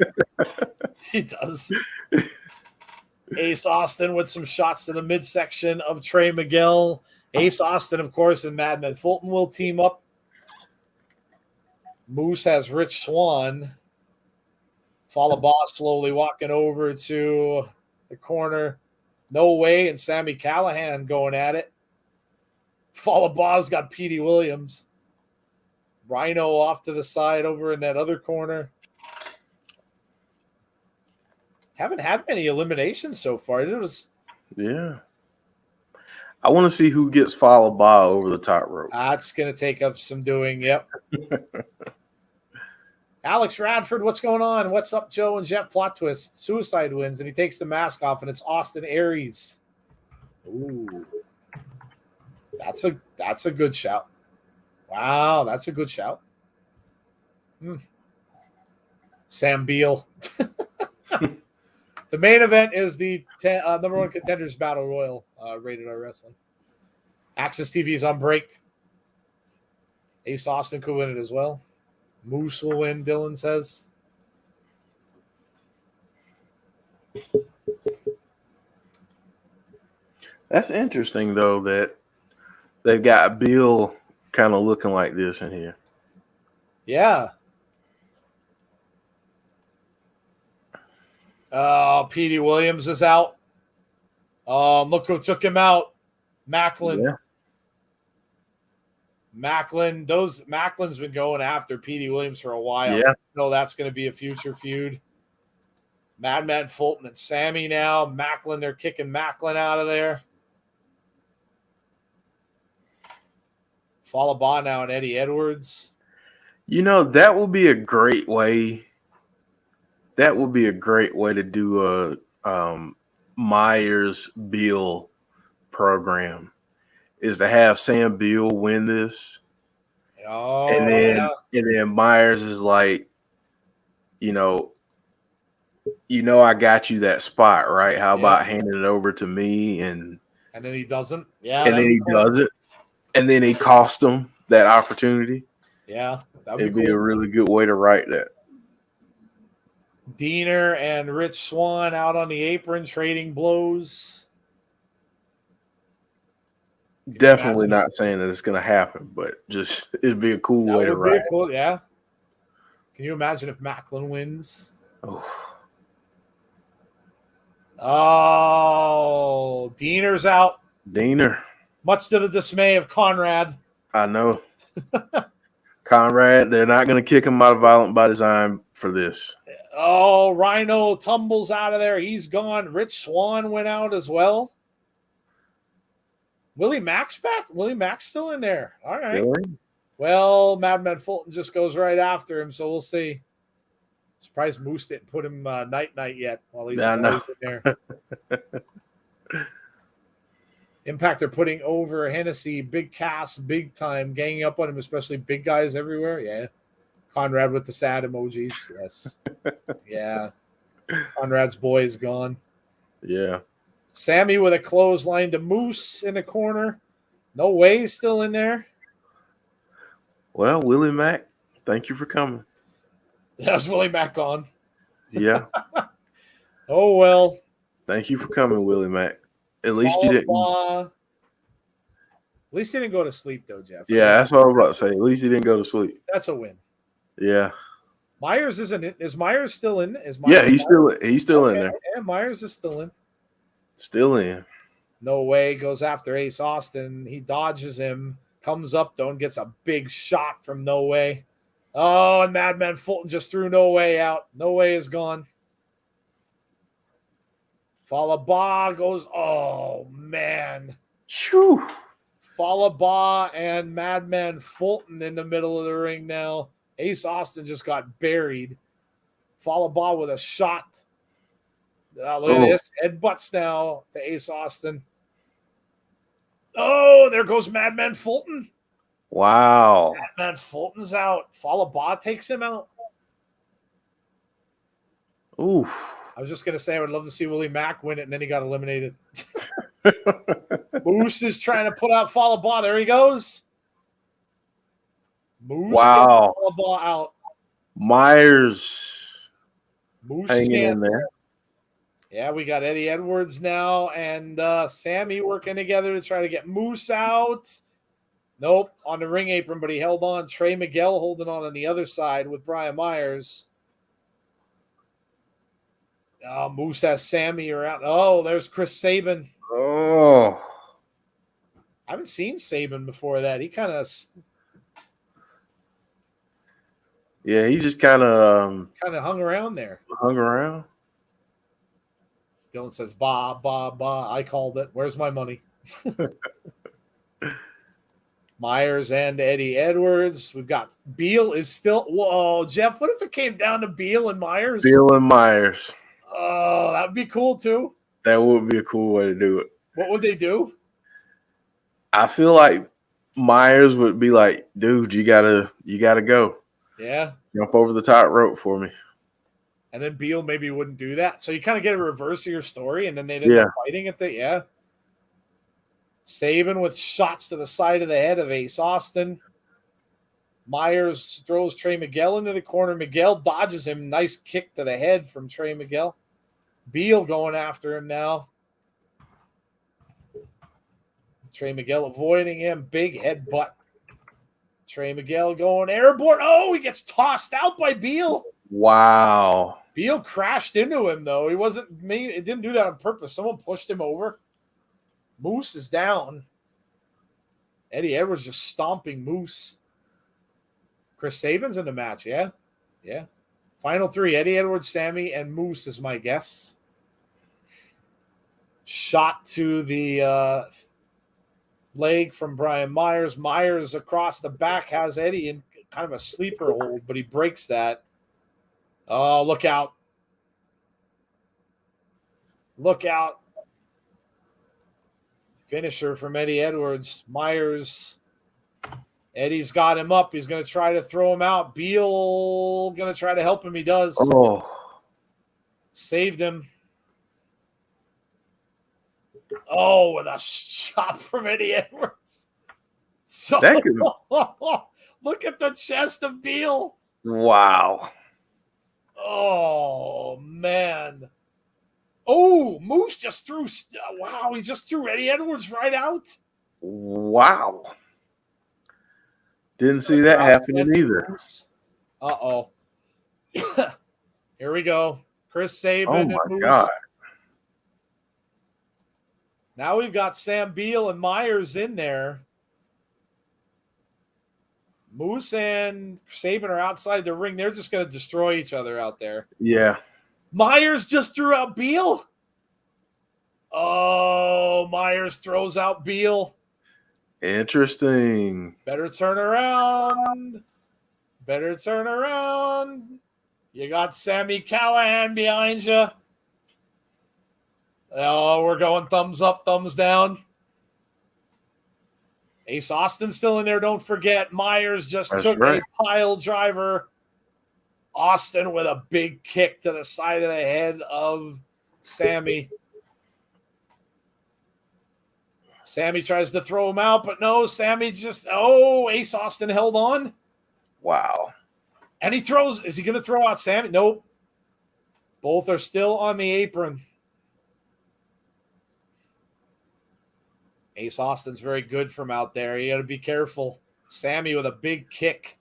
He does. Ace Austin with some shots to the midsection of Trey Miguel. Ace Austin, of course, and Madman Fulton will team up. Moose has Rich Swann. Falaba slowly walking over to the corner. No Way and Sammy Callahan going at it. Falaba's got Petey Williams. Rhino off to the side over in that other corner. Haven't had many eliminations so far.
Yeah. I want to see who gets Falaba over the top rope.
That's going to take up some doing. Yep. Alex Radford, what's going on? What's up, Joe and Jeff? Plot twist. Suicide wins, and he takes the mask off, and it's Austin Aries. Ooh. That's a good shout. Wow, that's a good shout. Sam Beal. The main event is the number one Contenders Battle Royal, Rated R Wrestling. Access TV is on break. Ace Austin could win it as well. Moose will win, Dylan says.
That's interesting, though, that they've got Bill kind of looking like this in here.
Yeah. Petey Williams is out. Look who took him out. Macklin.
Yeah.
Macklin's been going after Petey Williams for a while.
Yeah.
No, that's going to be a future feud. Madman Fulton and Sammy now. Macklin, they're kicking Macklin out of there. Falaba now and Eddie Edwards.
You know, that will be a great way. That would be a great way to do a Myers Beal program. Is to have Sam Beal win this, and then Myers is like, you know, I got you that spot, right? How about handing it over to me? And
then he doesn't. Yeah,
and then he does it, and then he cost him that opportunity.
Yeah,
it'd be a really good way to write that.
Diener and Rich Swann out on the apron trading blows.
Definitely not saying that it's going to happen, but just it'd be a cool way to write.
Cool, yeah. Can you imagine if Macklin wins? Oh, Diener's out.
Diener.
Much to the dismay of Conrad.
I know. Conrad, they're not going to kick him out of Violent by Design for this.
Oh, Rhino tumbles out of there. He's gone. Rich Swann went out as well. Willie Mack's back? Willie Mack's still in there. All right.
Really?
Well, Madman Fulton just goes right after him, so we'll see. Surprised Moose didn't put him night yet while he's in there. Impact are putting over Hennessy, Big Cass, big time, ganging up on him, especially big guys everywhere. Yeah. Conrad with the sad emojis. Yes. Yeah. Conrad's boy is gone.
Yeah.
Sammy with a clothesline to Moose in the corner. No Way he's still in there.
Well, Willie Mack, thank you for coming.
There's Willie Mack gone.
Yeah.
Oh, well.
Thank you for coming, Willie Mack. At least you didn't.
At least he didn't go to sleep, though, Jeff.
Yeah, that's what I was about to say. At least he didn't go to sleep.
That's a win.
Yeah.
Myers isn't it? Is Myers still in? Is Myers
Yeah, he's still in there.
Yeah, Myers is still in.
Still in.
No way. Goes after Ace Austin. He dodges him. Comes up, though, and gets a big shot from No Way. Oh, and Madman Fulton just threw No Way out. No Way is gone. Falaba goes, oh, man.
Shoo.
Falaba and Madman Fulton in the middle of the ring now. Ace Austin just got buried. Falaba with a shot. Look at this. Headbutts now to Ace Austin. Oh, there goes Madman Fulton.
Wow.
Madman Fulton's out. Falaba takes him out.
Ooh.
I was just going to say I would love to see Willie Mack win it, and then he got eliminated. Moose is trying to put out Falaba. There he goes. Moose
wow.
Falaba out.
Myers
Moose
hanging in there.
Yeah, we got Eddie Edwards now and Sammy working together to try to get Moose out. Nope, on the ring apron, but he held on. Trey Miguel holding on the other side with Brian Myers. Moose has Sammy around. Oh, there's Chris Sabin.
Oh.
I haven't seen Sabin before that. He kind of...
Yeah, he just kind of
hung around there.
Hung around.
Dylan says, bah, bah, bah. I called it. Where's my money? Myers and Eddie Edwards. We've got Beal is still. Whoa, Jeff, what if it came down to Beal and Myers?
Beal and Myers.
Oh, that would be cool too.
That would be a cool way to do it.
What would they do?
I feel like Myers would be like, dude, you gotta go.
Yeah.
Jump over the top rope for me.
And then Beal maybe wouldn't do that. So you kind of get a reverse of your story, and then they'd end up fighting at the, yeah. Sabin with shots to the side of the head of Ace Austin. Myers throws Trey Miguel into the corner. Miguel dodges him. Nice kick to the head from Trey Miguel. Beal going after him now. Trey Miguel avoiding him. Big headbutt. Trey Miguel going airborne. Oh, he gets tossed out by Beal.
Wow.
Beal crashed into him, though. He wasn't mean. It didn't do that on purpose. Someone pushed him over. Moose is down. Eddie Edwards just stomping Moose. Chris Sabin's in the match, yeah? Yeah. Final three, Eddie Edwards, Sammy, and Moose is my guess. Shot to the leg from Brian Myers. Myers across the back has Eddie in kind of a sleeper hold, but he breaks that. Oh, look out. Look out. Finisher from Eddie Edwards. Myers. Eddie's got him up. He's going to try to throw him out. Beal going to try to help him. He does.
Oh.
Saved him. Oh, with a shot from Eddie Edwards. So, look at the chest of Beal.
Wow.
Oh, man. Oh, Moose just threw. Wow, he just threw Eddie Edwards right out.
Wow. Didn't see that happening either.
Uh-oh. Here we go. Chris Sabin
and Moose. God.
Now we've got Sam Beal and Myers in there. Moose and Sabin are outside the ring. They're just going to destroy each other out there.
Yeah.
Myers just threw out Beal. Oh, Myers throws out Beal.
Interesting.
Better turn around. Better turn around. You got Sami Callihan behind you. Oh, we're going thumbs up, thumbs down. Ace Austin still in there, don't forget. Myers just took a pile driver. Austin with a big kick to the side of the head of Sammy. Sammy tries to throw him out, but no, Sammy just, Ace Austin held on.
Wow.
And he throws, is he going to throw out Sammy? Nope. Both are still on the apron. Ace Austin's very good from out there. You got to be careful. Sammy with a big kick.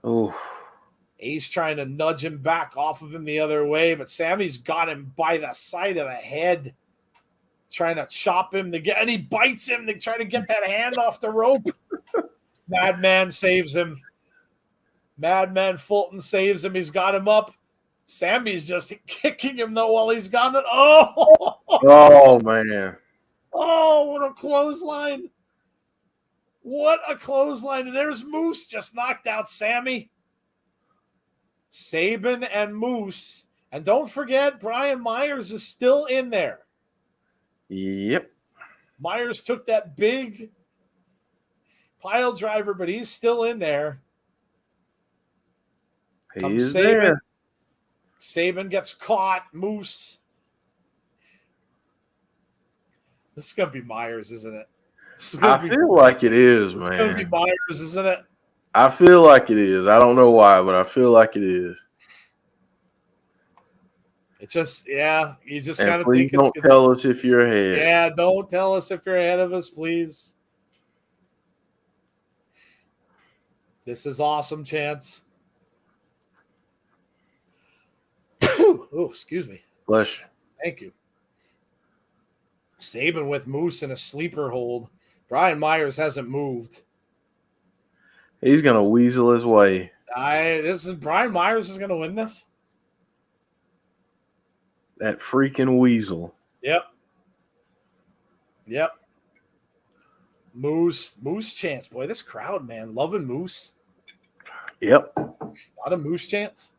Oh,
Ace trying to nudge him back off of him the other way, but Sammy's got him by the side of the head, trying to chop him and he bites him to try to get that hand off the rope. Madman saves him. Madman Fulton saves him. He's got him up. Sammy's just kicking him though while he's got it.
oh man.
Oh, what a clothesline. What a clothesline. And there's Moose just knocked out Sammy. Sabin and Moose. And don't forget, Brian Myers is still in there.
Yep.
Myers took that big pile driver, but he's still in there.
He's
Sabin.
there.
Sabin gets caught. Moose. This is going to be Myers, isn't it?
I feel like it is, man.
It's going to be Myers, isn't it?
I feel like it is. I don't know why, but I feel like it is.
It's just, yeah, you just got to
think
it's.
Don't tell us if you're ahead.
Yeah, don't tell us if you're ahead of us, please. This is awesome, Chance. Oh, excuse me.
Bless you.
Thank you. Sabin with Moose in a sleeper hold. Brian Myers hasn't moved.
He's gonna weasel his way.
Brian Myers is gonna win this.
That freaking weasel.
Yep. Moose chance. Boy, this crowd, man, loving Moose.
Yep.
A lot of Moose chance.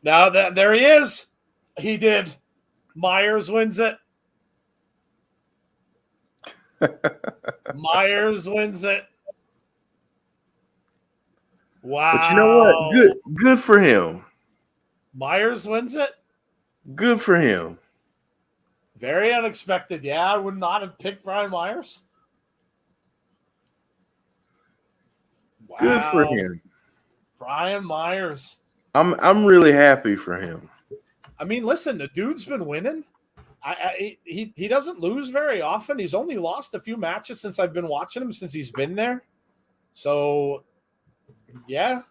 Now there he is. He did. Myers wins it. Myers wins it. Wow.
But you know what? Good for him.
Myers wins it.
Good for him.
Very unexpected. Yeah, I would not have picked Brian Myers. Wow.
Good for him.
Brian Myers.
I'm really happy for him.
I mean, listen, the dude's been winning. He doesn't lose very often. He's only lost a few matches since I've been watching him, since he's been there. So, yeah.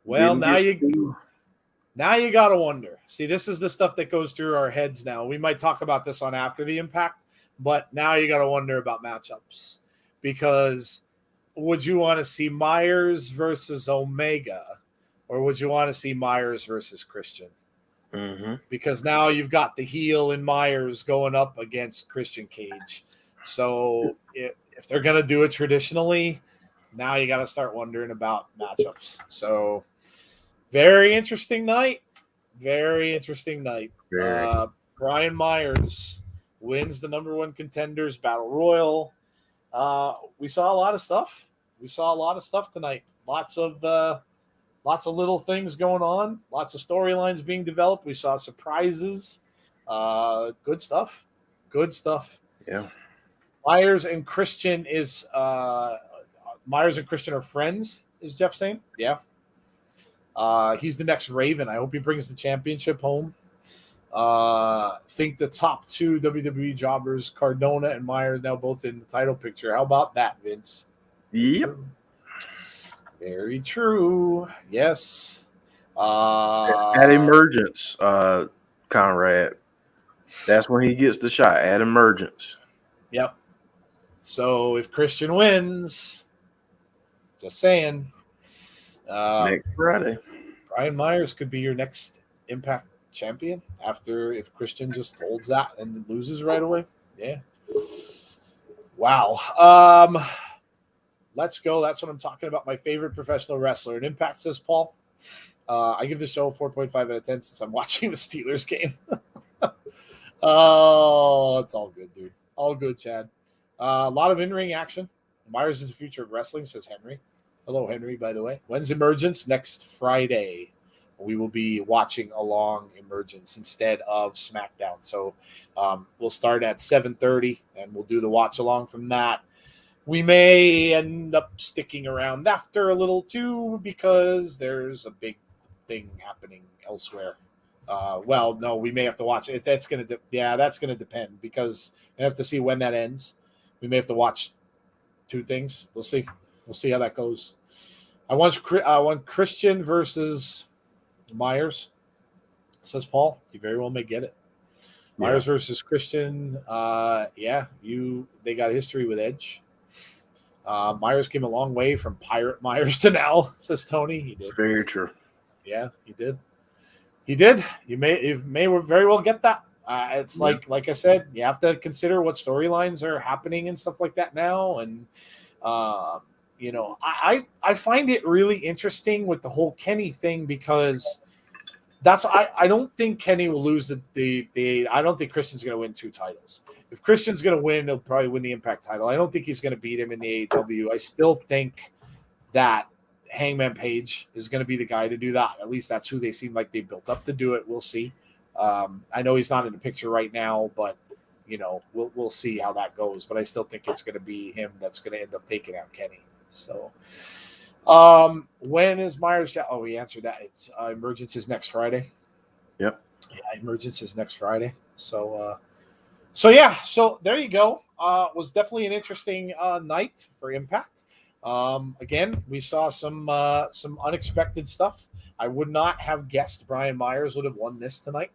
Well, now you got to wonder. See, this is the stuff that goes through our heads now. We might talk about this on After the Impact, but now you got to wonder about matchups, because would you want to see Myers versus Omega, or would you want to see Myers versus Christian?
Mm-hmm.
Because now you've got the heel in Myers going up against Christian Cage. So if they're going to do it traditionally, now you got to start wondering about matchups. So very interesting night. Very interesting night. Brian Myers wins the #1 Contenders Battle Royal. We saw a lot of stuff. We saw a lot of stuff tonight. Lots of little things going on. Lots of storylines being developed. We saw surprises. Good stuff. Good stuff.
Yeah.
Myers and Christian are friends, is Jeff saying? Yeah. He's the next Raven. I hope he brings the championship home. Think the top two WWE jobbers, Cardona and Myers, now both in the title picture. How about that, Vince?
Yep.
Very true. Yes.
At emergence, Conrad. That's when he gets the shot, at emergence.
Yep. So if Christian wins, just saying.
Next Friday.
Brian Myers could be your next Impact champion if Christian just holds that and loses right away. Yeah. Wow. Let's go. That's what I'm talking about. My favorite professional wrestler. And Impact, says Paul. I give the show a 4.5 out of 10 since I'm watching the Steelers game. Oh, it's all good, dude. All good, Chad. A lot of in-ring action. Myers is the future of wrestling, says Henry. Hello, Henry, by the way. When's Emergence? Next Friday. We will be watching along Emergence instead of SmackDown. So we'll start at 7:30, and we'll do the watch along from that. We may end up sticking around after a little too, because there's a big thing happening elsewhere. Well, no, we may have to watch it. That's gonna depend because we have to see when that ends. We may have to watch two things. We'll see. We'll see how that goes. I want Christian versus Myers, says Paul. You very well may get it. Myers versus Christian. They got history with Edge. Myers came a long way from Pirate Myers to now, says Tony. He did.
Very true.
Yeah, he did. He did. You may very well get that. It's like I said, you have to consider what storylines are happening and stuff like that now. And I find it really interesting with the whole Kenny thing because I don't think Kenny will lose the I don't think Christian's going to win 2 titles. If Christian's going to win, he'll probably win the Impact title. I don't think he's going to beat him in the AEW. I still think that Hangman Page is going to be the guy to do that. At least that's who they seem like they built up to do it. We'll see. I know he's not in the picture right now, but we'll see how that goes. But I still think it's going to be him that's going to end up taking out Kenny. So, when is Myers? Oh, we answered that. It's Emergence is next Friday.
Yep.
Yeah, Emergence is next Friday. So there you go. Was definitely an interesting night for Impact. Again, we saw some unexpected stuff. I would not have guessed Brian Myers would have won this tonight.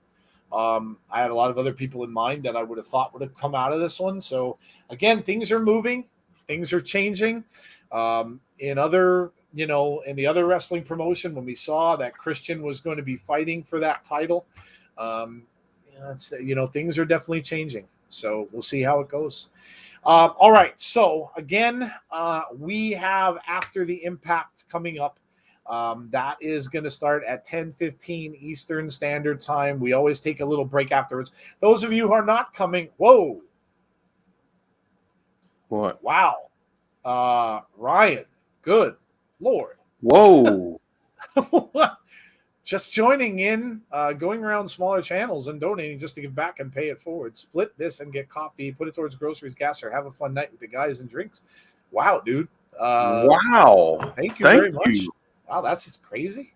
I had a lot of other people in mind that I would have thought would have come out of this one. So again, things are moving, things are changing. In the other wrestling promotion, when we saw that Christian was going to be fighting for that title, things are definitely changing. So we'll see how it goes. All right. So again, we have After the Impact coming up. That is going to start at 10:15 Eastern Standard Time. We always take a little break afterwards. Those of you who are not coming, whoa.
What?
Wow. Ryan, good Lord.
Whoa.
Just joining in, going around smaller channels and donating just to give back and pay it forward. Split this and get coffee, put it towards groceries, gas, or have a fun night with the guys and drinks. Wow, dude.
Wow.
Thank you very much. Wow, that's crazy.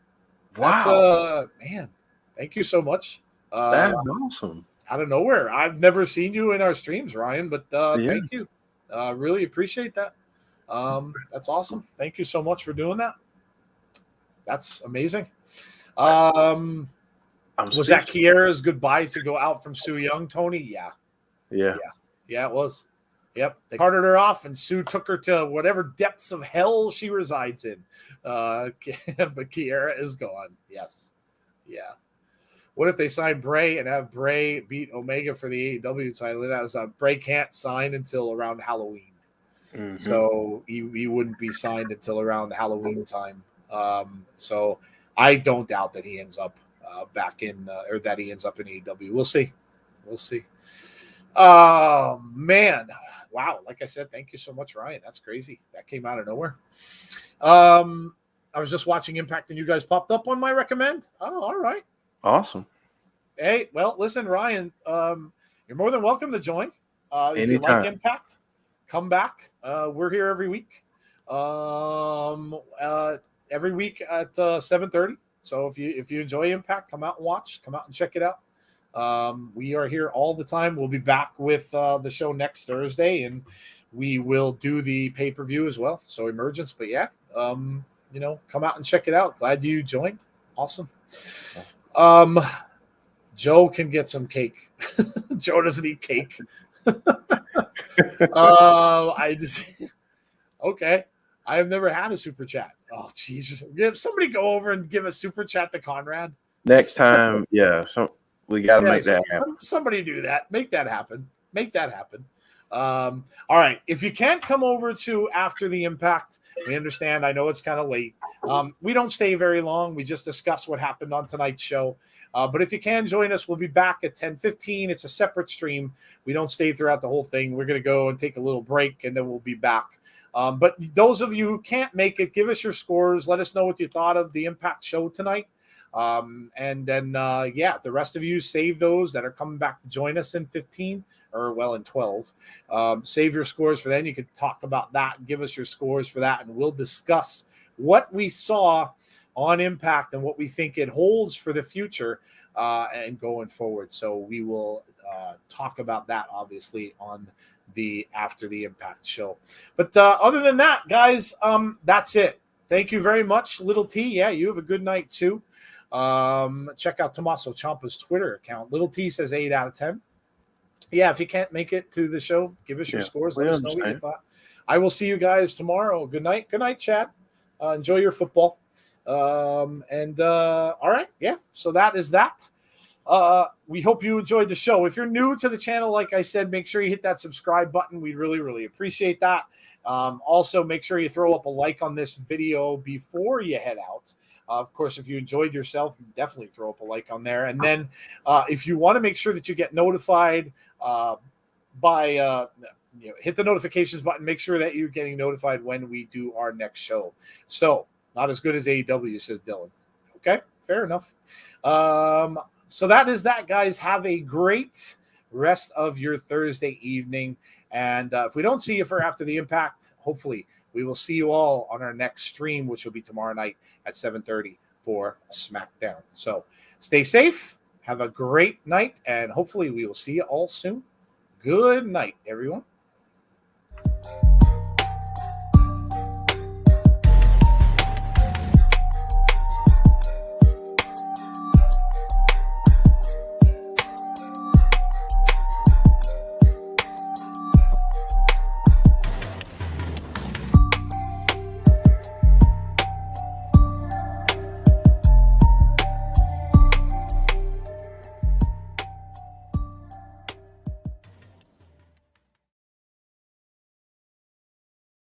Wow.
Man, thank you so much.
That's awesome.
Out of nowhere. I've never seen you in our streams, Ryan, but thank you. Really appreciate that. That's awesome. Thank you so much for doing that. That's amazing. Was that Kiera's goodbye to go out from Sue Young, Tony? Yeah, it was. Yep, they carted her off, and Sue took her to whatever depths of hell she resides in. But Kiera is gone. Yes, yeah. What if they sign Bray and have Bray beat Omega for the AEW title? As Bray can't sign until around Halloween, so he wouldn't be signed until around Halloween time. So I don't doubt that he ends up back in, or that he ends up in AEW. We'll see. Oh man. Wow, like I said, thank you so much, Ryan. That's crazy. That came out of nowhere. I was just watching Impact and you guys popped up on my recommend. Oh, all right.
Awesome.
Hey, well, listen, Ryan, you're more than welcome to join. If you like Impact, come back. We're here every week. Every week at 7:30. So if you enjoy Impact, come out and watch. Come out and check it out. We are here all the time. We'll be back with the show next Thursday, and we will do the pay-per-view as well. So Emergence, but yeah, come out and check it out. Glad you joined. Awesome. Joe can get some cake. Joe doesn't eat cake. Okay. I have never had a super chat. Oh, jeez. Somebody go over and give a super chat to Conrad.
Next time, yeah. So we got to make that happen.
Somebody do that. Make that happen. All right. If you can't come over to After the Impact, we understand. I know it's kind of late. We don't stay very long. We just discuss what happened on tonight's show. But if you can join us, we'll be back at 10:15. It's a separate stream. We don't stay throughout the whole thing. We're going to go and take a little break, and then we'll be back. But those of you who can't make it, give us your scores. Let us know what you thought of the Impact show tonight. And then, the rest of you save those that are coming back to join us in 15 or in 12. Save your scores for then. You can talk about that and give us your scores for that. And we'll discuss what we saw on Impact and what we think it holds for the future and going forward. So we will talk about that obviously on the After the Impact show. But other than that, guys, that's it. Thank you very much, Little T. Yeah, you have a good night too. Check out Tommaso Ciampa's Twitter account. Little T says 8 out of 10. Yeah, if you can't make it to the show, give us your scores. Let us know what you thought. I will see you guys tomorrow. Good night. Good night, Chad. Enjoy your football. All right. Yeah. So that is that. We hope you enjoyed the show. If you're new to the channel, like I said, make sure you hit that subscribe button. We'd really, really appreciate that. Also, make sure you throw up a like on this video before you head out. Of course, if you enjoyed yourself, definitely throw up a like on there. And then if you want to make sure that you get notified hit the notifications button. Make sure that you're getting notified when we do our next show. So not as good as AEW, says Dylan. Okay, fair enough. So that is that, guys. Have a great rest of your Thursday evening. And if we don't see you for After the Impact, hopefully we will see you all on our next stream, which will be tomorrow night at 7:30 for SmackDown. So stay safe. Have a great night. And hopefully we will see you all soon. Good night, everyone.